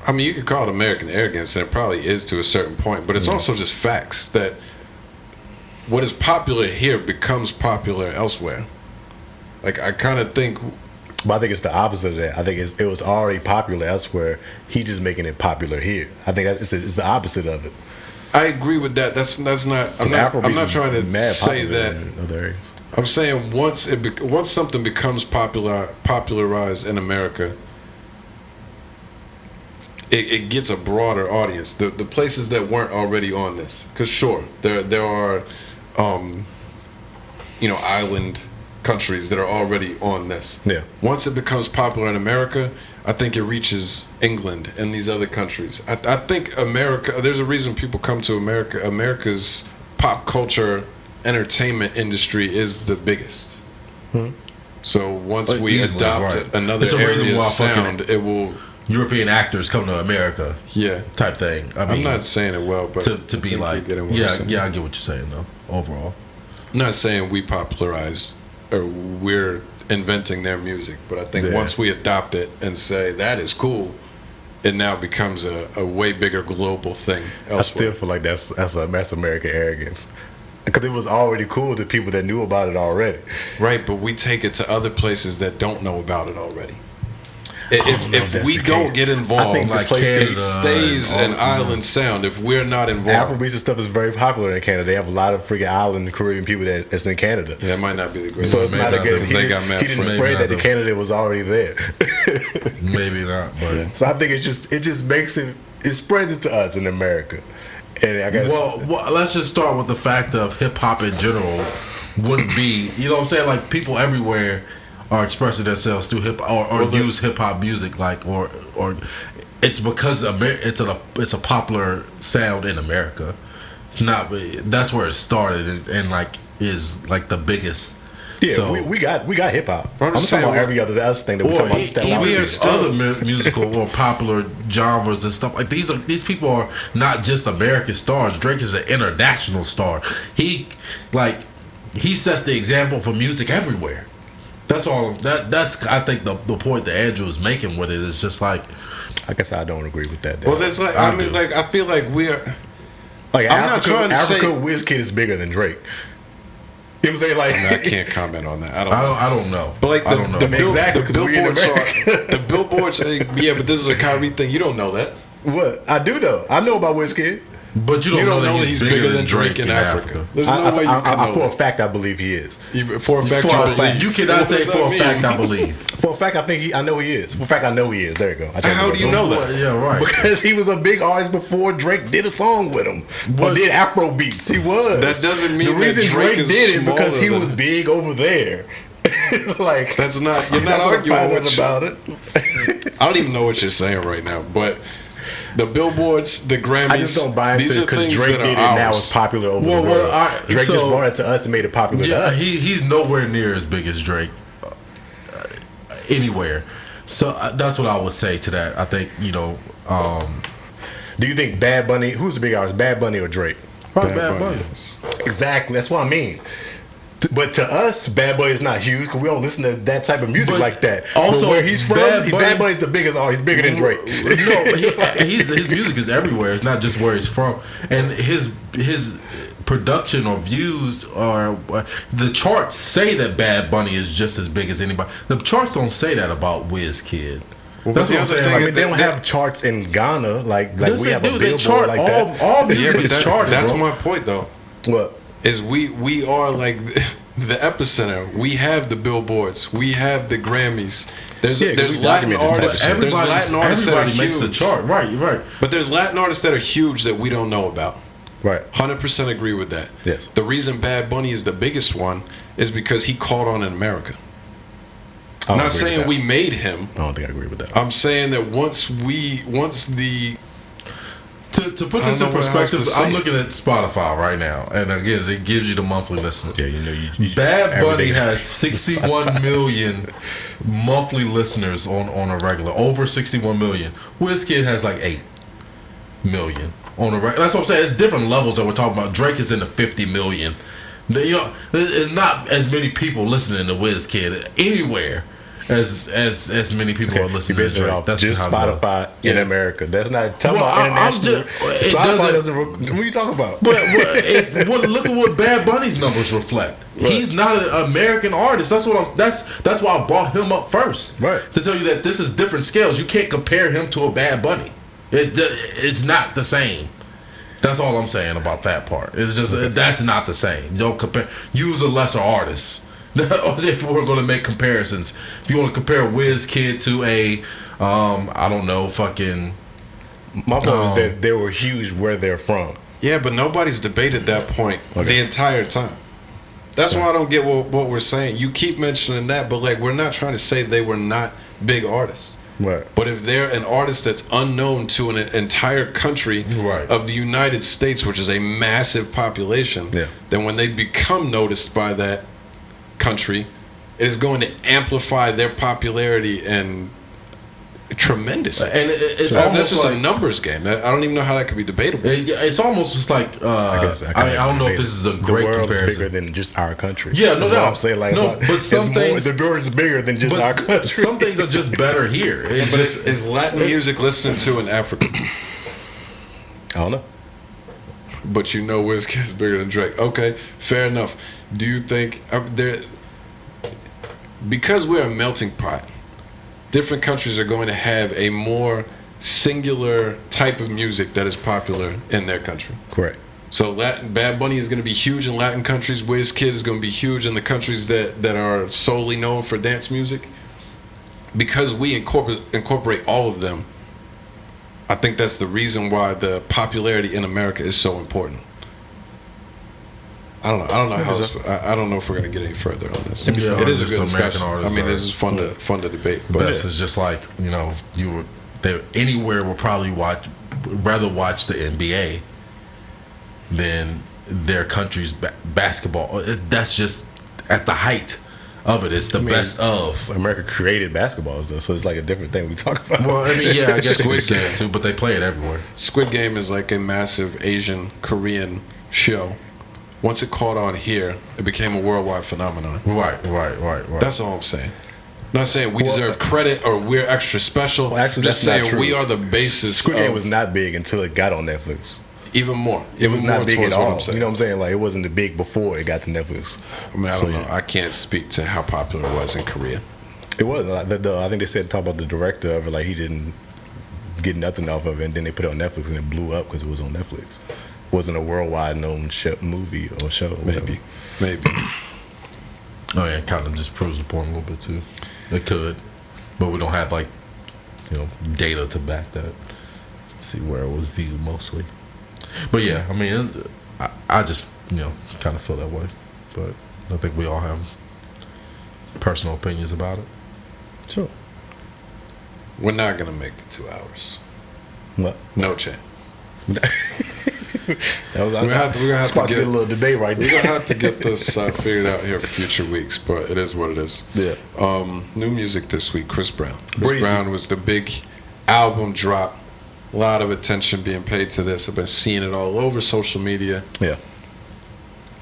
I mean, you could call it American arrogance, and it probably is to a certain point, but it's also just facts that what is popular here becomes popular elsewhere. Like, I kind of think... But I think it's the opposite of that. I think it was already popular elsewhere. He just making it popular here. I think it's the opposite of it. I agree with that. That's not... I'm not trying to say that... in other areas. I'm saying once something becomes popularized in America, it gets a broader audience. The places that weren't already on this, because sure, there are, island countries that are already on this. Yeah. Once it becomes popular in America, I think it reaches England and these other countries. I think America. There's a reason people come to America. America's pop culture entertainment industry is the biggest. So once we Easily, adopt right. another It's a reason area why of sound, it will. European actors come to America, type thing. I mean, I'm not saying it well, but to be like, I get what you're saying though. Overall, I'm not saying we popularized or we're inventing their music, but I think once we adopt it and say that is cool, it now becomes a way bigger global thing elsewhere. I still feel like that's American arrogance. Because it was already cool to people that knew about it already. Right, but we take it to other places that don't know about it already. If we don't get involved, I think like it Canada stays an island sound. If we're not involved, Afrobeats and stuff is very popular in Canada. They have a lot of freaking island Caribbean people that's in Canada. that might not be the greatest. So it's Maybe not a not good. them. He They got mad didn't friends. spread that Maybe to not Canada was already there. maybe not, but So I think it just makes it spreads it to us in America. And I guess well, let's just start with the fact of hip hop in general wouldn't be. You know what I'm saying? Like people everywhere are expressing themselves through hip or use hip hop music, like or it's because it's a popular sound in America. It's not. That's where it started, and like is like the biggest. yeah, So, we got hip hop. I'm I'm just talking about saying, every other thing that we talk about. Step out even to. other musical or popular genres and stuff like these people are not just American stars. Drake is an international star. He sets the example for music everywhere. That's all. That's I think the point that Andrew is making with it is just like. I guess I don't agree with that. well, that's like I mean, like I feel like we're. Like I'm not trying to Africa, say- Wizkid is bigger than Drake. You know what I'm saying? Like I can't comment on that. I don't know. But like I don't know. Exactly, the 'cause we in Billboard chart, America. the Billboard. Yeah, but this is a Kyrie thing. You don't know that. What? I do though. I know about Wizkid. But you don't know that he's bigger than Drake in Africa. There's no way you can know for a that. fact, I believe he is. For a fact, You cannot say for a fact, I believe. For a fact, I know he is. For a fact, I know he is. There you go. How do you know that? Yeah, right. Because he was a big artist before Drake did a song with him. Or did Afro beats. He was. That doesn't mean the reason that Drake Drake is did it because he smaller was than- big over there. Like That's not. You're not I'm arguing arguing with about it. I don't even know what you're saying right now, but the billboards, the Grammys. I just don't buy these into it are because things Drake that did it are and now ours. it's popular over Well, the world. Drake just so- brought it to us and made it popular to Yeah, us. he's nowhere near as big as Drake anywhere. So that's what I would say to that. I think Do you think Bad Bunny? Who's the big artist? Bad Bunny or Drake? probably Bad Bunny. is. Exactly. That's what I mean. But to us, Bad Bunny is not huge because we don't listen to that type of music But like that. also, but where he's from, Bad Bad, Bunny- Bunny's the biggest artist. He's bigger than Drake. No, his music is everywhere. It's not just where he's from, and his production or views are the charts say that Bad Bunny is just as big as anybody. The charts don't say that about WizKid. Well, That's but what I'm the other saying. thing I Like, mean, they don't have charts in Ghana like yes, we they have do. a They billboard chart like all that. music but is charted. that's bro. my point, though. What? Is we are like the epicenter. We have the billboards. We have the Grammys. There's Yeah, 'cause there's we Latin document this type of artists. shit. There's Latin artists that are Everybody makes a huge. chart. Right. But there's Latin artists that are huge that we don't know about. Right. 100% agree with that. Yes. The reason Bad Bunny is the biggest one is because he caught on in America. I don't Not agree saying with we that. made him. I don't think I agree with that. I'm saying that once the To put I this don't in know what else to perspective, say. I'm looking at Spotify right now, and again, it gives you the monthly listeners. Yeah, you Bad Bunny everything's- has 61 million monthly listeners on a regular, over 61 million. WizKid has like 8 million on a regular. That's what I'm saying. It's different levels that we're talking about. Drake is in the 50 million. There's not as many people listening to WizKid anywhere as many people are You listening to based it Drake. off That's just how I know. Spotify in America. That's not talking Well, about I'm international. just- it Spotify doesn't- doesn't. What are you talking about? But look at what Bad Bunny's numbers reflect. Right. He's not an American artist. That's why I brought him up first. Right. To tell you that this is different scales. You can't compare him to a Bad Bunny. It's not the same. That's all I'm saying about that part. It's just that's not the same. Don't compare. Use a lesser artist. If we're going to make comparisons, if you want to compare WizKid to I don't know, fucking. My point is that they were huge where they're from. Yeah, but nobody's debated that point the entire time. That's why I don't get what we're saying. You keep mentioning that, but like we're not trying to say they were not big artists. Right. But if they're an artist that's unknown to an entire country Right. of the United States, which is a massive population, Yeah. then when they become noticed by that country, it is going to amplify their popularity and tremendously. And it's That's almost just like a numbers game. I don't even know how that could be debatable. It's almost just like I don't know if this is a great The world comparison. is bigger than just our country. Yeah, no That's doubt. what I'm saying. Like, No, it's but it's some things- the world is bigger than just our But country. some things are just better here. It's But just is Latin music listened to in Africa? I don't know. But you know Wizkid's bigger than Drake. Okay, fair enough. Do you think because we're a melting pot, different countries are going to have a more singular type of music that is popular in their country? Correct. So Bad Bunny is going to be huge in Latin countries. Wizkid is going to be huge in the countries that are solely known for dance music. Because we incorporate all of them, I think that's the reason why the popularity in America is so important. I don't know. I don't know if we're going to get any further on this. Yeah, It is a just good American discussion. I artists mean, are- this is fun to debate. But this is just like anywhere will probably rather watch the NBA than their country's basketball. That's just at the height of it. It's the best of. America created basketball, though, so it's like a different thing we talk about. Well, I mean, yeah, I guess you Squid could say Game. it too, but they play it everywhere. Squid Game is like a massive Asian Korean show. Once it caught on here, it became a worldwide phenomenon. Right. That's all I'm saying. Not saying we deserve credit or we're extra special. Well, actually, just that's not saying true. we are the basis. Squid Game of was not big until it got on Netflix. even more. It was Even not more big towards at what all. I'm saying. You know what I'm saying? Like, it wasn't big before it got to Netflix. I mean, I So, don't know. yeah. I can't speak to how popular it was in Korea. It wasn't. Like, I think they said talk about the director of it. Like, he didn't get nothing off of it, and then they put it on Netflix and it blew up because it was on Netflix. It wasn't a worldwide known movie or show. Maybe. Oh yeah, it kind of just proves the point a little bit too. It could, but we don't have like, data to back that. Let's see where it was viewed mostly. But yeah, I mean, I just kind of feel that way. But I think we all have personal opinions about it. Sure. We're not gonna make the 2 hours. What? No chance. We're gonna have to get a little debate right there. We're gonna have to get this figured out here for future weeks, but it is what it is. Yeah. New music this week, Chris Brown. Breezy. Chris Brown was the big album drop. A lot of attention being paid to this. I've been seeing it all over social media. Yeah.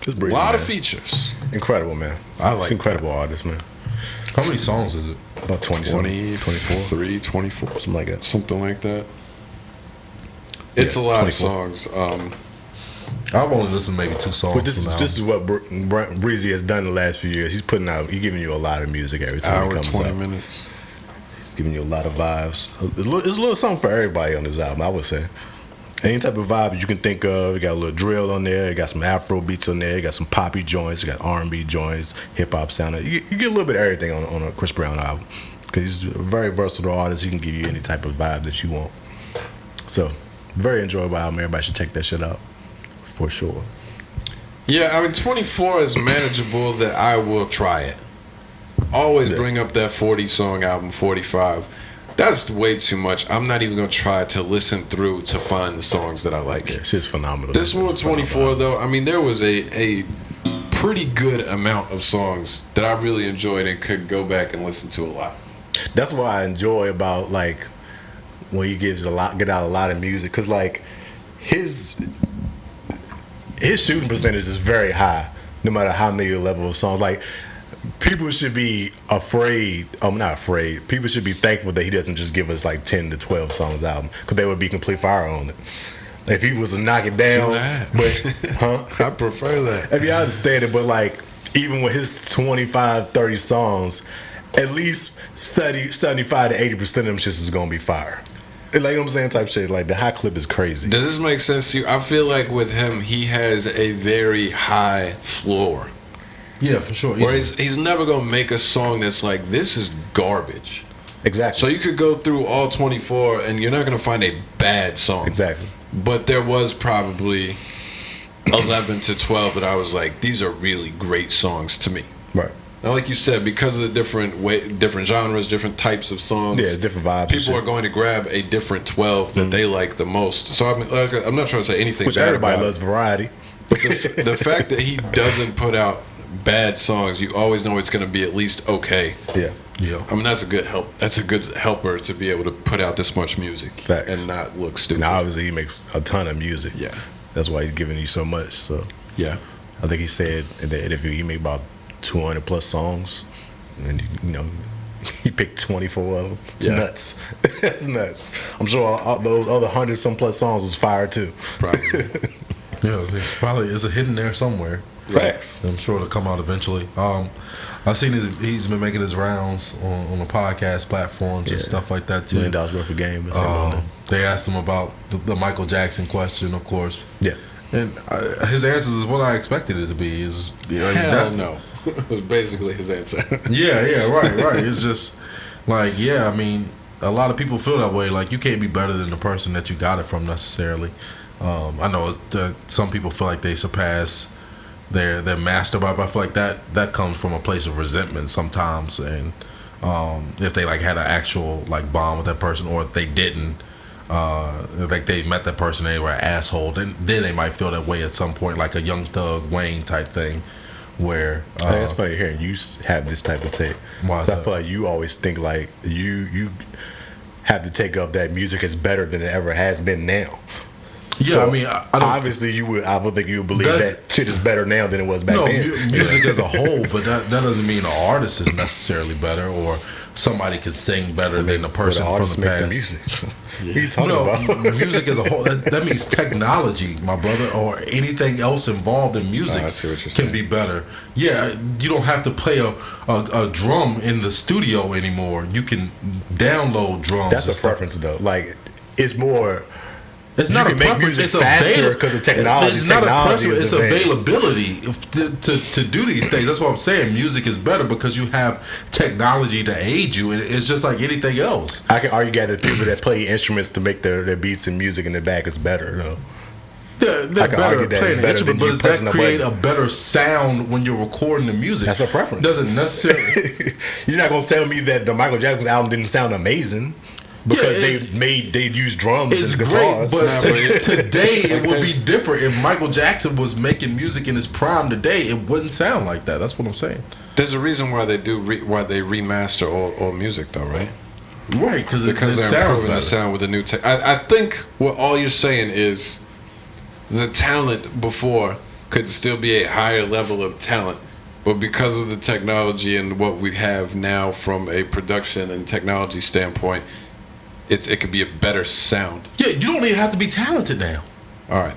Just Breezy, a lot man. of features. Incredible, man. I like it's incredible artist, man. How many songs is it? About 20, 24, 24, something like that. something like that. It's a lot 24. of songs. I've only listened to maybe 2 songs. But this is what Breezy has done the last few years. He's giving you a lot of music every time he comes 20 out. minutes. He's giving you a lot of vibes. It's a little something for everybody on this album, I would say. Any type of vibe you can think of. You got a little drill on there. You got some Afro beats on there. You got some poppy joints. You got R&B joints, hip hop sound. You get a little bit of everything on a Chris Brown album because he's a very versatile artist. He can give you any type of vibe that you want. So, very enjoyable album. Everybody should check that shit out for sure. Yeah, I mean, 24 is manageable that I will try it. Always bring up that 40-song album, 45. That's way too much. I'm not even going to try to listen through to find the songs that I like. Yeah, shit's phenomenal. This one, 24, though, I mean, there was a pretty good amount of songs that I really enjoyed and could go back and listen to a lot. That's what I enjoy about, like, when he get out a lot of music. Because, like, his shooting percentage is very high, no matter how many level of songs. Like, people should be afraid. I'm not afraid. People should be thankful that he doesn't just give us like 10 to 12 songs album, because they would be complete fire on it. If he was to knock it down, I prefer that. I mean, I understand it, but like even with his 25, 30 songs, at least 75 to 80% of them shits is gonna be fire. Like, you know what I'm saying, type shit. Like, the high clip is crazy. Does this make sense to you? I feel like with him, he has a very high floor. Yeah, for sure. Where he's never going to make a song that's like, this is garbage. Exactly. So you could go through all 24 and you're not going to find a bad song. Exactly. But there was probably 11 to 12 that I was like, these are really great songs to me. Right. Now, like you said, because of the different genres, different types of songs, yeah, different vibes. People are going to grab a different 12 that they like the most. So I'm not trying to say anything Which bad everybody about loves variety. But the fact that he doesn't put out bad songs, you always know it's going to be at least okay. Yeah. Yeah. I mean, that's a good help. That's a good helper to be able to put out this much music. Facts. And not look stupid. Now, obviously, he makes a ton of music. Yeah. That's why he's giving you so much. So Yeah. I think he said in the interview he made about 200 plus songs, and he picked 24 of them. It's nuts. It's nuts. I'm sure all those other 100 some plus songs was fire too. Probably. Yeah, it's a hidden there somewhere. Facts. I'm sure it'll come out eventually. I've seen he's been making his rounds on the podcast platforms and stuff like that too. $1 million worth of game. They asked him about the Michael Jackson question, of course. Yeah. And his answers is what I expected it to be. Hell no. Was basically his answer. Yeah, right. It's just like, I mean, a lot of people feel that way. Like, you can't be better than the person that you got it from necessarily. I know that some people feel like they surpass their master, but I feel like that comes from a place of resentment sometimes. And if they like had an actual like bond with that person, or if they didn't, like they met that person and they were an asshole, then they might feel that way at some point, like a Young Thug Wayne type thing. Where it's funny hearing you have this type of take. Why is that? I feel like you always think like you have to take up that music is better than it ever has been now. Yeah, So, I mean, I don't, obviously I would think you would believe that shit is better now than it was back then. Music as a whole, but that doesn't mean an artist is necessarily better, or somebody can sing better than the person from the past. The music. What are you talking about? Music as a whole, that means technology, my brother, or anything else involved in music I see what you're can saying. be better. Yeah, you don't have to play a drum in the studio anymore. You can download drums. That's a preference though. Like it's more. It's You not a can make preference. music It's faster because of technology. It's not a Technology preference. is It's advanced. availability to do these things. That's what I'm saying. Music is better because you have technology to aid you. And it's just like anything else. I can argue that people that play instruments to make their beats and music in the back is better though. They're can better argue at that playing it's an better instrument, than but you does pressing that a create button. a better sound when you're recording the music? That's a preference. Doesn't necessarily. You're not gonna tell me that the Michael Jackson album didn't sound amazing because Yeah, they used drums It's and great, guitars. but today it would be there's- different. If Michael Jackson was making music in his prime today, it wouldn't sound like that. That's what I'm saying. There's a reason why they do why they remaster all music though, right? Right, because it Because they're sounds improving better. the sound with the new tech. I think what all you're saying is the talent before could still be a higher level of talent, but because of the technology and what we have now from a production and technology standpoint, it could be a better sound. Yeah, you don't even have to be talented now. All right.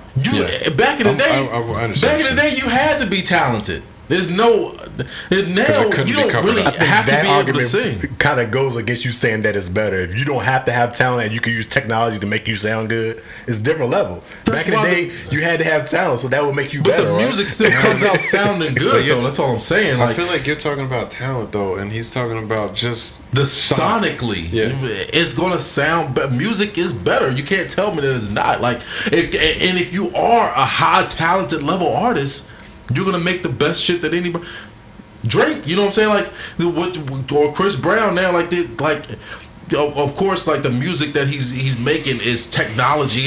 Back in the day, I understand back in the day, you had to be talented. There's no now couldn't you be don't covered really up. have to be able to sing. kind of goes against you saying that it's better. If you don't have to have talent and you can use technology to make you sound good, it's a different level. That's Back in the why day, you had to have talent, so that would make you But better. the music still comes out sounding But good, you're though. That's all I'm saying. I Like feel like you're talking about talent though, and he's talking about just the sonically, Yeah. it's gonna sound. Music is better. You can't tell me that it's not. Like if you are a high talented level artist, you're gonna make the best shit that anybody. Drake, you know what I'm saying? Like or Chris Brown now, of course, like the music that he's making is technology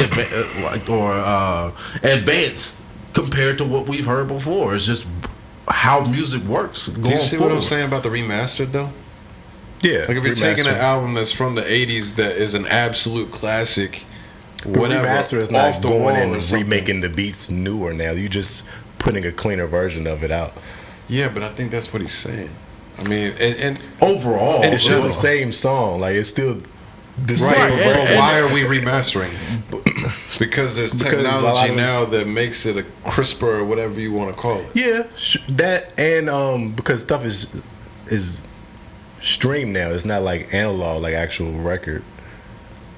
advanced compared to what we've heard before. It's just how music works. Do you see what I'm saying about the remastered though? Yeah, Like if you're taking an remaster. album that's from the '80s that is an absolute classic, But whatever, remaster is not off the going wall and or something. remaking the beats newer now. You just putting a cleaner version of it out. Yeah, but I think that's what he's saying. I mean, and Overall, It's still the same song. Like it's still the right, same. and- but and- why are we remastering? Because there's Because a lot technology of- now that makes it a crisper or whatever you want to call it. Yeah, that and because stuff is streamed now. It's not like analog, like actual record.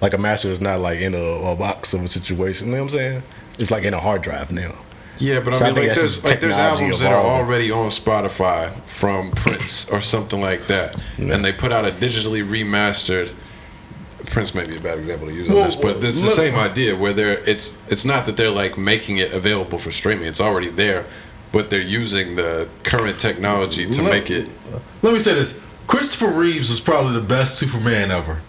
Like a master is not like in a box of a situation. You know what I'm saying? It's like in a hard drive now. Yeah, but So I I mean, think like that's there's just there's technology albums that are evolving. already on Spotify from Prince or something like that, and they put out a digitally remastered. Prince may be a bad example to use on Well, this, but it's the look- same idea where it's not that they're like making it available for streaming; it's already there, but they're using the current technology to make it. Let me say this: Christopher Reeves was probably the best Superman ever.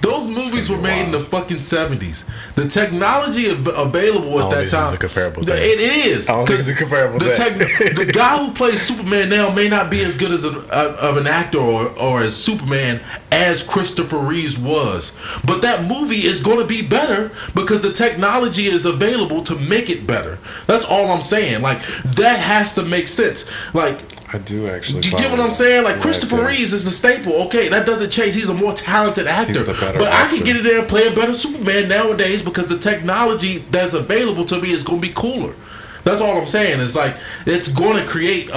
Those movies were gonna be made in the wild. fucking 70s. The technology available at don't that think this time. is a comparable thing. It is. I don't think it's a 'Cause comparable the thing. the guy who plays Superman now may not be as good as of an actor or as Superman as Christopher Reeves was. But that movie is going to be better because the technology is available to make it better. That's all I'm saying. Like, that has to make sense. Like, I do actually. you get follow what I'm saying? Like right Christopher there. Reeves is the staple. Okay, that doesn't change. He's a more talented actor. He's the better but I can actor. get in there and play a better Superman nowadays because the technology that's available to me is going to be cooler. That's all I'm saying. It's like it's going to create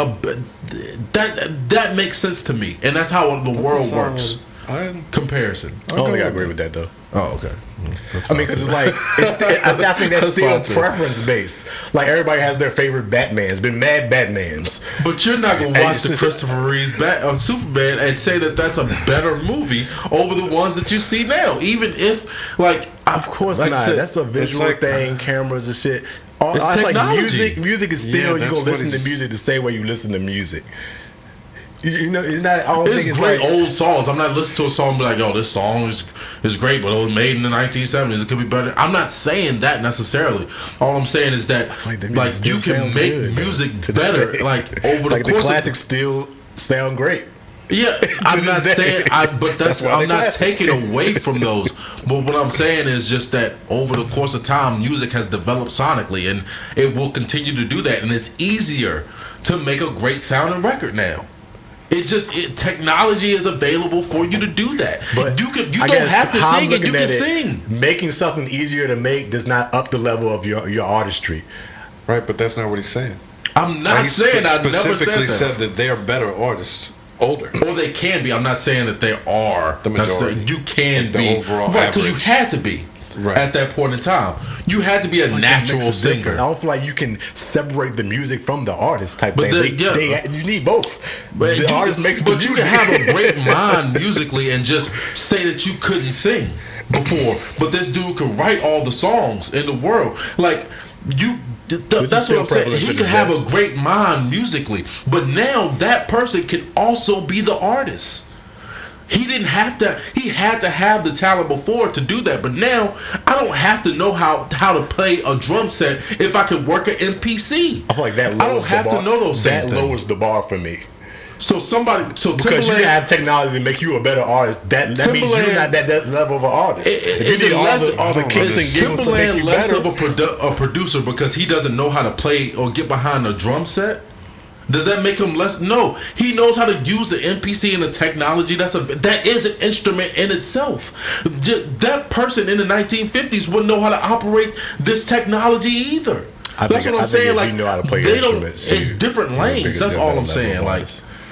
that makes sense to me, and that's how the world works. Comparison. I don't think I agree with that though. Oh, okay. I mean, because it's like I think that's still fine, too. preference based. Like everybody has their favorite Batmans. Been mad Batmans. But you're not gonna And watch it's the just- Christopher Reeves Superman and say that that's a better movie over the ones that you see now, even if, like, Of course like I not. said, That's a visual like- thing. Cameras and shit. It's It's like technology. music. Music is Yeah, still you that's gonna what listen to it's- music the same way you listen to music. You know, it's not. I don't think It's it's great like old songs. I'm not listening to a song and be like, yo, this song is great, but it was made in the 1970s. It could be better. I'm not saying that necessarily. All I'm saying is that Like, the like music you still can sounds make good, though, music to this better, day. like over like the the course classics still sound great. Yeah, I'm not this day. saying, but That's why I'm they're not classic. taking away from those. But what I'm saying is just that over the course of time, music has developed sonically, and it will continue to do that. And it's easier to make a great sounding record now. Technology is available for you to do that. But you I don't guess have to how I'm sing it. You looking can at it, sing. Making something easier to make does not up the level of your artistry. Right, but that's not what he's saying. I'm not He saying I never specifically said that. said that they're better artists, older. Or they can be. I'm not saying that they are. The majority. You can Like the be. overall Right, because you average. had to be. at that point in time. You had to be a natural singer. I don't feel like you can separate the music from the artist type thing. You need both. But the artist makes the music. You can have a great mind musically and just say that you couldn't sing before, but this dude could write all the songs in the world. Like you. That's what I'm saying. He could have a great mind musically, but now that person can also be the artist. He didn't have to. He had to have the talent before to do that, but now I don't have to know how to play a drum set if I can work an MPC. I feel like that. I don't have to know those. That lowers the bar for me. So because you have technology to make you a better artist, that means you're not that level of an artist. Is Timbaland less of a producer because he doesn't know how to play or get behind a drum set? Does that make him less? No, he knows how to use the MPC and the technology. That is an instrument in itself. That person in the 1950s wouldn't know how to operate this technology either. That's what I'm saying. Like, you know how to play instruments, it's different lanes. That's all I'm saying. Like,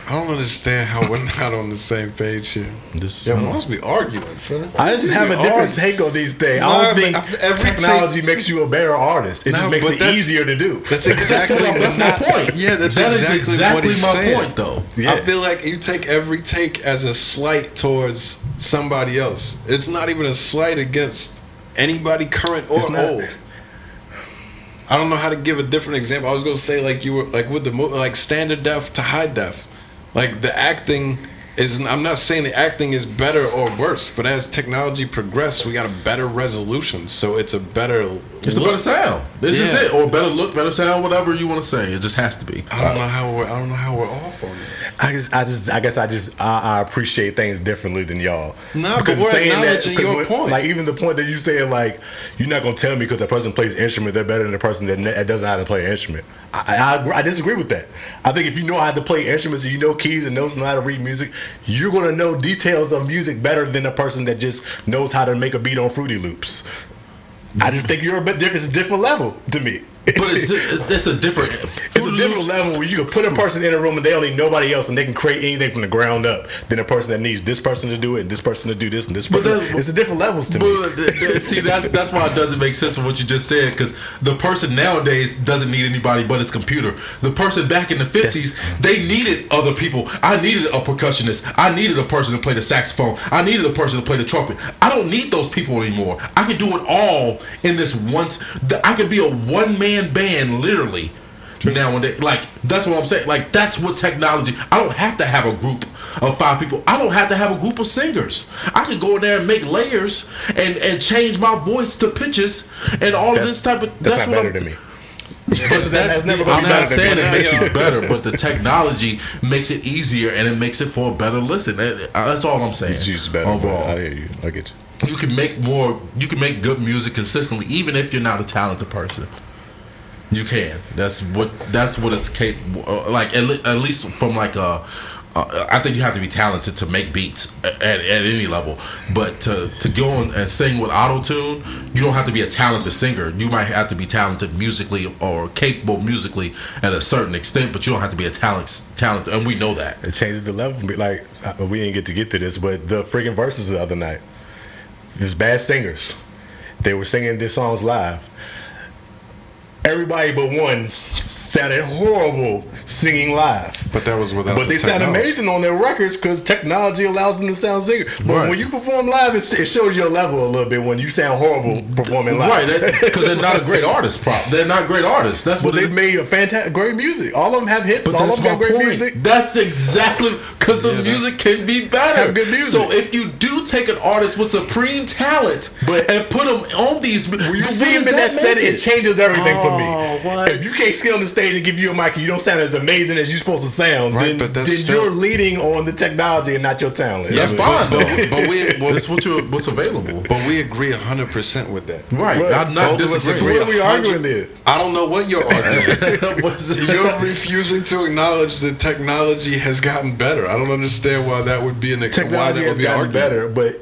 I don't understand how we're not on the same page here. We must be arguing, son. I just have a different take on these things. I don't think technology makes you a better artist. It just makes it easier to do. That's exactly that's my point. Yeah, that is exactly my point, though. Yeah. I feel like you take every take as a slight towards somebody else. It's not even a slight against anybody current or old. I don't know how to give a different example. I was going to say like you were like with the movie, like standard def to high def. Like the acting is, I'm not saying the acting is better or worse, but as technology progressed, we got a better resolution, so it's a better. It's a better sound. This is it, or better look, better sound, whatever you want to say. It just has to be. I don't know how we're off on it. I guess I appreciate things differently than y'all. No, because we're acknowledging your point. Like even the point that you say, like you're not gonna tell me because the person plays an instrument they're better than the person that doesn't know how to play an instrument. I disagree with that. I think if you know how to play instruments and you know keys and know how to read music, you're gonna know details of music better than a person that just knows how to make a beat on Fruity Loops. I just think you're a bit different. It's a different level to me. But it's a different. It's a different level where you can put a person in a room and they don't need nobody else and they can create anything from the ground up than a person that needs this person to do it and this person to do this and this person. It's a different levels to me. See, that's why it doesn't make sense for what you just said, because the person nowadays doesn't need anybody but his computer. The person back in the 50s, they needed other people. I needed a percussionist. I needed a person to play the saxophone. I needed a person to play the trumpet. I don't need those people anymore. I can do it all in this once. I can be a one-man band literally nowadays. Like that's what I'm saying. Like that's what technology. I don't have to have a group of 5 people. I don't have to have a group of singers. I can go in there and make layers and change my voice to pitches and all of this type of. That's not better than me. But I'm not saying it makes you better, but the technology makes it easier and it makes it for a better listen. That's all I'm saying. It's better overall. I hear you. I get you. You can make more. You can make good music consistently, even if you're not a talented person. You can. That's what it's capable. Like at least from like I think you have to be talented to make beats at any level. But to go on and sing with auto-tune, you don't have to be a talented singer. You might have to be talented musically or capable musically at a certain extent, but you don't have to be a talented, and we know that. It changes the level for me. Like we didn't get to this, but the freaking verses the other night. There's bad singers. They were singing their songs live. Everybody but one sounded horrible singing live. But that was without. But they sound amazing on their records because technology allows them to sound singer. But when you perform live, it shows your level a little bit when you sound horrible performing live. Right, because they're not a great artist. They're not great artists. That's what they've made a fantastic, great music. All of them have hits. All of them have great music. That's exactly because the music can be better. Have good music. So if you do take an artist with supreme talent and put them on these, when you see him in that set, it changes everything for me. What? If you can't get on the stage and give you a mic and you don't sound as amazing as you're supposed to sound, then you're leading on the technology and not your talent. That's fine, though. But that's what's available. But we agree 100% with that. Right. I'm not disagreeing. So what are we arguing there? I don't know what you're arguing. You're refusing to acknowledge that technology has gotten better. I don't understand why that would be an technology has gotten better, but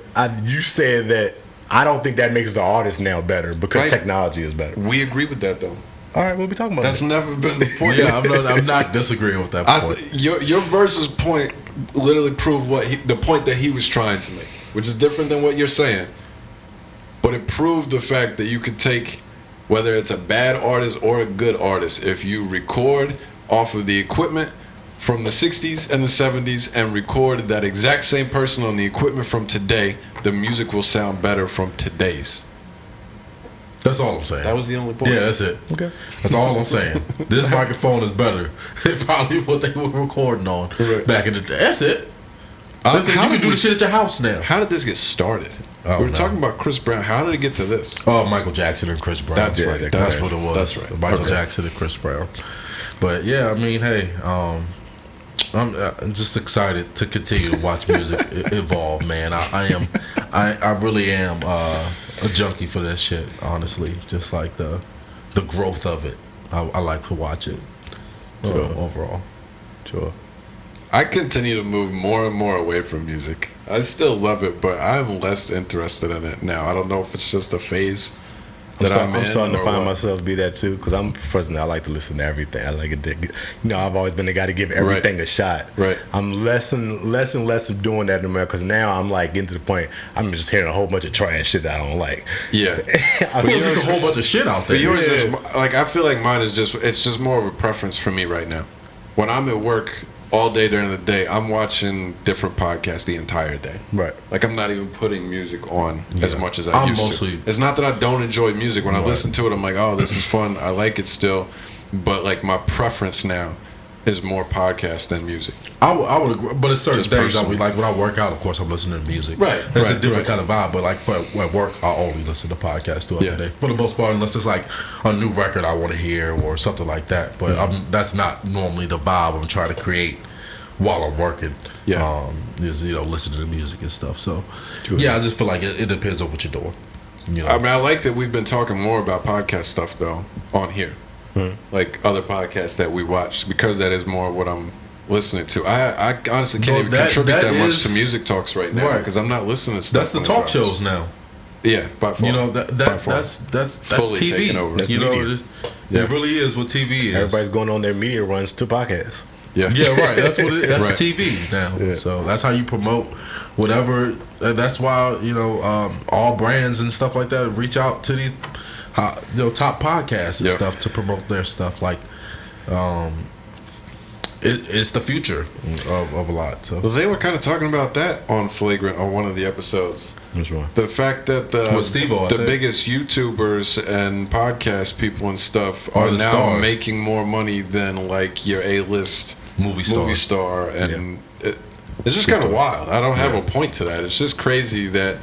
you said that I don't think that makes the artist now better because technology is better. We agree with that, though. All right, we'll be talking about that's never been the point. Yeah, I'm not disagreeing with that point. Your versus point literally proved the point that he was trying to make, which is different than what you're saying. but it proved the fact that you could take, whether it's a bad artist or a good artist, if you record off of the equipment from the 60s and the 70s and record that exact same person on the equipment from today, the music will sound better from today's. That's all I'm saying. That was the only point. Yeah, that's it. Okay. That's all I'm saying. This microphone is better than probably what they were recording on back in the day. That's it. Listen, you can do the shit at your house now. How did this get started? We were talking about Chris Brown. How did it get to this? Oh, Michael Jackson and Chris Brown. That's right. That's what it was. That's right. Michael Jackson and Chris Brown. But yeah, I mean, hey, I'm just excited to continue to watch music evolve, man. I really am a junkie for that shit, honestly. Just like the growth of it. I like to watch it. Overall. Sure. I continue to move more and more away from music. I still love it, but I'm less interested in it now. I don't know if it's just a phase that I'm starting to find what. myself be that too, because I'm personally, I like to listen to everything. I like it. You know, I've always been the guy to give everything a shot. Right. I'm less and less of doing that in America, because now I'm like getting to the point I'm just hearing a whole bunch of trash shit that I don't like. Yeah. There's just a whole bunch of shit out there. But yours is like, I feel like mine is just more of a preference for me right now. When I'm at work all day during the day, I'm watching different podcasts the entire day. Right. Like, I'm not even putting music on as much as I used to. It's not that I don't enjoy music. When I listen to it, I'm like, oh, this is fun. I like it still. But like, my preference now is more podcast than music. I would agree, but it's certain Just things. personal. Like when I work out, of course, I'm listening to music. Right, It's a right, different right. kind of vibe. But like at work, I only listen to podcasts throughout Yeah. the day for the most part, unless it's like a new record I want to hear or something like that. But that's not normally the vibe I'm trying to create while I'm working. Yeah. Is listening to music and stuff. So yeah, I just feel like it depends on what you're doing. I mean, I like that we've been talking more about podcast stuff though on here, like other podcasts that we watch, because that is more what I'm listening to. I honestly can't even contribute that much to music talks right now, because I'm not listening to stuff. That's the when it talk drops. shows now. Yeah, by far. That's Fully TV. taken over. That's media. media. It really is what TV is. Everybody's going on their media runs to podcasts. Yeah, right. That's what it is. That's Right. TV now. Yeah. So that's how you promote whatever. That's why all brands and stuff like that reach out to these top podcasts and stuff to promote their stuff. Like, it's the future of a lot. So Well, they were kind of talking about that on Flagrant on one of the episodes. That's right. The fact that With Steve-O, I the think. biggest YouTubers and podcast people and stuff Are are the now stars. making more money than like your A-list movie star, and it's just kind of wild. I don't have a point to that. It's just crazy that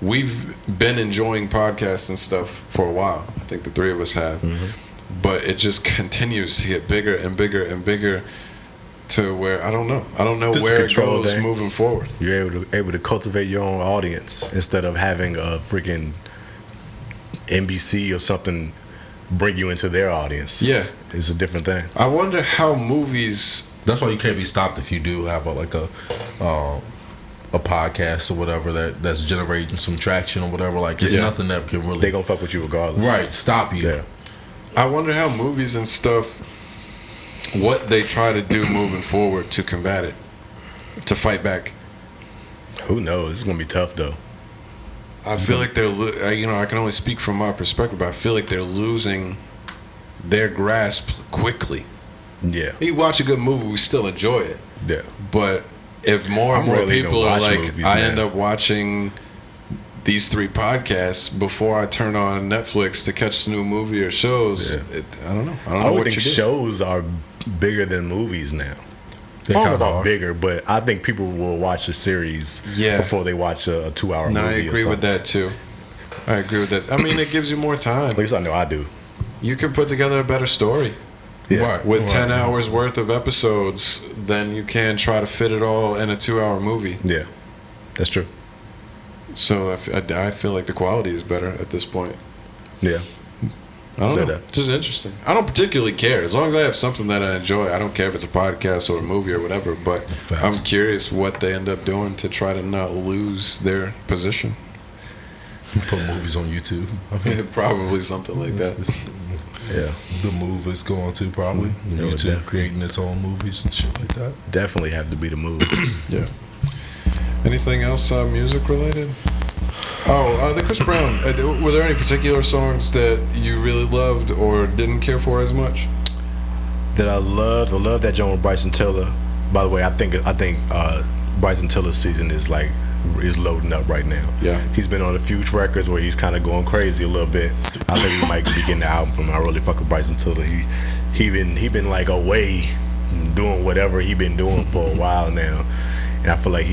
we've been enjoying podcasts and stuff for a while. I think the three of us have, but it just continues to get bigger and bigger and bigger. To where I don't know Just where it control goes thing. moving forward. You're able to cultivate your own audience instead of having a freaking NBC or something bring you into their audience. Yeah. It's a different thing. I wonder how movies. that's why you can't be stopped if you do have a podcast or whatever that's generating some traction or whatever. Like, it's nothing that can really They gonna fuck with you regardless. stop you. Yeah. I wonder how movies and stuff, what they try to do moving forward to combat it, to fight back. Who knows? It's gonna be tough though. I feel like they're, I can only speak from my perspective, but I feel like they're losing their grasp quickly. Yeah. You watch a good movie, we still enjoy it. Yeah. But if more and I'm more rarely even people are watch like, movies I now. end up watching these three podcasts before I turn on Netflix to catch the new movie or shows. Yeah. I don't know. I don't I know don't what think you do. shows are bigger than movies now. They I don't know kinda about are. bigger, but I think people will watch a series Yeah. before they watch a 2-hour movie. No, I or agree with something. that too. I agree with that. I mean, it gives you more time. At least I know I do. You can put together a better story Yeah. Right. with 10 hours worth of episodes than you can try to fit it all in a 2-hour movie. Yeah. That's true. So I feel like the quality is better at this point. Yeah. I Say don't know. that. Just interesting. I don't particularly care. As long as I have something that I enjoy, I don't care if it's a podcast or a movie or whatever, but Facts. I'm curious what they end up doing to try to not lose their position. Put movies on YouTube. I mean, Probably something like that. Yeah. the move is going to probably Yeah, YouTube definitely. creating its own movies and shit like that. Definitely have to be the move. Yeah. Anything else music related? The Chris Brown. Were there any particular songs that you really loved or didn't care for as much? That I love that joint with Bryson Tiller. By the way, I think Bryson Tiller's season is loading up right now. Yeah, he's been on a few records where he's kind of going crazy a little bit. I think he might be getting the album from. I really fuck with Bryson Tiller. He been like away doing whatever he been doing for a while now, and I feel like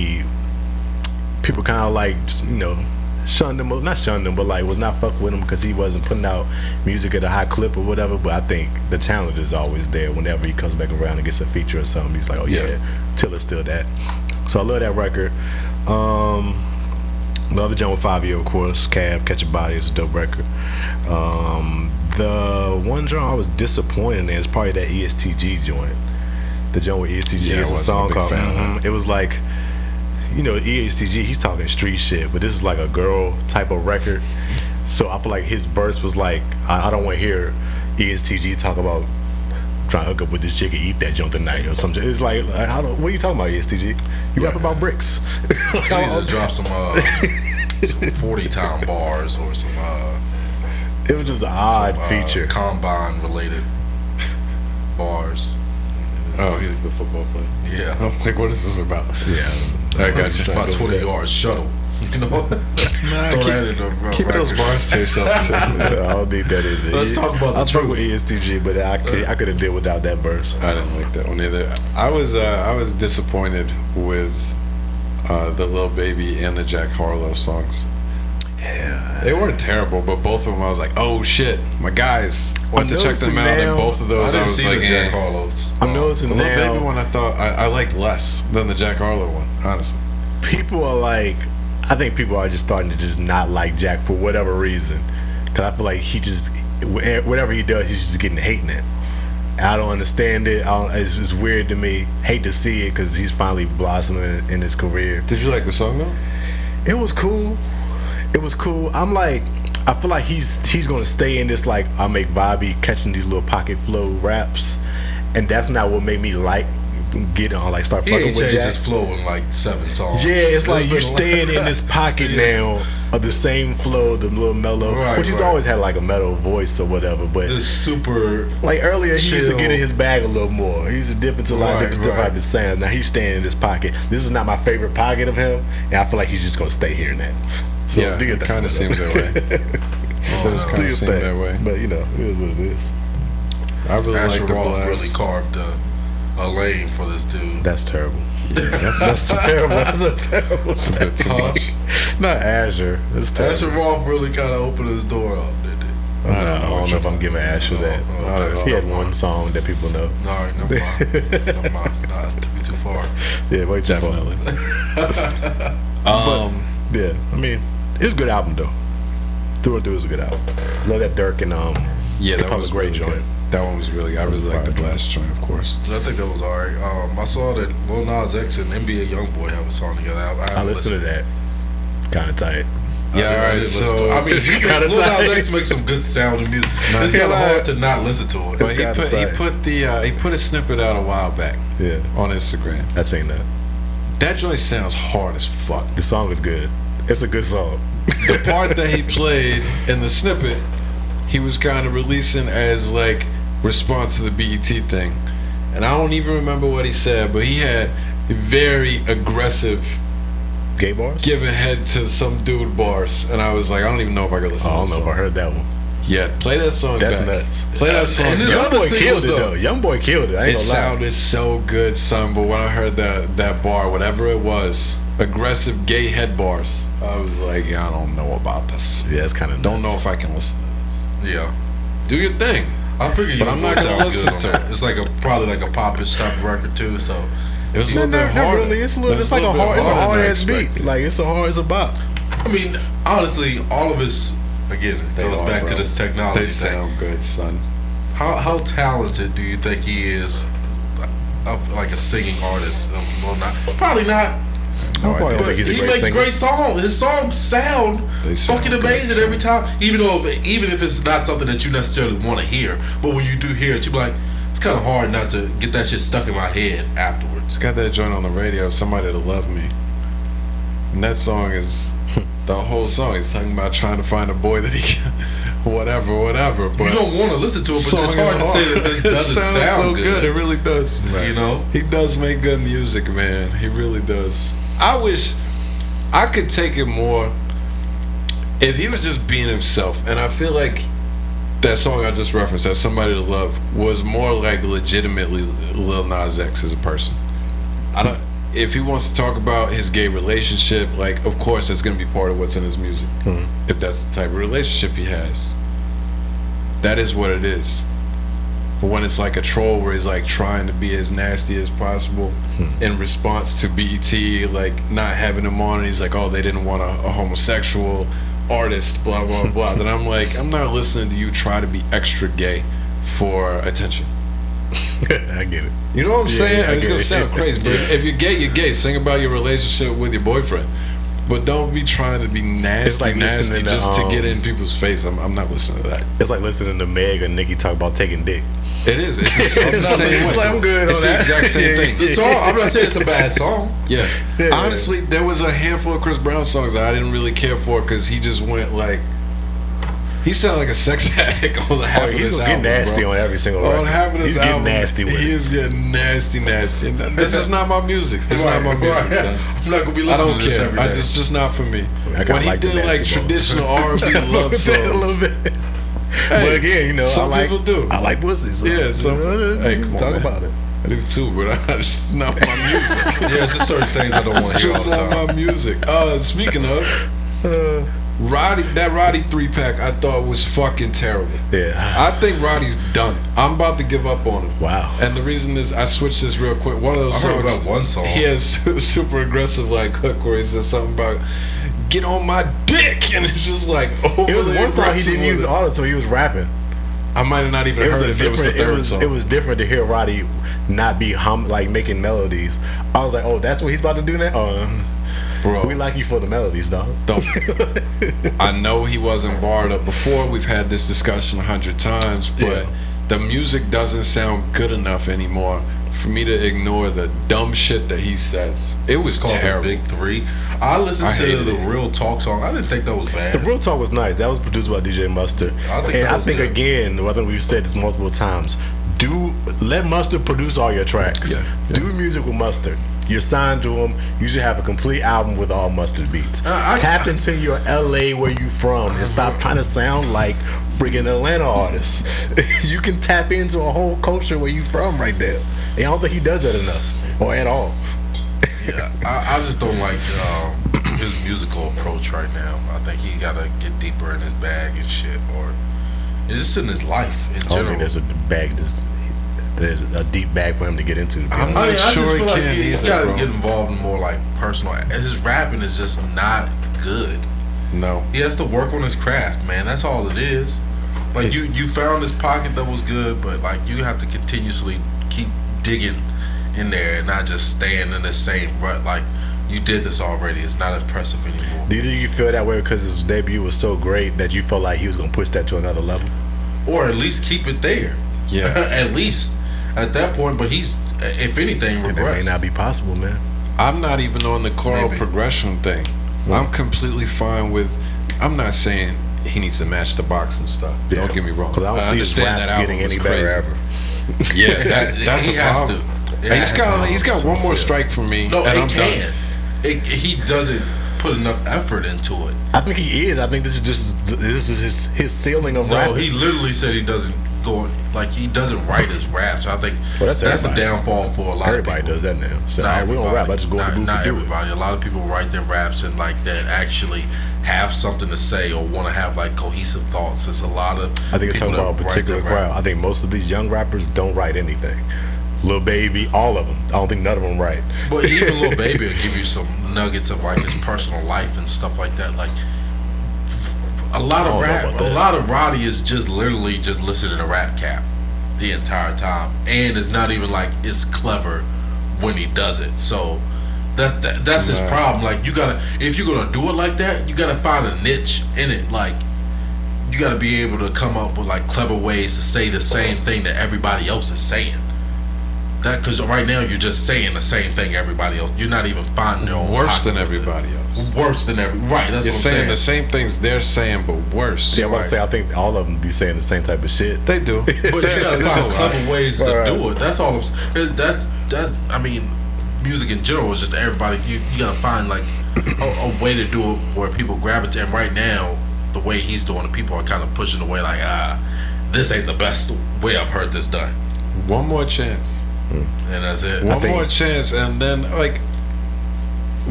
people kind of like shunned him, not shunned him, but like was not fucking with him because he wasn't putting out music at a high clip or whatever. But I think the talent is always there. Whenever he comes back around and gets a feature or something, he's like, oh yeah, Tiller's still that. So I love that record. Love the joint with 5 Year, of course. Cab, Catch a Body is a dope record. The one joint I was disappointed in is probably that ESTG joint. The joint with ESTG is a song called. It was like, ESTG, he's talking street shit, but this is like a girl type of record. So I feel like his verse was like, I don't want to hear ESTG talk about trying to hook up with this chick and eat that joint tonight or something. It's like, what are you talking about, ESTG? You rap about bricks. You need to drop some 40-time bars or some. It was just an odd feature. Combine related bars. Oh, he's the football player. Yeah. I'm like, what is this about? Yeah. I got you. About 20 yards shuttle. Throw that in the keep those bars to yourself. I don't need that either. Let's talk about the truth with ESTG, but I could have did without that verse. I didn't like that one either. I was disappointed with the Lil Baby and the Jack Harlow songs. Yeah, they weren't terrible, but both of them I was like, oh shit, my guys. Went to check them out, and both of those I was like, Jack Harlow's. I'm noticing the now. Lil Baby one I thought I liked less than the Jack Harlow one, honestly. People are like, I think people are just starting to just not like Jack for whatever reason, because I feel like he just, whatever he does, he's just getting hating it. I don't understand it. It's just weird to me. Hate to see it because he's finally blossoming in his career. Did you like the song though? It was cool. I'm like, I feel like he's gonna stay in this like I make vibey catching these little pocket flow raps, and that's not what made me get on start fucking with Jack. He changed his flow in like 7 songs. Yeah, it's like you're staying in this pocket now of the same flow, the little mellow, which he's always had like a mellow voice or whatever. But this super like earlier, chill. He used to get in his bag a little more. He used to dip into a lot of different type of sounds. Now he's staying in this pocket. This is not my favorite pocket of him, and I feel like he's just gonna stay here in that. So yeah, it kind of seems that way. It kind of seems that way. But it is what it is. I really like the Roth really carved a lane for this dude. That's terrible. Yeah, that's terrible. That's a terrible. It's a bit too much. Not Asher. That's terrible. Asher Roth really kind of opened his door up, didn't he? I don't know if I'm giving Asher that. Okay. He had one song that people know. All right, never mind. Nah, took it too far. Yeah, way too far. But, yeah, I mean, it was a good album though. Through and through, it was a good album. Love that Dirk and that was a great joint. Good. That one was really. I really liked the last joint, of course. I think that was alright. I saw that Lil Nas X and NBA YoungBoy have a song together. I listened to that. Kind of tight. Yeah, alright. So I mean, Lil Nas X makes some good sounding music. It's kind of hard to not listen to it. But he put a snippet out a while back. Yeah. On Instagram. I seen that. That joint sounds hard as fuck. The song is good. It's a good song. The part that he played in the snippet, he was kind of releasing as like response to the BET thing, and I don't even remember what he said, but he had very aggressive gay bars, giving head to some dude bars, and I was like, I don't even know if I could listen. I don't know if I heard that one. Yeah, play that song. That's back. nuts. Play that song. And YoungBoy killed it though. YoungBoy killed it. I ain't gonna lie. Sounded so good, son. But when I heard that bar, whatever it was, aggressive gay head bars, I was like, yeah, I don't know about this. Yeah, it's kind of. Don't know if I can listen to this. Yeah, do your thing. I figure but I'm not gonna listen to it. It's like probably like a popish type of record too. So it was a little bit harder. Really, it's like a hard. It's a hard ass beat. Like it's a bop. I mean, honestly, all of his. Again, it goes back to this technology thing. They sound good, son. How talented do you think he is, like a singing artist? Well, probably not. No, I don't think he's a great makes singer. Great songs. His songs sound fucking amazing every time. Even if it's not something that you necessarily want to hear, but when you do hear it, you be like, it's kind of hard not to get that shit stuck in my head afterwards. It's got that joint on the radio. Somebody to love me. And that song is the whole song is talking about trying to find a boy that he can, whatever. But you don't want to listen to it, but it's song hard to is say that this It doesn't sounds sound so good. It really does. You know, He does make good music, man. He really does. I wish I could take it more if he was just being himself. And I feel like that song I just referenced, that Somebody to Love, was more like legitimately Lil Nas X as a person. I don't. If he wants to talk about his gay relationship, like, of course that's going to be part of what's in his music. If that's the type of relationship he has, that is what it is. But when it's like a troll where he's like trying to be as nasty as possible in response to BET like not having him on, and he's like, oh, they didn't want a homosexual artist, blah blah blah, then I'm like, I'm not listening to you try to be extra gay for attention. I get it. You know what I'm saying? I It's get gonna it. sound crazy, but if you're gay, you're gay. Sing about your relationship with your boyfriend, but don't be trying to be nasty, It's like listening to, just to get in people's face. I'm not listening to that. It's like listening to Meg and Nicki talk about taking dick. It is. It's the same way. I'm good It's on the that. exact same thing. the song. I'm not saying it's a bad song. Yeah. Honestly, there was a handful of Chris Brown songs that I didn't really care for because he just went like, he sounded like a sex addict on the half of He's his gonna album, get nasty bro. on every single On record. half of He's this getting album, nasty with he it. is getting nasty. And that's just not my music. It's not my music. Right. man. I'm not gonna be I listening don't to this care. every day. It's just not for me. I kinda When he like the did like nasty part. traditional R&B love a songs, little bit. Hey, But again, you know, some I like, people do. I like pussy. So, Yeah, some. Hey, come on, talk man. about it. I do too, but it's just not my music. Yeah, it's just certain things I don't want to hear all Just the not time. my music. Speaking of, Roddy 3-pack I thought was fucking terrible. Yeah. I think Roddy's done. I'm about to give up on him. Wow. And the reason is, I switched this real quick. One of those I heard songs. about one song. He has super aggressive like hook where he says something about "get on my dick," and it's just like It was one song he aggressive didn't with use it. auto, he was rapping. I might have not even It was heard a if it was the different. third song. It was different to hear Roddy not be like making melodies. I was like, oh, that's what he's about to do now. Bro, We like you for the melodies, dog. don't. I know he wasn't barred up before. We've had this discussion 100 times, but Yeah. the music doesn't sound good enough anymore for me to ignore the dumb shit that he says. It was It's called terrible. The Big Three. I listened I to hated the it. Real Talk song. I didn't think that was bad. The Real Talk was nice. That was produced by DJ Mustard. I think and that I was think good. again, I think we've said this multiple times. Let Mustard produce all your tracks. Yeah. Do music with Mustard. You're signed to him. You should have a complete album with all Mustard beats. Tap into your LA where you from and stop trying to sound like freaking Atlanta artists. You can tap into a whole culture where you from right there. And I don't think he does that enough or at all. Yeah, I just don't like his musical approach right now. I think he gotta get deeper in his bag and shit, or it's just in his life in I don't general. think there's a deep bag for him to get into. To be I'm honest. not I just sure feel he like can he either, gotta bro. get involved in more like personal. His rapping is just not good. No. He has to work on his craft, man. That's all it is. Like you found this pocket that was good, but like you have to continuously keep digging in there and not just staying in the same rut. Like you did this already. It's not impressive anymore. Did you feel that way because his debut was so great that you felt like he was going to push that to another level? Or at least keep it there. Yeah. At least at that point. But he's, if anything, And that regressed. may not be possible, man. I'm not even on the choral Maybe. progression thing. I'm completely fine with. I'm not saying he needs to match the box and stuff. Yeah. Don't get me wrong. Because I don't see his understand raps that album getting any was better crazy. ever. Yeah, that's he a has problem. to. And he's got one more sincere. strike from me, No, and it I'm can. done. He doesn't put enough effort into it. I think he is. I think this is his ceiling of No, rapping. he literally said he doesn't go like he doesn't write his raps. I think Well, that's that's a everybody. downfall for a lot Everybody of people. does that now. So Not we don't everybody. rap. I just go in the booth Not and do it. everybody. A lot of people write their raps and like that actually have something to say or want to have like cohesive thoughts. There's a lot of I think you're people talking about a that write particular their rap. crowd. I think most of these young rappers don't write anything. Lil Baby, all of them. I don't think none of them write. But even Lil Baby will give you some nuggets of like his personal life and stuff like that. Like a lot I of don't know rap, about a that. lot of Roddy is just literally just listening to Rap Cap the entire time, and it's not even like it's clever when he does it. So that's his problem. Like you gotta, if you're gonna do it like that, you gotta find a niche in it. Like you gotta be able to come up with like clever ways to say the same thing that everybody else is saying. That because right now you're just saying the same thing everybody else. You're not even finding your own Worse pocket than with it. everybody else. worse than every. Right, that's You're what I'm saying the saying. same things they're saying, but worse. Yeah, I want to say I think all of them be saying the same type of shit. They do. But you gotta find clever ways to Right. do it. That's all. That's. I mean, music in general is just everybody. You gotta find like a way to do it where people gravitate. And right now, the way he's doing it, people are kind of pushing away. Like, this ain't the best way I've heard this done. One more chance. And that's it. One more chance, and then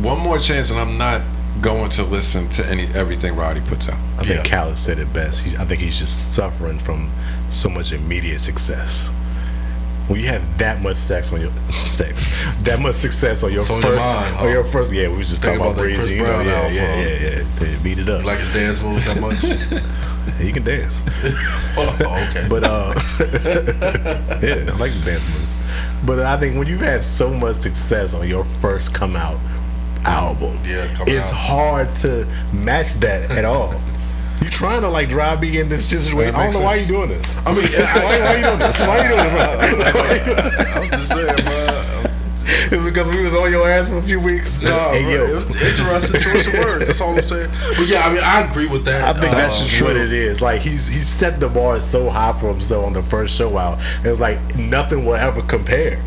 one more chance, and I'm not going to listen to everything Roddy puts out. I think Khaled said it best. I think he's just suffering from so much immediate success. When you have that much that much success on your It's on first, your mind, huh? on your first, yeah, we was just Think talking about about that Chris Breezy, you know, Brown album, yeah. They beat it up. You like his dance moves that much? He can dance, Oh, okay. but yeah, I like the dance moves. But I think when you've had so much success on your first come out album, it's hard to match that at all. You trying to like drive me in this situation? I don't know why you doing this. I mean, Why you doing this? Why you doing this? I'm just saying, bro. It's because we was on your ass for a few weeks. No, Hey, bro, yo. it was interesting choice of words. That's all I'm saying. But yeah, I mean, I agree with that. I think that's just what it is. Like he set the bar so high for himself on the first show out. It's like nothing will ever compare.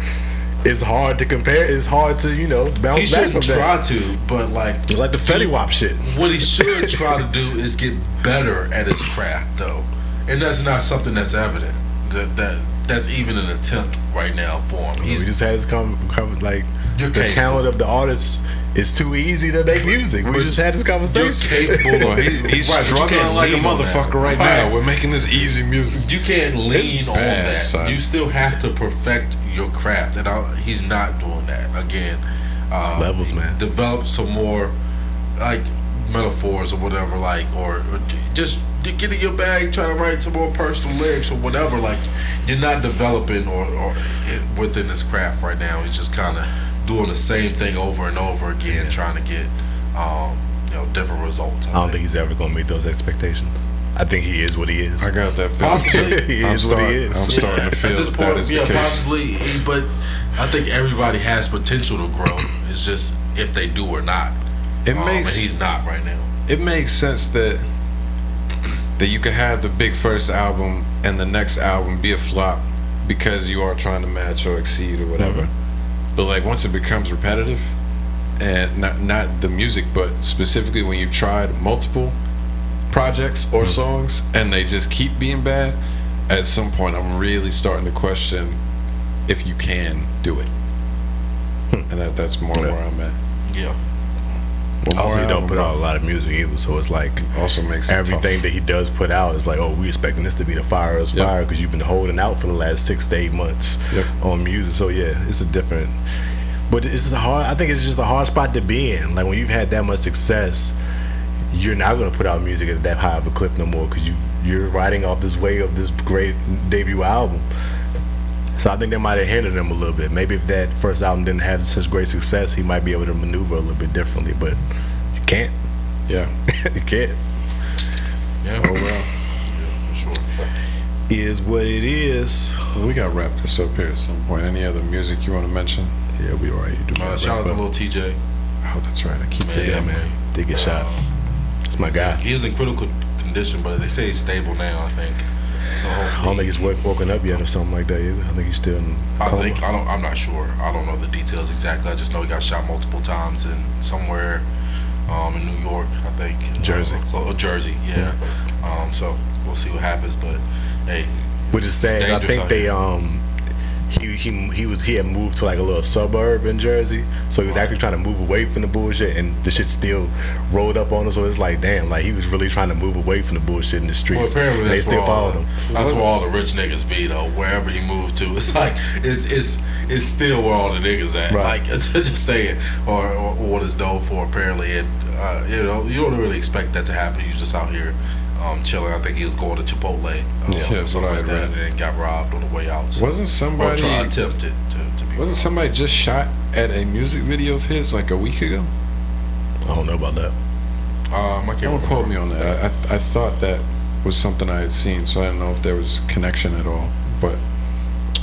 It's hard to compare. It's hard to He bounce back from shouldn't try that. to, but like It's like the Fetty Wap shit. what he should try to do is get better at his craft, though, and that's not something that's evident. That's even an attempt right now for him. We just had this like You're the capable. talent of the artist is too easy to make music. We just had this You're conversation. capable of He's right, but you struggling can't like a lean on that. motherfucker right now. We're making this easy music. You can't lean on bad, that. son. You still have to perfect your craft, and he's not doing that. Again, Levels, man. Develop some more like metaphors or whatever, like or just get in your bag, try to write some more personal lyrics or whatever. Like you're not developing or within this craft right now. He's just kind of doing the same thing over and over again, trying to get different results. I don't think he's ever gonna meet those expectations. I think he is what he is. I got that Possibly. feeling. He is what he is. I'm starting to feel at this that point, is the case. possibly. But I think everybody has potential to grow. It's just if they do or not. It And makes he's not right now. it makes sense that you could have the big first album and the next album be a flop because you are trying to match or exceed or whatever. But like once it becomes repetitive, and not the music, but specifically when you've tried multiple projects or songs and they just keep being bad, at some point I'm really starting to question if you can do it. And that's more where I'm at. Yeah. One more Also, he don't album, put bro. out a lot of music either, so it's like Also makes it everything tough. that he does put out is like, oh, we expecting this to be the fire as Yep. fire because you've been holding out for the last 6 to 8 months Yep. on music. So yeah, it's a different. But it's I think it's just a hard spot to be in. Like when you've had that much success, you're not gonna put out music at that high of a clip no more because you're riding off this wave of this great debut album. So I think that might have hindered him a little bit. Maybe if that first album didn't have such great success, he might be able to maneuver a little bit differently. But you can't. Yeah. You can't. Yeah. Oh well. Yeah, for sure. Is what it is. Well, we gotta wrap this up here at some point. Any other music you want to mention? Yeah, we already do. Shout out to Lil TJ. Oh, that's right. I keep forgetting. Yeah, man. Did get shot. It's my guy. He was in critical condition, but they say he's stable now. I think. So I don't think he's woken up yet or something like that either. I think he's still in coma. I'm not sure. I don't know the details exactly. I just know he got shot multiple times in somewhere in New York, I think. Jersey. Jersey, yeah. So we'll see what happens, but hey. Which is sad. I dangerous think out they here. he had moved to like a little suburb in Jersey, so he was actually trying to move away from the bullshit, and the shit still rolled up on him. So it's like, damn, like he was really trying to move away from the bullshit in the Well, streets. apparently and they that's still where followed him. That's where all the rich niggas be though. Wherever he moved to, it's like it's still where all the niggas at. Right. Like just saying, or what it's known for apparently, and you don't really expect that to happen. You're just out here chilling. I think he was going to Chipotle, that's or what something I like that, read. and got robbed on the way out. So. Wasn't Or somebody attempted to be. wasn't somebody just shot at a music video of his like a week ago? I don't know about that. I can't Don't quote me on that. I thought that was something I had seen, so I didn't know if there was connection at all. But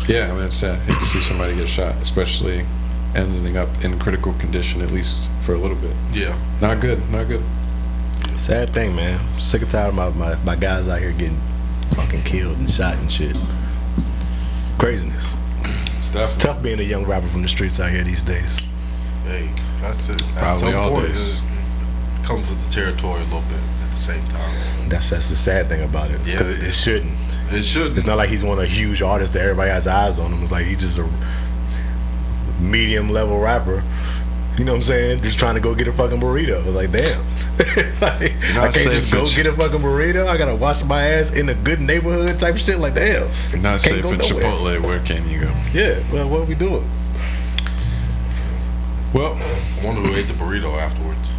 yeah, I mean, it's sad. Hate to see somebody get shot, especially ending up in critical condition, at least for a little bit. Yeah. Not good. Sad thing, man. Sick and tired of my guys out here getting fucking killed and shot and shit. Craziness. It's tough being a young rapper from the streets out here these days. Hey, that's it. At Probably some point, always. it comes with the territory a little bit at the same time. So. That's the sad thing about it. Yeah. Because it shouldn't. It should. It's not like he's one of a huge artists that everybody has eyes on him. It's like he's just a medium level rapper. You know what I'm saying? Just trying to go get a fucking burrito. I was like, damn. Like, I can't just go get a fucking burrito. I gotta wash my ass in a good neighborhood type shit. Like, damn. You're not safe at Chipotle. Where can you go? Yeah. Well, what are we doing? Well, I wonder who ate the burrito afterwards.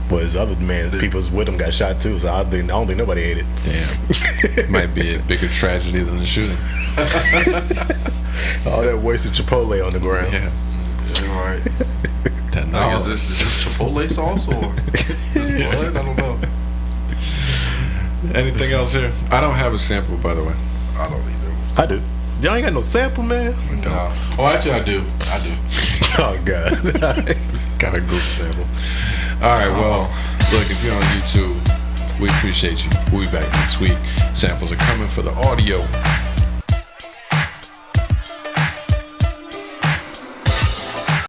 But his other man, people's with him got shot too. So I don't think nobody ate it. damn. Might be a bigger tragedy than the shooting. All that wasted Chipotle on the ground. Yeah. Yeah, right. $10. Is this Chipotle sauce or is this blood? I don't know. Anything else here? I don't have a sample, by the way. I don't either. I do. Y'all ain't got no sample, man. No. Oh, actually, I do. Oh God. Got a group sample. All right, well, look, if you're on YouTube, we appreciate you. We'll be back next week. Samples are coming for the audio.